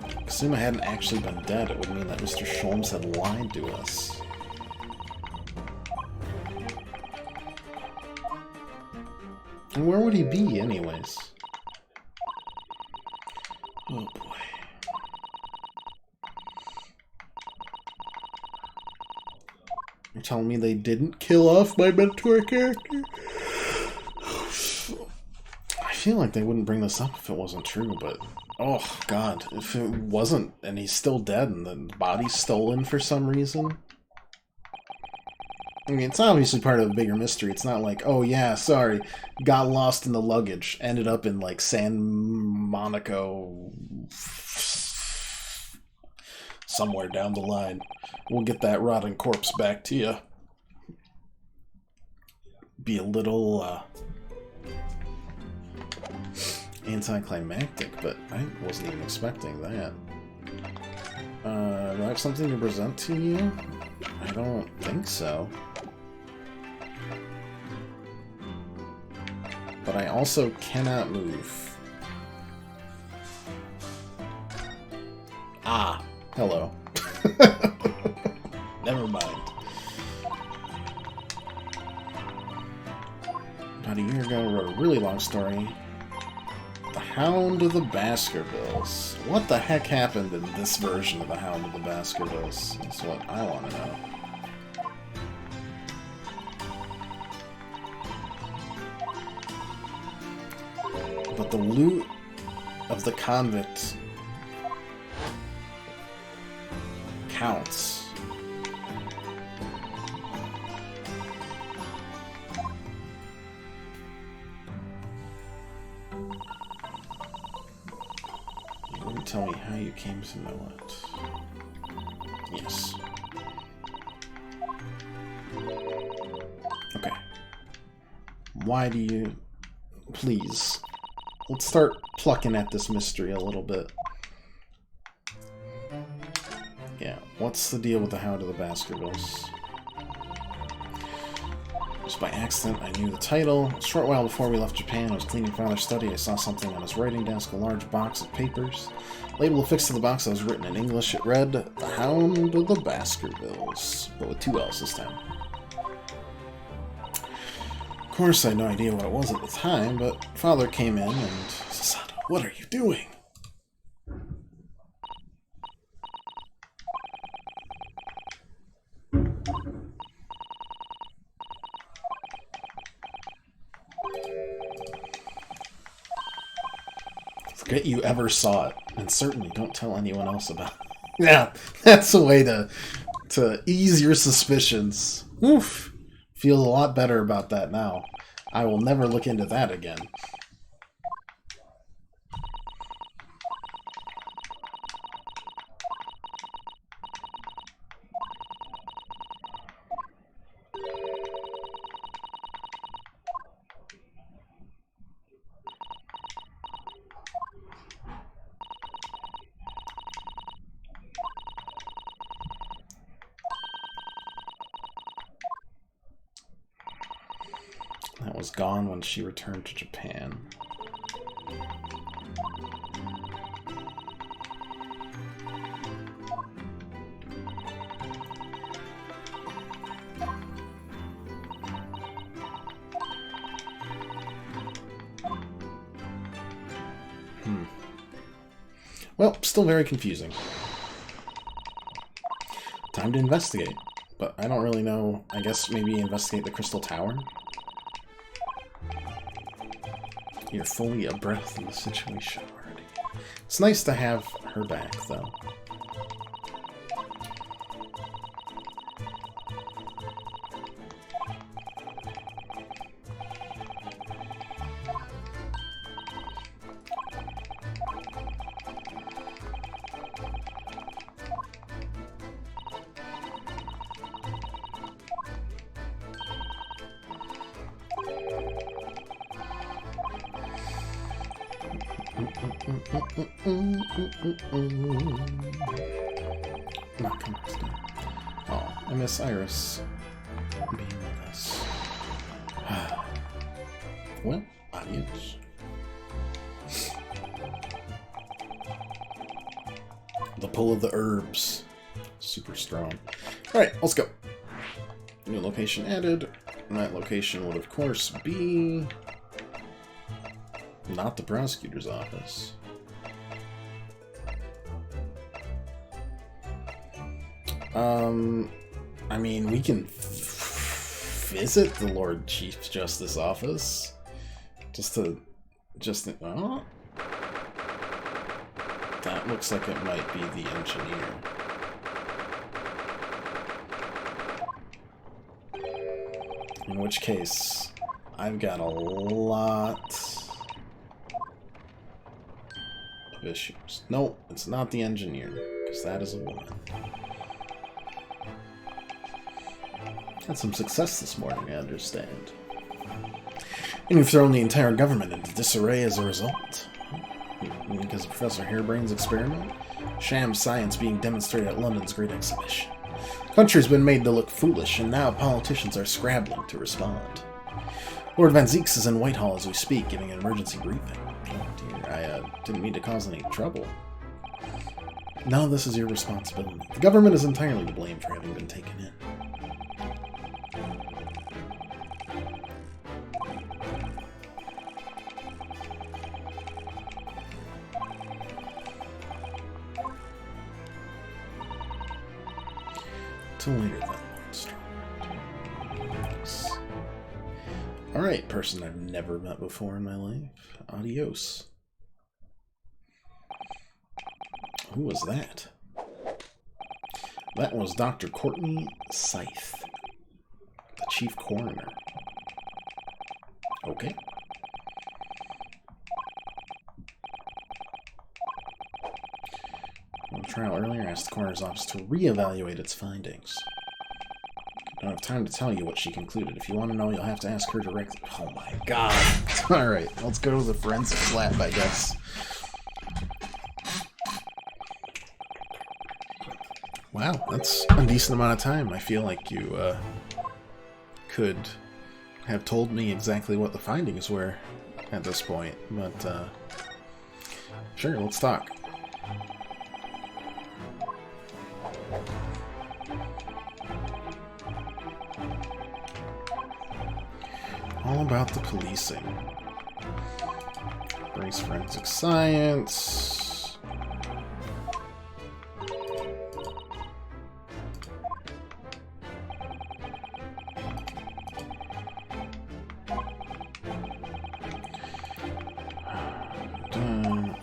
If Kazuma hadn't actually been dead, it would mean that Mr. Sholmes had lied to us. And where would he be, anyways? Oh boy. You're telling me they didn't kill off my mentor character? I feel like they wouldn't bring this up if it wasn't true, but... oh, God. If it wasn't, and he's still dead, and the body's stolen for some reason... I mean, it's obviously part of a bigger mystery. It's not like, oh yeah, sorry, got lost in the luggage, ended up in, like, San Monaco... somewhere down the line. We'll get that rotting corpse back to you. Be a little, anticlimactic, but I wasn't even expecting that. Do I have something to present to you? I don't think so. But I also cannot move. Ah, hello. Never mind. About a year ago, I wrote a really long story. The Hound of the Baskervilles. What the heck happened in this version of The Hound of the Baskervilles? That's what I want to know. But the loot of the convict counts. tell me how you came to know it. Yes. Okay. Why do you... Please. Let's start plucking at this mystery a little bit. Yeah, what's the deal with the Hound of the Baskervilles? Just by accident, I knew the title. A short while before we left Japan, I was cleaning Father's study. I saw something on his writing desk, a large box of papers. Label affixed to the box that was written in English. It read, "The Hound of the Baskervilles," but with 2 L's this time. Of course, I had no idea what it was at the time, but Father came in and... Susanoo, what are you doing? Forget you ever saw it, and certainly don't tell anyone else about it. Yeah, that's a way to ease your suspicions. Oof. Feel a lot better about that now. I will never look into that again. That was gone when she returned to Japan. Well, still very confusing. Time to investigate. But I don't really know. I guess maybe investigate the Crystal Tower? You're fully abreast of the situation already. It's nice to have her back, though. Not come stay. Oh, I miss Iris being with us. Well, adios. The pull of the herbs. Super strong. Alright, let's go. New location added. And that location would, of course, be... not the prosecutor's office. I mean, we can visit the Lord Chief Justice office. Oh. That looks like it might be the engineer. In which case, I've got a lot of issues. No, it's not the engineer, because that is a woman. Had some success this morning, I understand. And you've thrown the entire government into disarray as a result. Because of Professor Harebrain's experiment? Sham science being demonstrated at London's Great Exhibition. The country's been made to look foolish, and now politicians are scrambling to respond. Lord Van Zeeks is in Whitehall as we speak, giving an emergency briefing. Oh dear, I didn't mean to cause any trouble. None of this is your responsibility. The government is entirely to blame for having been taken in. Till later then, Monster. Alright, person I've never met before in my life. Adios. Who was that? That was Dr. Courtney Scythe, the chief coroner. Okay. trial earlier, I asked the coroner's office to reevaluate its findings. I don't have time to tell you what she concluded. If you want to know, you'll have to ask her directly. Oh my god. Alright, let's go to the forensics lab, I guess. Wow, that's a decent amount of time. I feel like you could have told me exactly what the findings were at this point, but sure, let's talk. All about the policing. Embrace forensic science.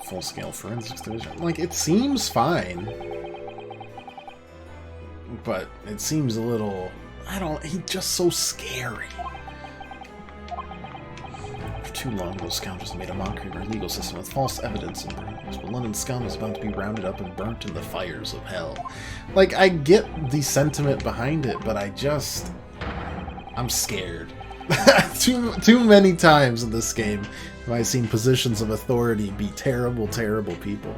Full-scale forensics division. Like, it seems fine. But it seems a little... he's just so scary. For too long, those scoundrels made a mockery of our legal system with false evidence and burdens. But London scum is about to be rounded up and burnt in the fires of hell. Like, I get the sentiment behind it, but I'm scared. Too many times in this game have I seen positions of authority be terrible, terrible people.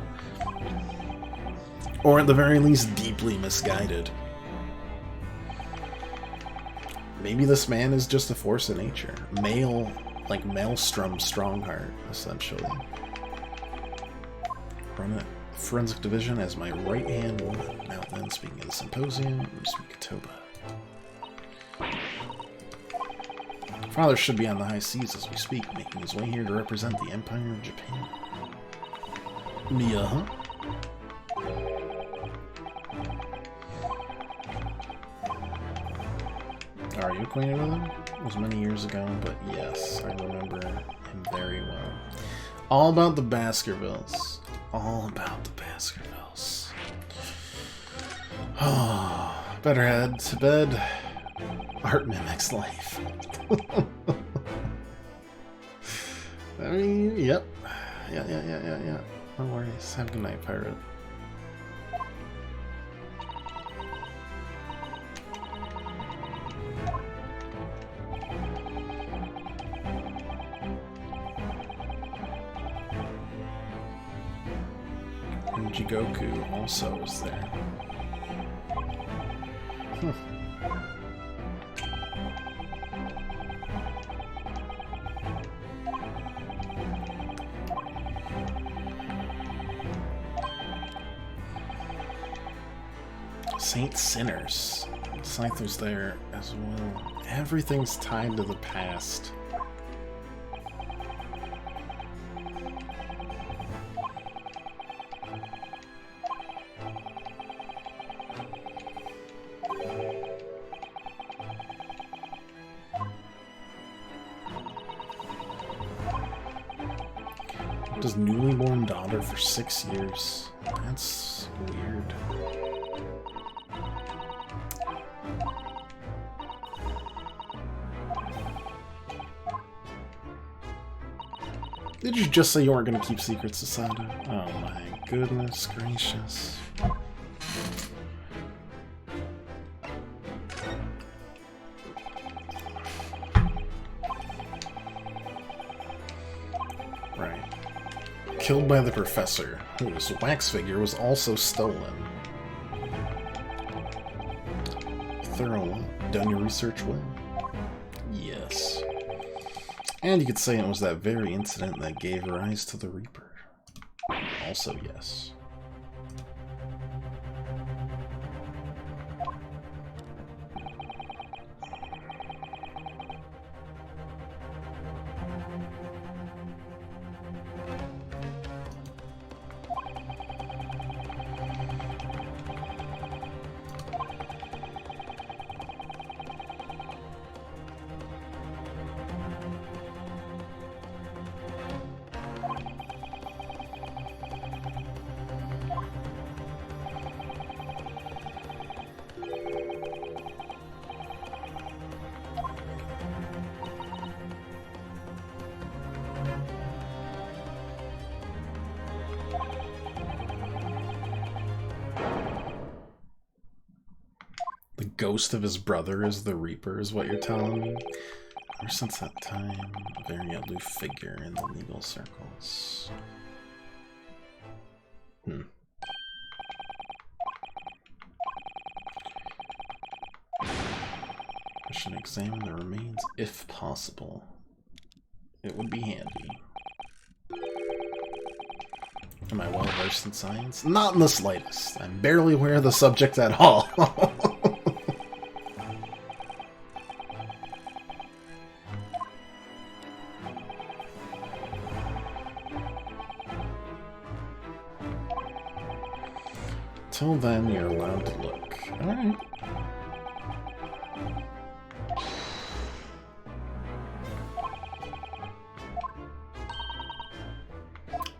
Or at the very least, deeply misguided. Maybe this man is just a force of nature. Like Maelstrom Strongheart, essentially. Run a forensic division as my right-hand woman. Now then, speaking of the symposium, Toba. Father should be on the high seas as we speak, making his way here to represent the Empire of Japan. Mia, huh? Are you acquainted with him? It was many years ago, but yes, I remember him very well. All about the Baskervilles. All about the Baskervilles. Oh, better head to bed. Art mimics life. I mean, yep. Yeah. No worries. Have a good night, pirate. And Jigoku also is there. Saint Sinners. Scyther's there as well. Everything's tied to the past. His newly born daughter for 6 years. That's weird. Did you just say you weren't going to keep secrets, Asada? Oh my goodness gracious. Right. Killed by the professor, whose wax figure was also stolen. Thorough. Done your research well? Yes. And you could say it was that very incident that gave rise to the Reaper. Also yes. ghost of his brother is the Reaper, is what you're telling me? Ever since that time, a very aloof figure in the legal circles. I should examine the remains if possible. It would be handy. Am I well versed in science? Not in the slightest. I'm barely aware of the subject at all. Till then, you're allowed to look. Alright.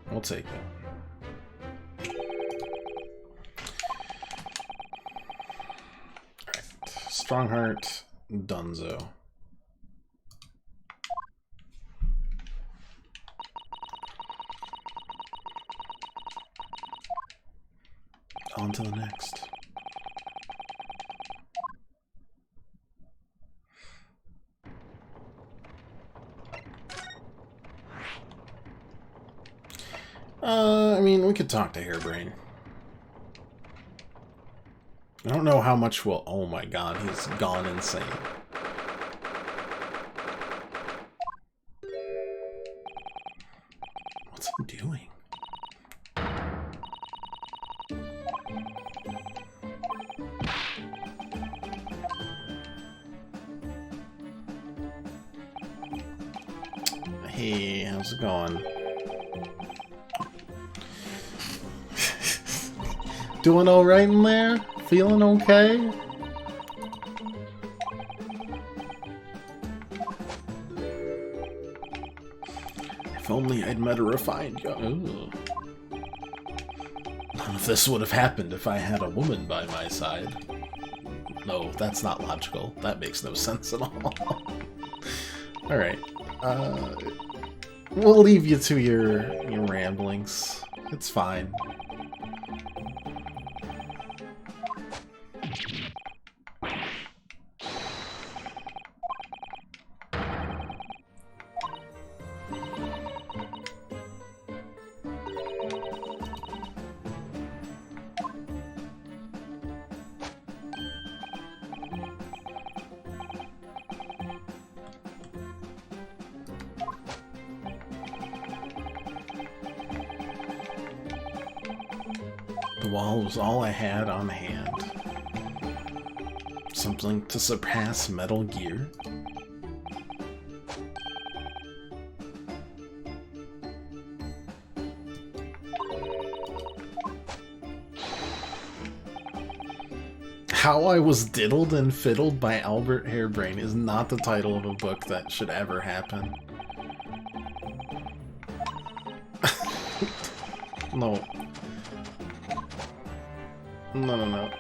We'll take it. Alright. Strongheart, Dunzo. On to the next. I mean, we could talk to Hairbrain. I don't know how much will... Oh my god, he's gone insane. What's he doing? Hey, how's it going? Doing alright in there? Feeling okay? If only I'd met a refined young... None of this would have happened if I had a woman by my side. No, that's not logical. That makes no sense at all. Alright. We'll leave you to your ramblings. It's fine. The wall was all I had on hand. Something to surpass Metal Gear? How I Was Diddled and Fiddled by Albert Hairbrain is not the title of a book that should ever happen. No. No, no, no.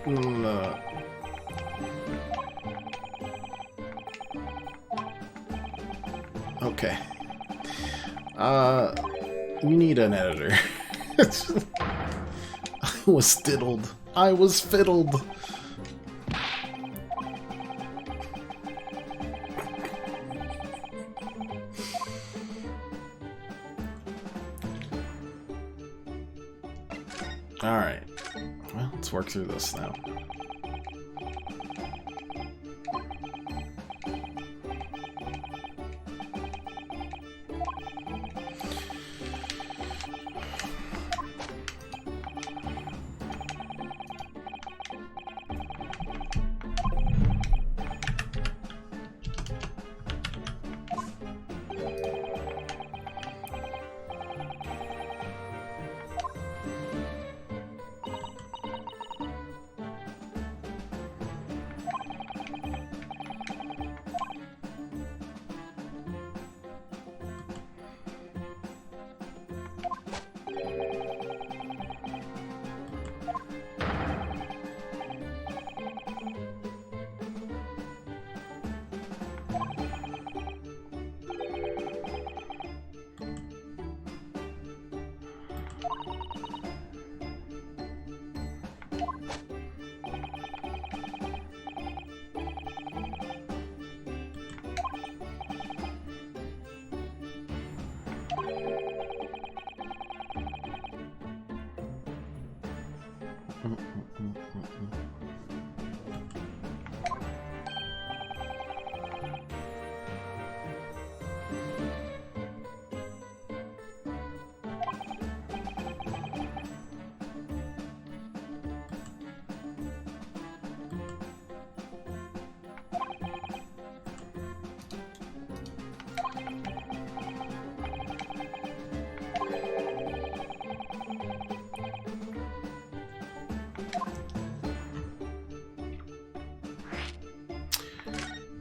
No, no, no. Okay. You need an editor. I was diddled. I was fiddled. Alright. Well, let's work through this now.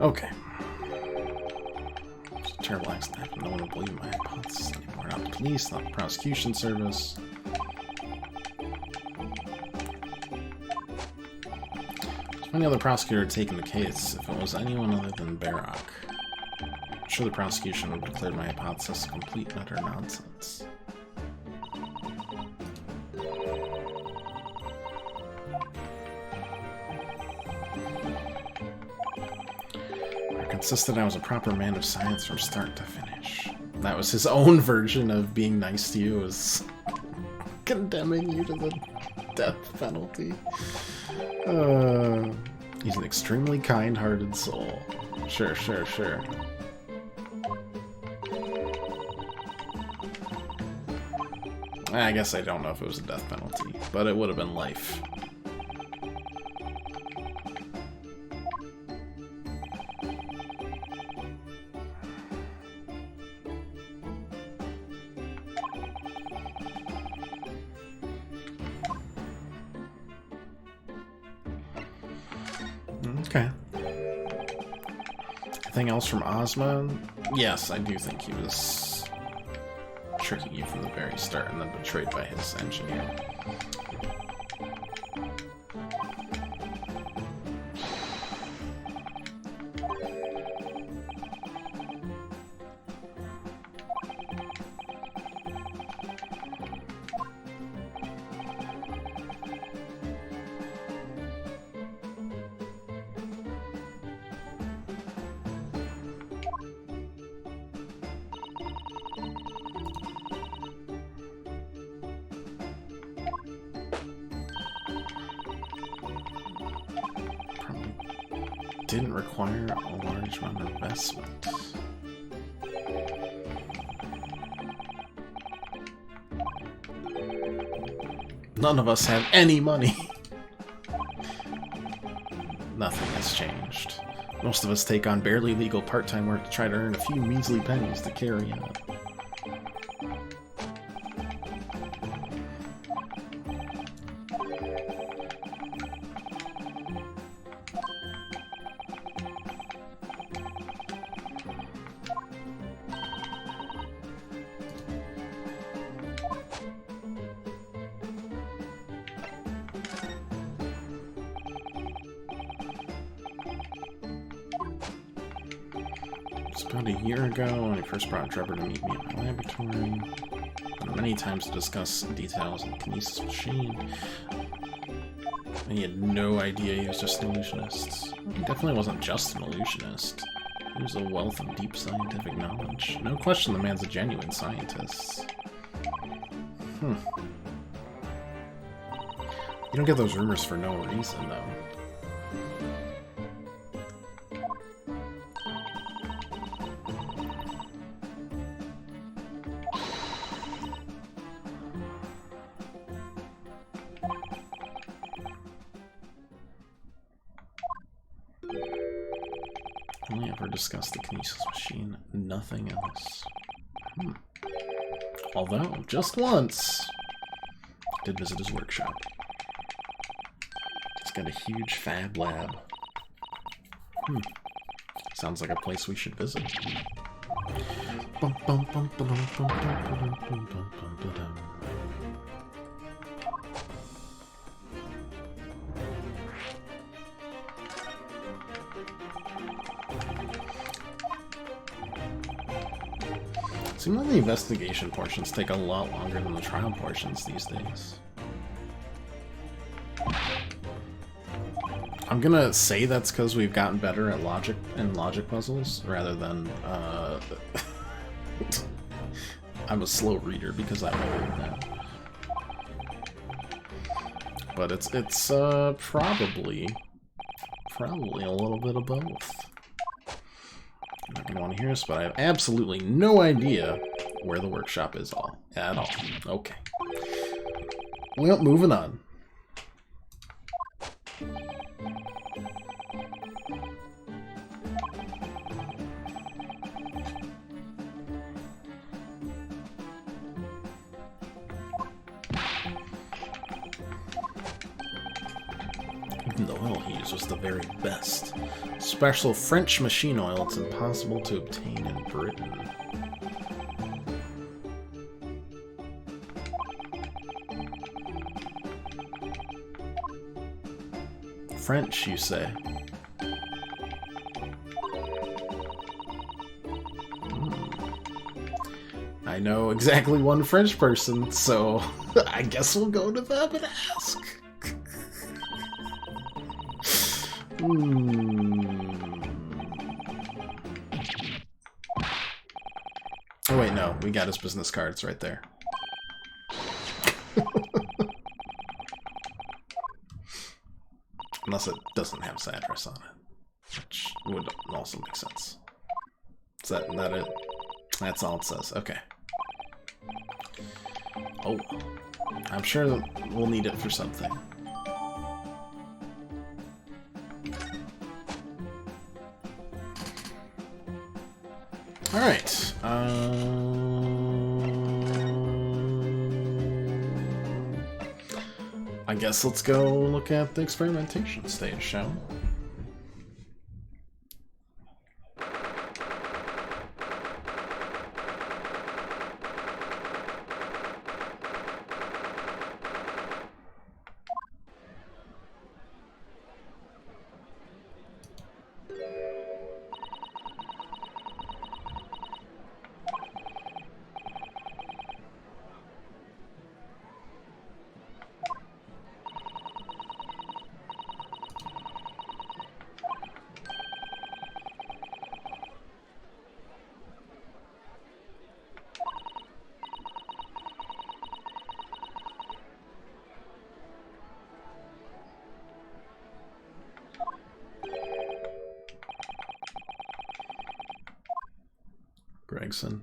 Okay. It's a terrible accident. No one will believe my hypothesis anymore. Not the police, not the prosecution service. If any other prosecutor had taken the case, if it was anyone other than Barak, I'm sure the prosecution would have declared my hypothesis a complete and utter nonsense. Insisted I was a proper man of science from start to finish. That was his own version of being nice to you, was condemning you to the death penalty. He's an extremely kind-hearted soul. Sure, sure, sure. I guess I don't know if it was a death penalty, but it would have been life. Okay. Anything else from Ozma? Yes, I do think he was tricking you from the very start and then betrayed by his engineer. Didn't require a large amount of investment. None of us have any money. Nothing has changed. Most of us take on barely legal part-time work to try to earn a few measly pennies to carry on. About a year ago, when he first brought Trevor to meet me at my laboratory, and many times to discuss details of the kinesis machine, and he had no idea he was just an illusionist. He definitely wasn't just an illusionist. He was a wealth of deep scientific knowledge. No question the man's a genuine scientist. You don't get those rumors for no reason, though. Only ever discussed the kinesis machine, nothing else. Although, just once, I did visit his workshop. He's got a huge fab lab. Sounds like a place we should visit. Seems like the investigation portions take a lot longer than the trial portions these days. I'm gonna say that's because we've gotten better at logic puzzles, rather than, I'm a slow reader because I'm older now. But it's probably a little bit of both. I'm not going to want to hear this, but I have absolutely no idea where the workshop is at all. Okay. Well, moving on. Even though oil he used was the very best. Special French machine oil it's impossible to obtain in Britain. French, you say? I know exactly one French person, so I guess we'll go to them and ask. Oh wait, no, we got his business cards right there. Unless it doesn't have his address on it, which would also make sense. Is that it? That's all it says. Okay. Oh, I'm sure that we'll need it for something. All right. I guess let's go look at the experimentation stage, shall we? Gregson.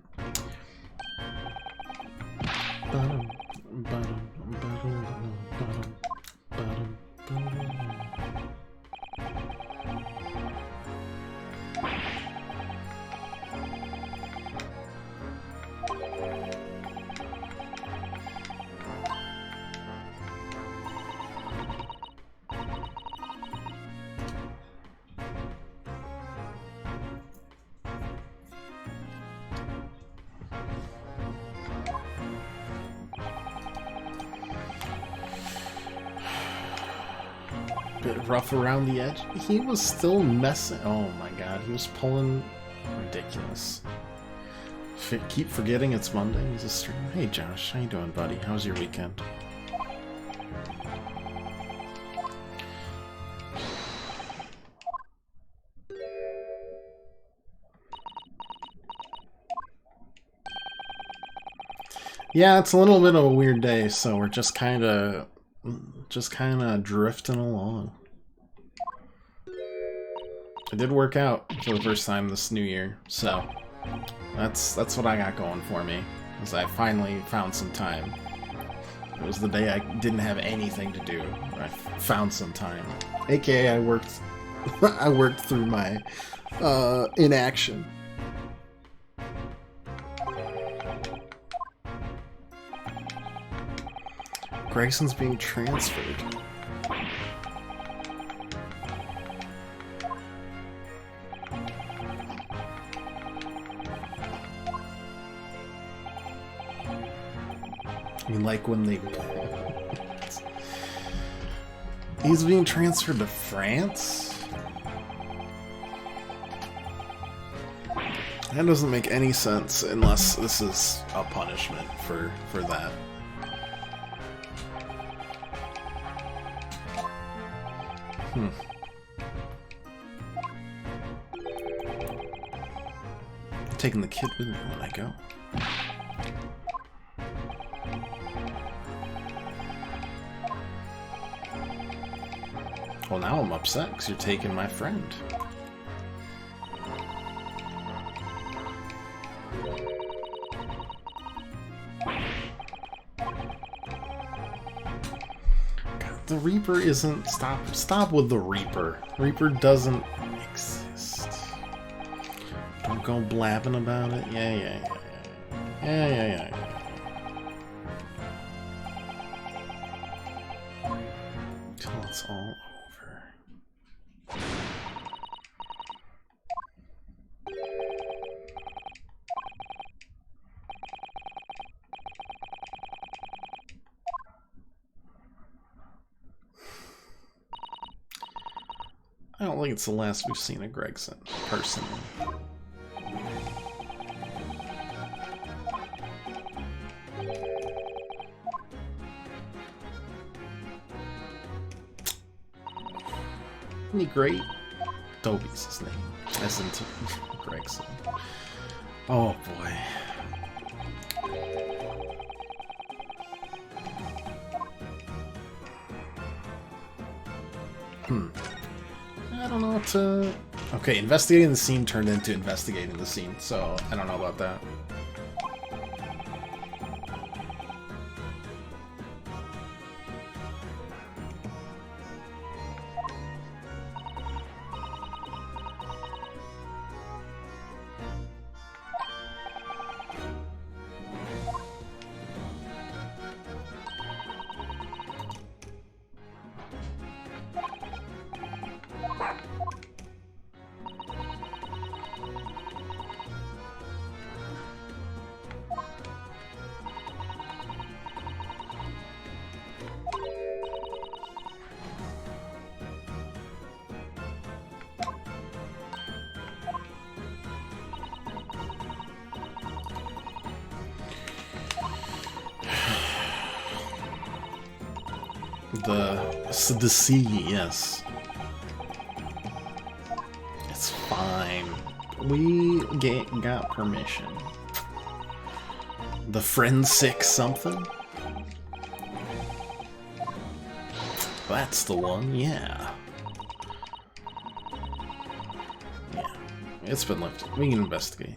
Bit rough around the edge. He was still messing. Oh my god, he was pulling ridiculous. Keep forgetting it's Monday. He's a streamer. Hey Josh, how you doing, buddy? How was your weekend? Yeah, it's a little bit of a weird day, so we're just kind of drifting along. It did work out for the first time this new year, so that's what I got going for me, is I finally found some time. It was the day I didn't have anything to do. I found some time, aka I worked I worked through my inaction. Gregson's being transferred. I mean, like when they... He's being transferred to France? That doesn't make any sense unless this is a punishment for that. I'm taking the kid with me when I go. Well, now I'm upset because you're taking my friend. God, the Reaper isn't... Stop with the Reaper. Reaper doesn't exist. Don't go blabbing about it. Yeah. Till it's all over. don't think it's the last we've seen of Gregson, personally. Isn't he great? Toby's his name. As in Gregson. Oh boy. I don't know what to... Okay, investigating the scene turned into investigating the scene, so I don't know about that. The sea, yes. It's fine. We got permission. The forensic something? That's the one, yeah. Yeah, it's been lifted. We can investigate.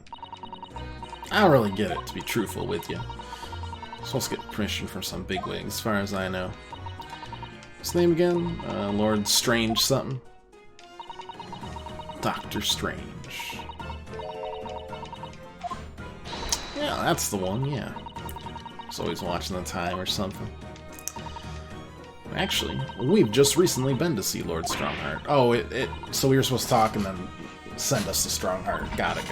I don't really get it, to be truthful with you. Supposed to get permission from some bigwig, as far as I know. His name again? Lord Strange something? Doctor Strange. Yeah, that's the one, yeah. He's always watching the time or something. Actually, we've just recently been to see Lord Strongheart. Oh, so we were supposed to talk and then send us to Strongheart. Got it.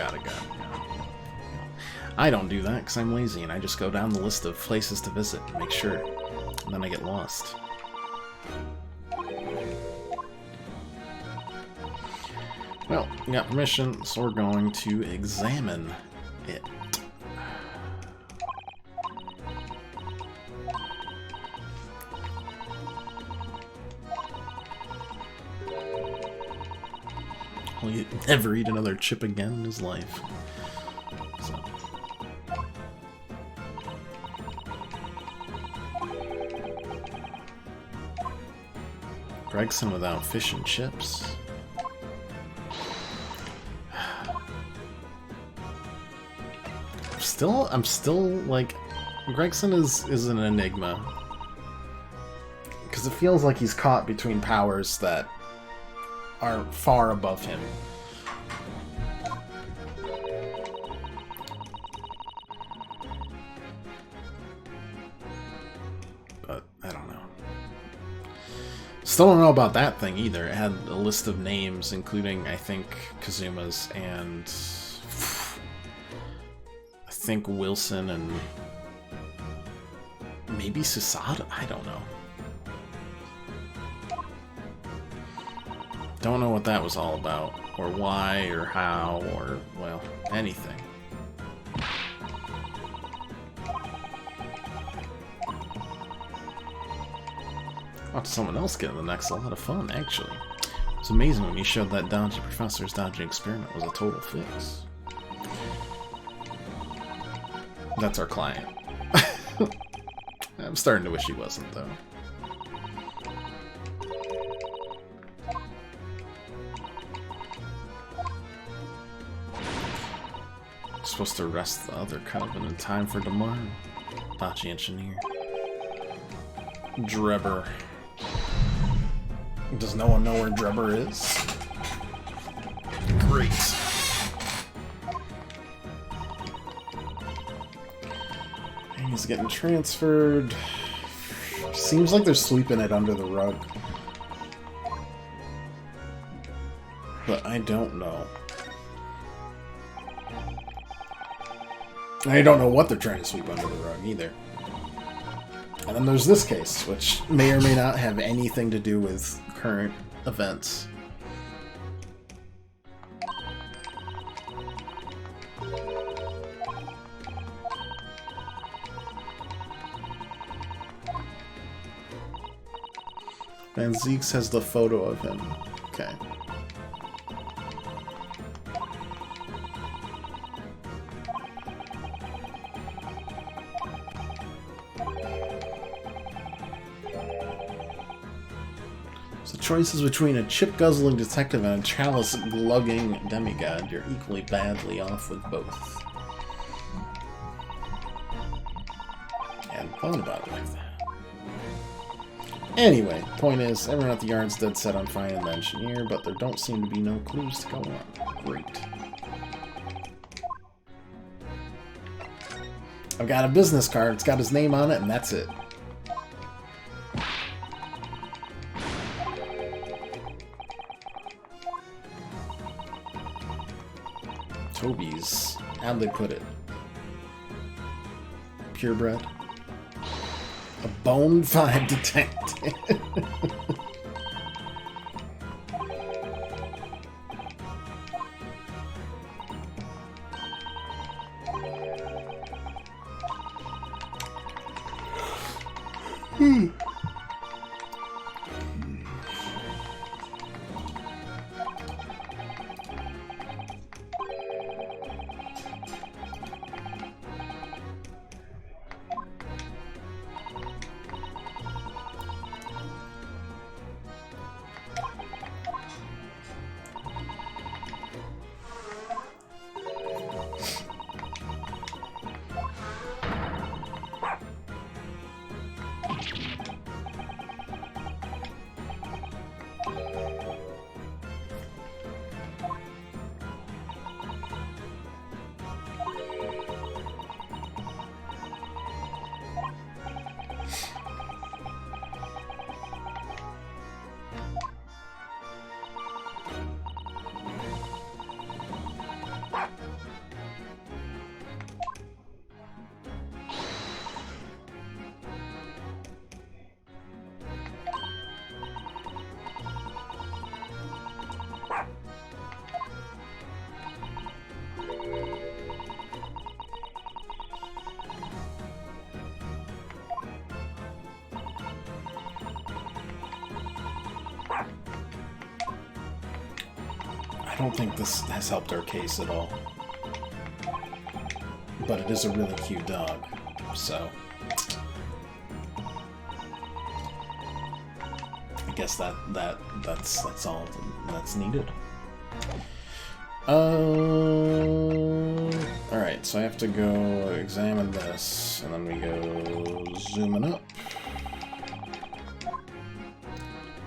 I don't do that because I'm lazy and I just go down the list of places to visit and make sure. And then I get lost. Well, we got permission, so we're going to examine it. Will he never eat another chip again in his life? So. Gregson without fish and chips? I'm still like, Gregson is an enigma. Because it feels like he's caught between powers that are far above him. But, I don't know. Still don't know about that thing either. It had a list of names, including, I think, Kazuma's and... I think Wilson and maybe Susada? I don't know. Don't know what that was all about, or why, or how, or, well, anything. Watch someone else get in the next. A lot of fun, actually. It's amazing when you showed that dodgy professor's dodgy experiment was a total fix. That's our client. I'm starting to wish he wasn't, though. Supposed to arrest the other coven in time for tomorrow. Bocce engineer. Drebber. Does no one know where Drebber is? Great. He's getting transferred. Seems like they're sweeping it under the rug. But I don't know. I don't know what they're trying to sweep under the rug either. And then there's this case, which may or may not have anything to do with current events. Van Zeeks has the photo of him. Okay. So choices between a chip-guzzling detective and a chalice-glugging demigod. You're equally badly off with both. Hadn't thought about it like that. Anyway, point is, everyone at the yard's dead set on finding the engineer, but there don't seem to be no clues to go on. Great. I've got a business card, it's got his name on it, and that's it. Toby's. How'd they put it? Purebred? A bona fide detective. I don't think this has helped our case at all. But it is a really cute dog, so... I guess that's all that's needed. Alright, so I have to go examine this, and then we go zooming up.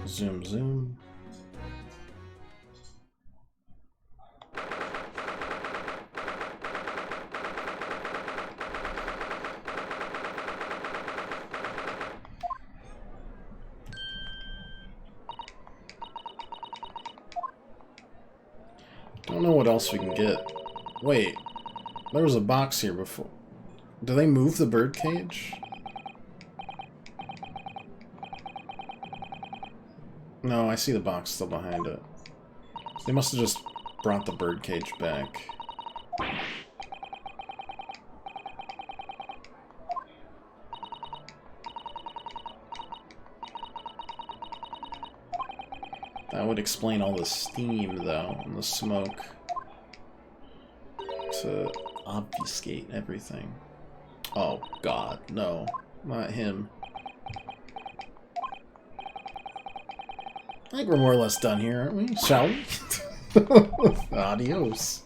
Zoom, zoom. Don't know what else we can get. Wait, there was a box here before. Do they move the birdcage? No, I see the box still behind it. They must have just brought the birdcage back. That would explain all the steam, though, and the smoke. To obfuscate everything. Oh, God, no. Not him. I think we're more or less done here, aren't we? Shall we? Adios.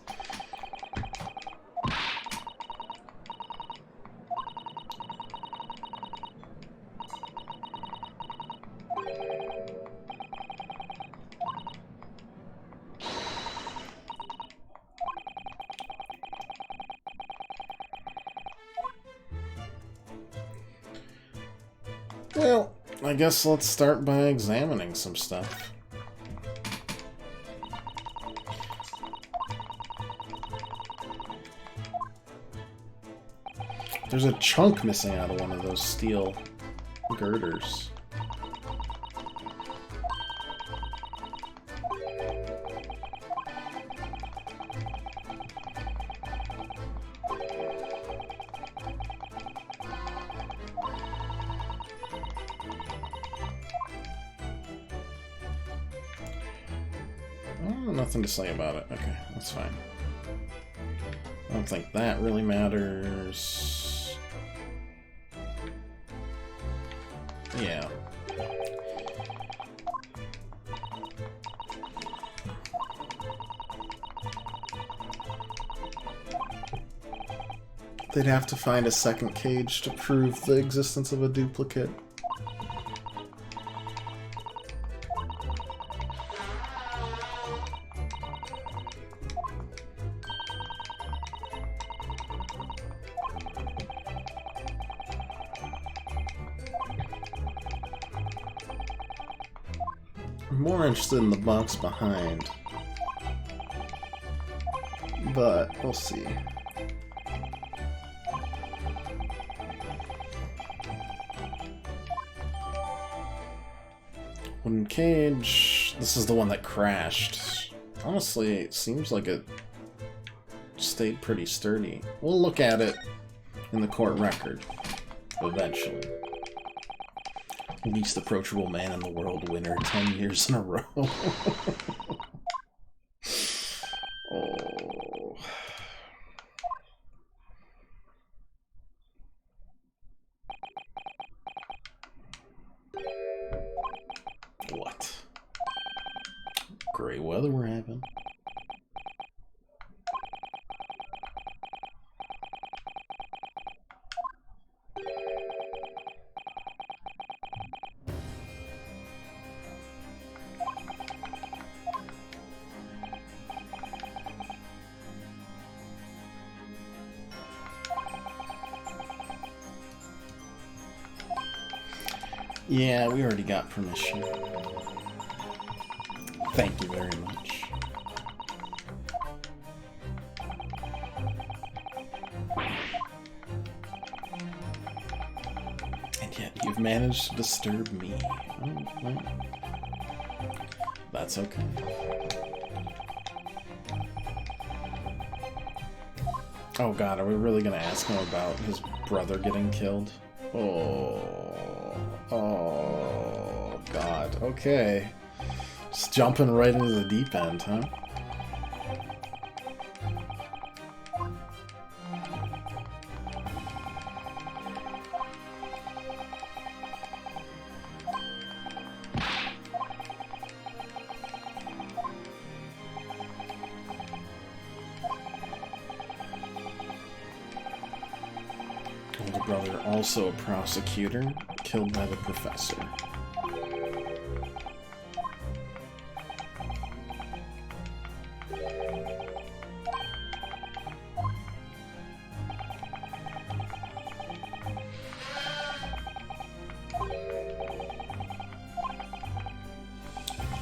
Well, I guess let's start by examining some stuff. There's a chunk missing out of one of those steel girders. nothing to say about it. Okay, that's fine. I don't think that really matters. Yeah. They'd have to find a second cage to prove the existence of a duplicate. I'm more interested in the box behind, but we'll see. Wooden cage. This is the one that crashed. Honestly, it seems like it stayed pretty sturdy. We'll look at it in the court record eventually. Least approachable man in the world winner 10 years in a row. Oh. What? Great weather we're having. Yeah, we already got permission. Thank you very much. And yet you've managed to disturb me. Oh, well, that's okay. Oh god, are we really gonna ask him about his brother getting killed? Oh, god. Okay. Just jumping right into the deep end, huh? Older brother, also a prosecutor, killed by the professor.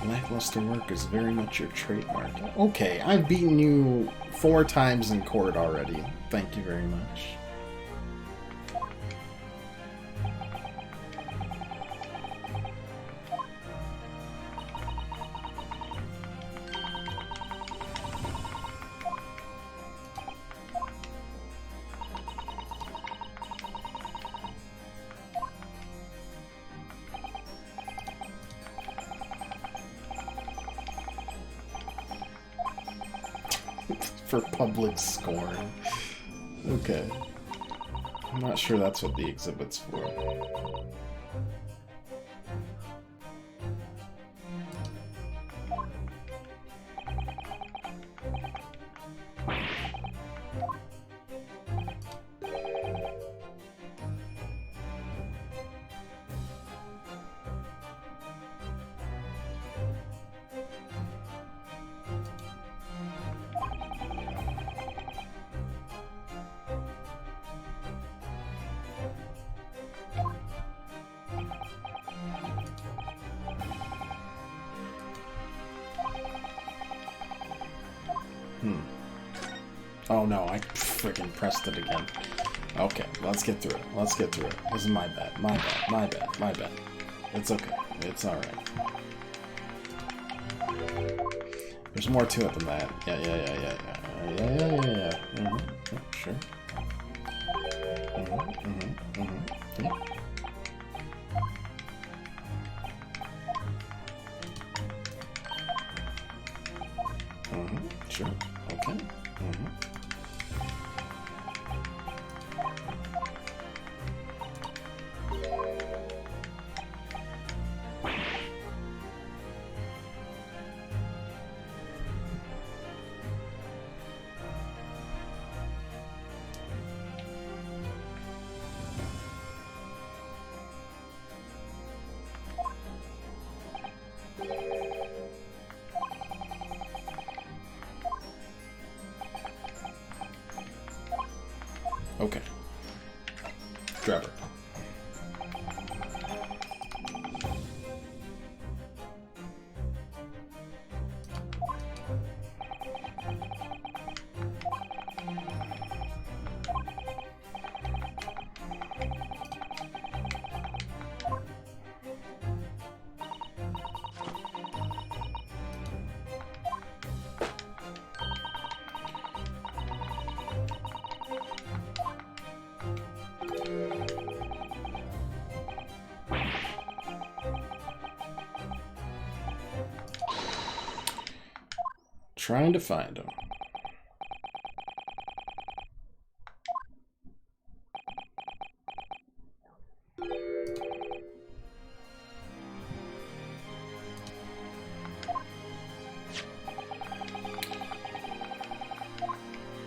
Lackluster work is very much your trademark. Okay, I've beaten you 4 times in court already. Thank you very much. For public scorn. Okay. I'm not sure that's what the exhibit's for. Oh no, I freaking pressed it again. Okay, let's get through it. Let's get through it. This is my bad. My bad. My bad. My bad. It's okay. It's alright. There's more to it than that. Yeah. Mm-hmm. Yeah, sure. Yeah. Sure. Okay. Okay. Trevor. Trying to find him.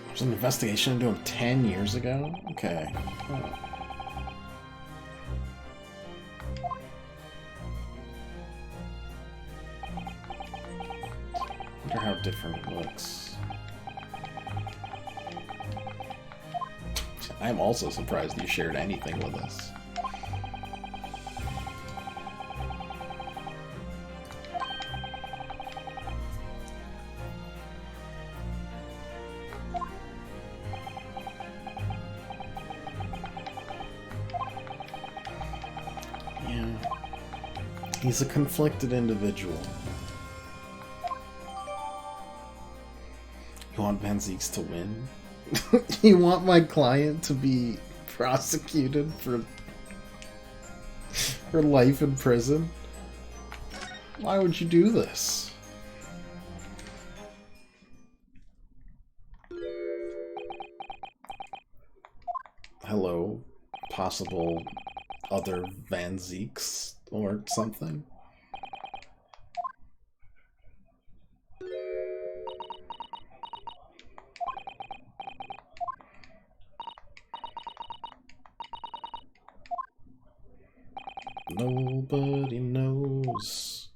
There's an investigation into him 10 years ago? Okay. Oh. Wonder how different it looks. I'm also surprised you shared anything with us. Yeah. He's a conflicted individual. You want Van Zeeks to win? You want my client to be prosecuted for life in prison? Why would you do this? Hello, possible other Van Zeeks or something? Nobody knows.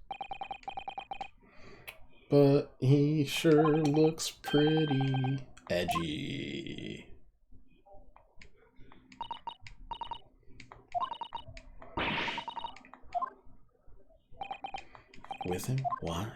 But he sure looks pretty edgy. With him? Why?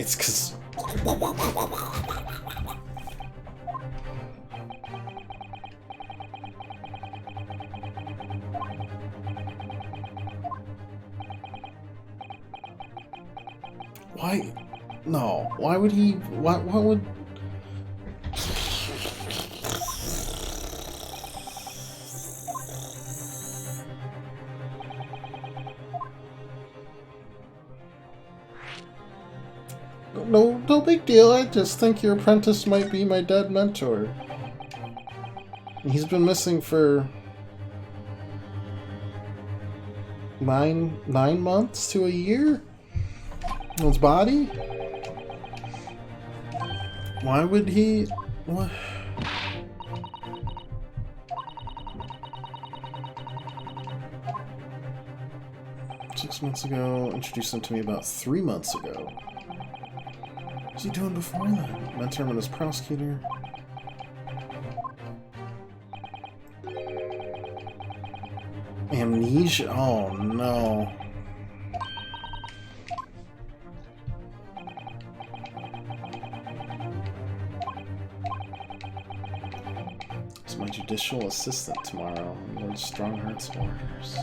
It's 'cause... Why? No. Why would he... What would... No big deal. I just think your apprentice might be my dead mentor. He's been missing for... nine months to a year? His body? Why would he... What? Six months ago. Introduced him to me about 3 months ago. What was he doing before that? Mentor him as prosecutor. Amnesia? Oh no. my judicial assistant tomorrow on Lord Strongheart's orders.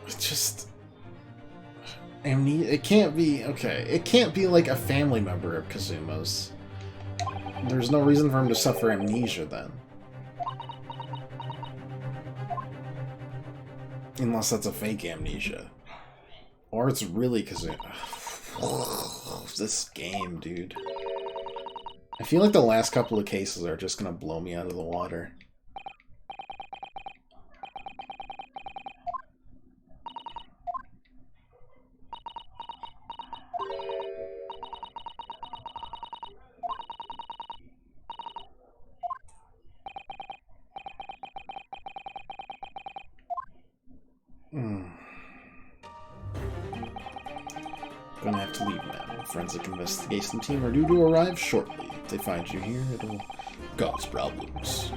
It's just... It can't be... Okay, it can't be like a family member of Kazuma's. There's no reason for him to suffer amnesia then. Unless that's a fake amnesia. Or it's really Kazuma. This game, dude. I feel like the last couple of cases are just gonna blow me out of the water. Gonna have to leave now. Forensic investigation team are due to arrive shortly. If they find you here, it'll cause problems.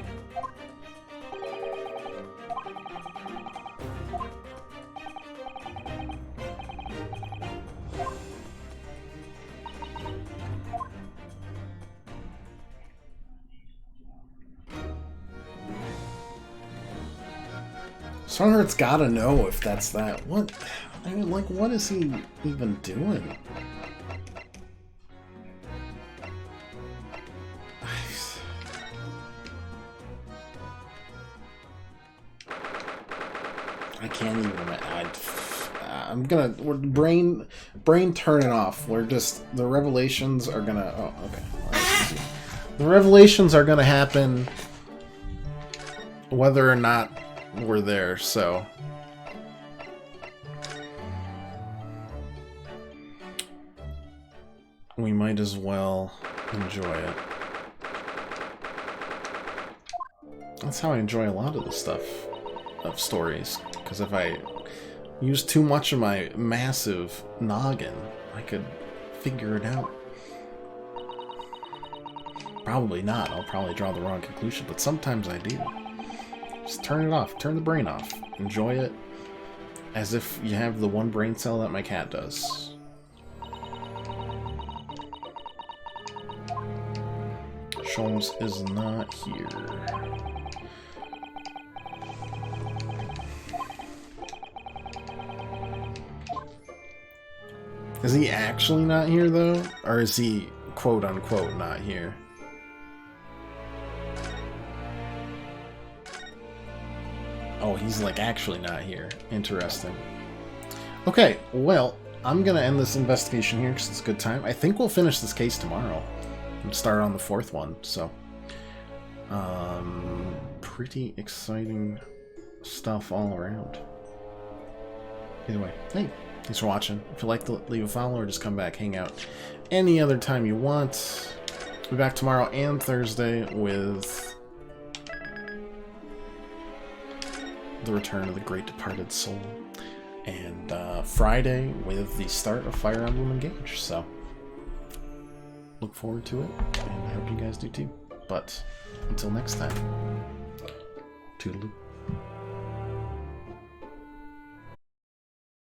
Strongheart's gotta know if that's that. What? I mean, like, what is he even doing? I can't even. I'm gonna. Brain turn it off. We're just. The revelations are gonna. Oh, okay. Right, the revelations are gonna happen whether or not we're there, so. We might as well enjoy it. That's how I enjoy a lot of the stuff of stories, because if I use too much of my massive noggin, I could figure it out. Probably not. I'll probably draw the wrong conclusion, but sometimes I do. Just turn it off. Turn the brain off. Enjoy it as if you have the one brain cell that my cat does. Sholmes is not here. Is he actually not here, though? Or is he, quote-unquote, not here? Oh, he's, like, actually not here. Interesting. Okay, well, I'm gonna end this investigation here because it's a good time. I think we'll finish this case tomorrow. And start on the fourth one, so... pretty exciting stuff all around. Either way, hey, thanks for watching. If you'd like to leave a follow or just come back, hang out any other time you want. I'll be back tomorrow and Thursday with the return of the Great Departed Soul. And Friday with the start of Fire Emblem Engage, so look forward to it, and I hope you guys do too. But until next time, toodaloo.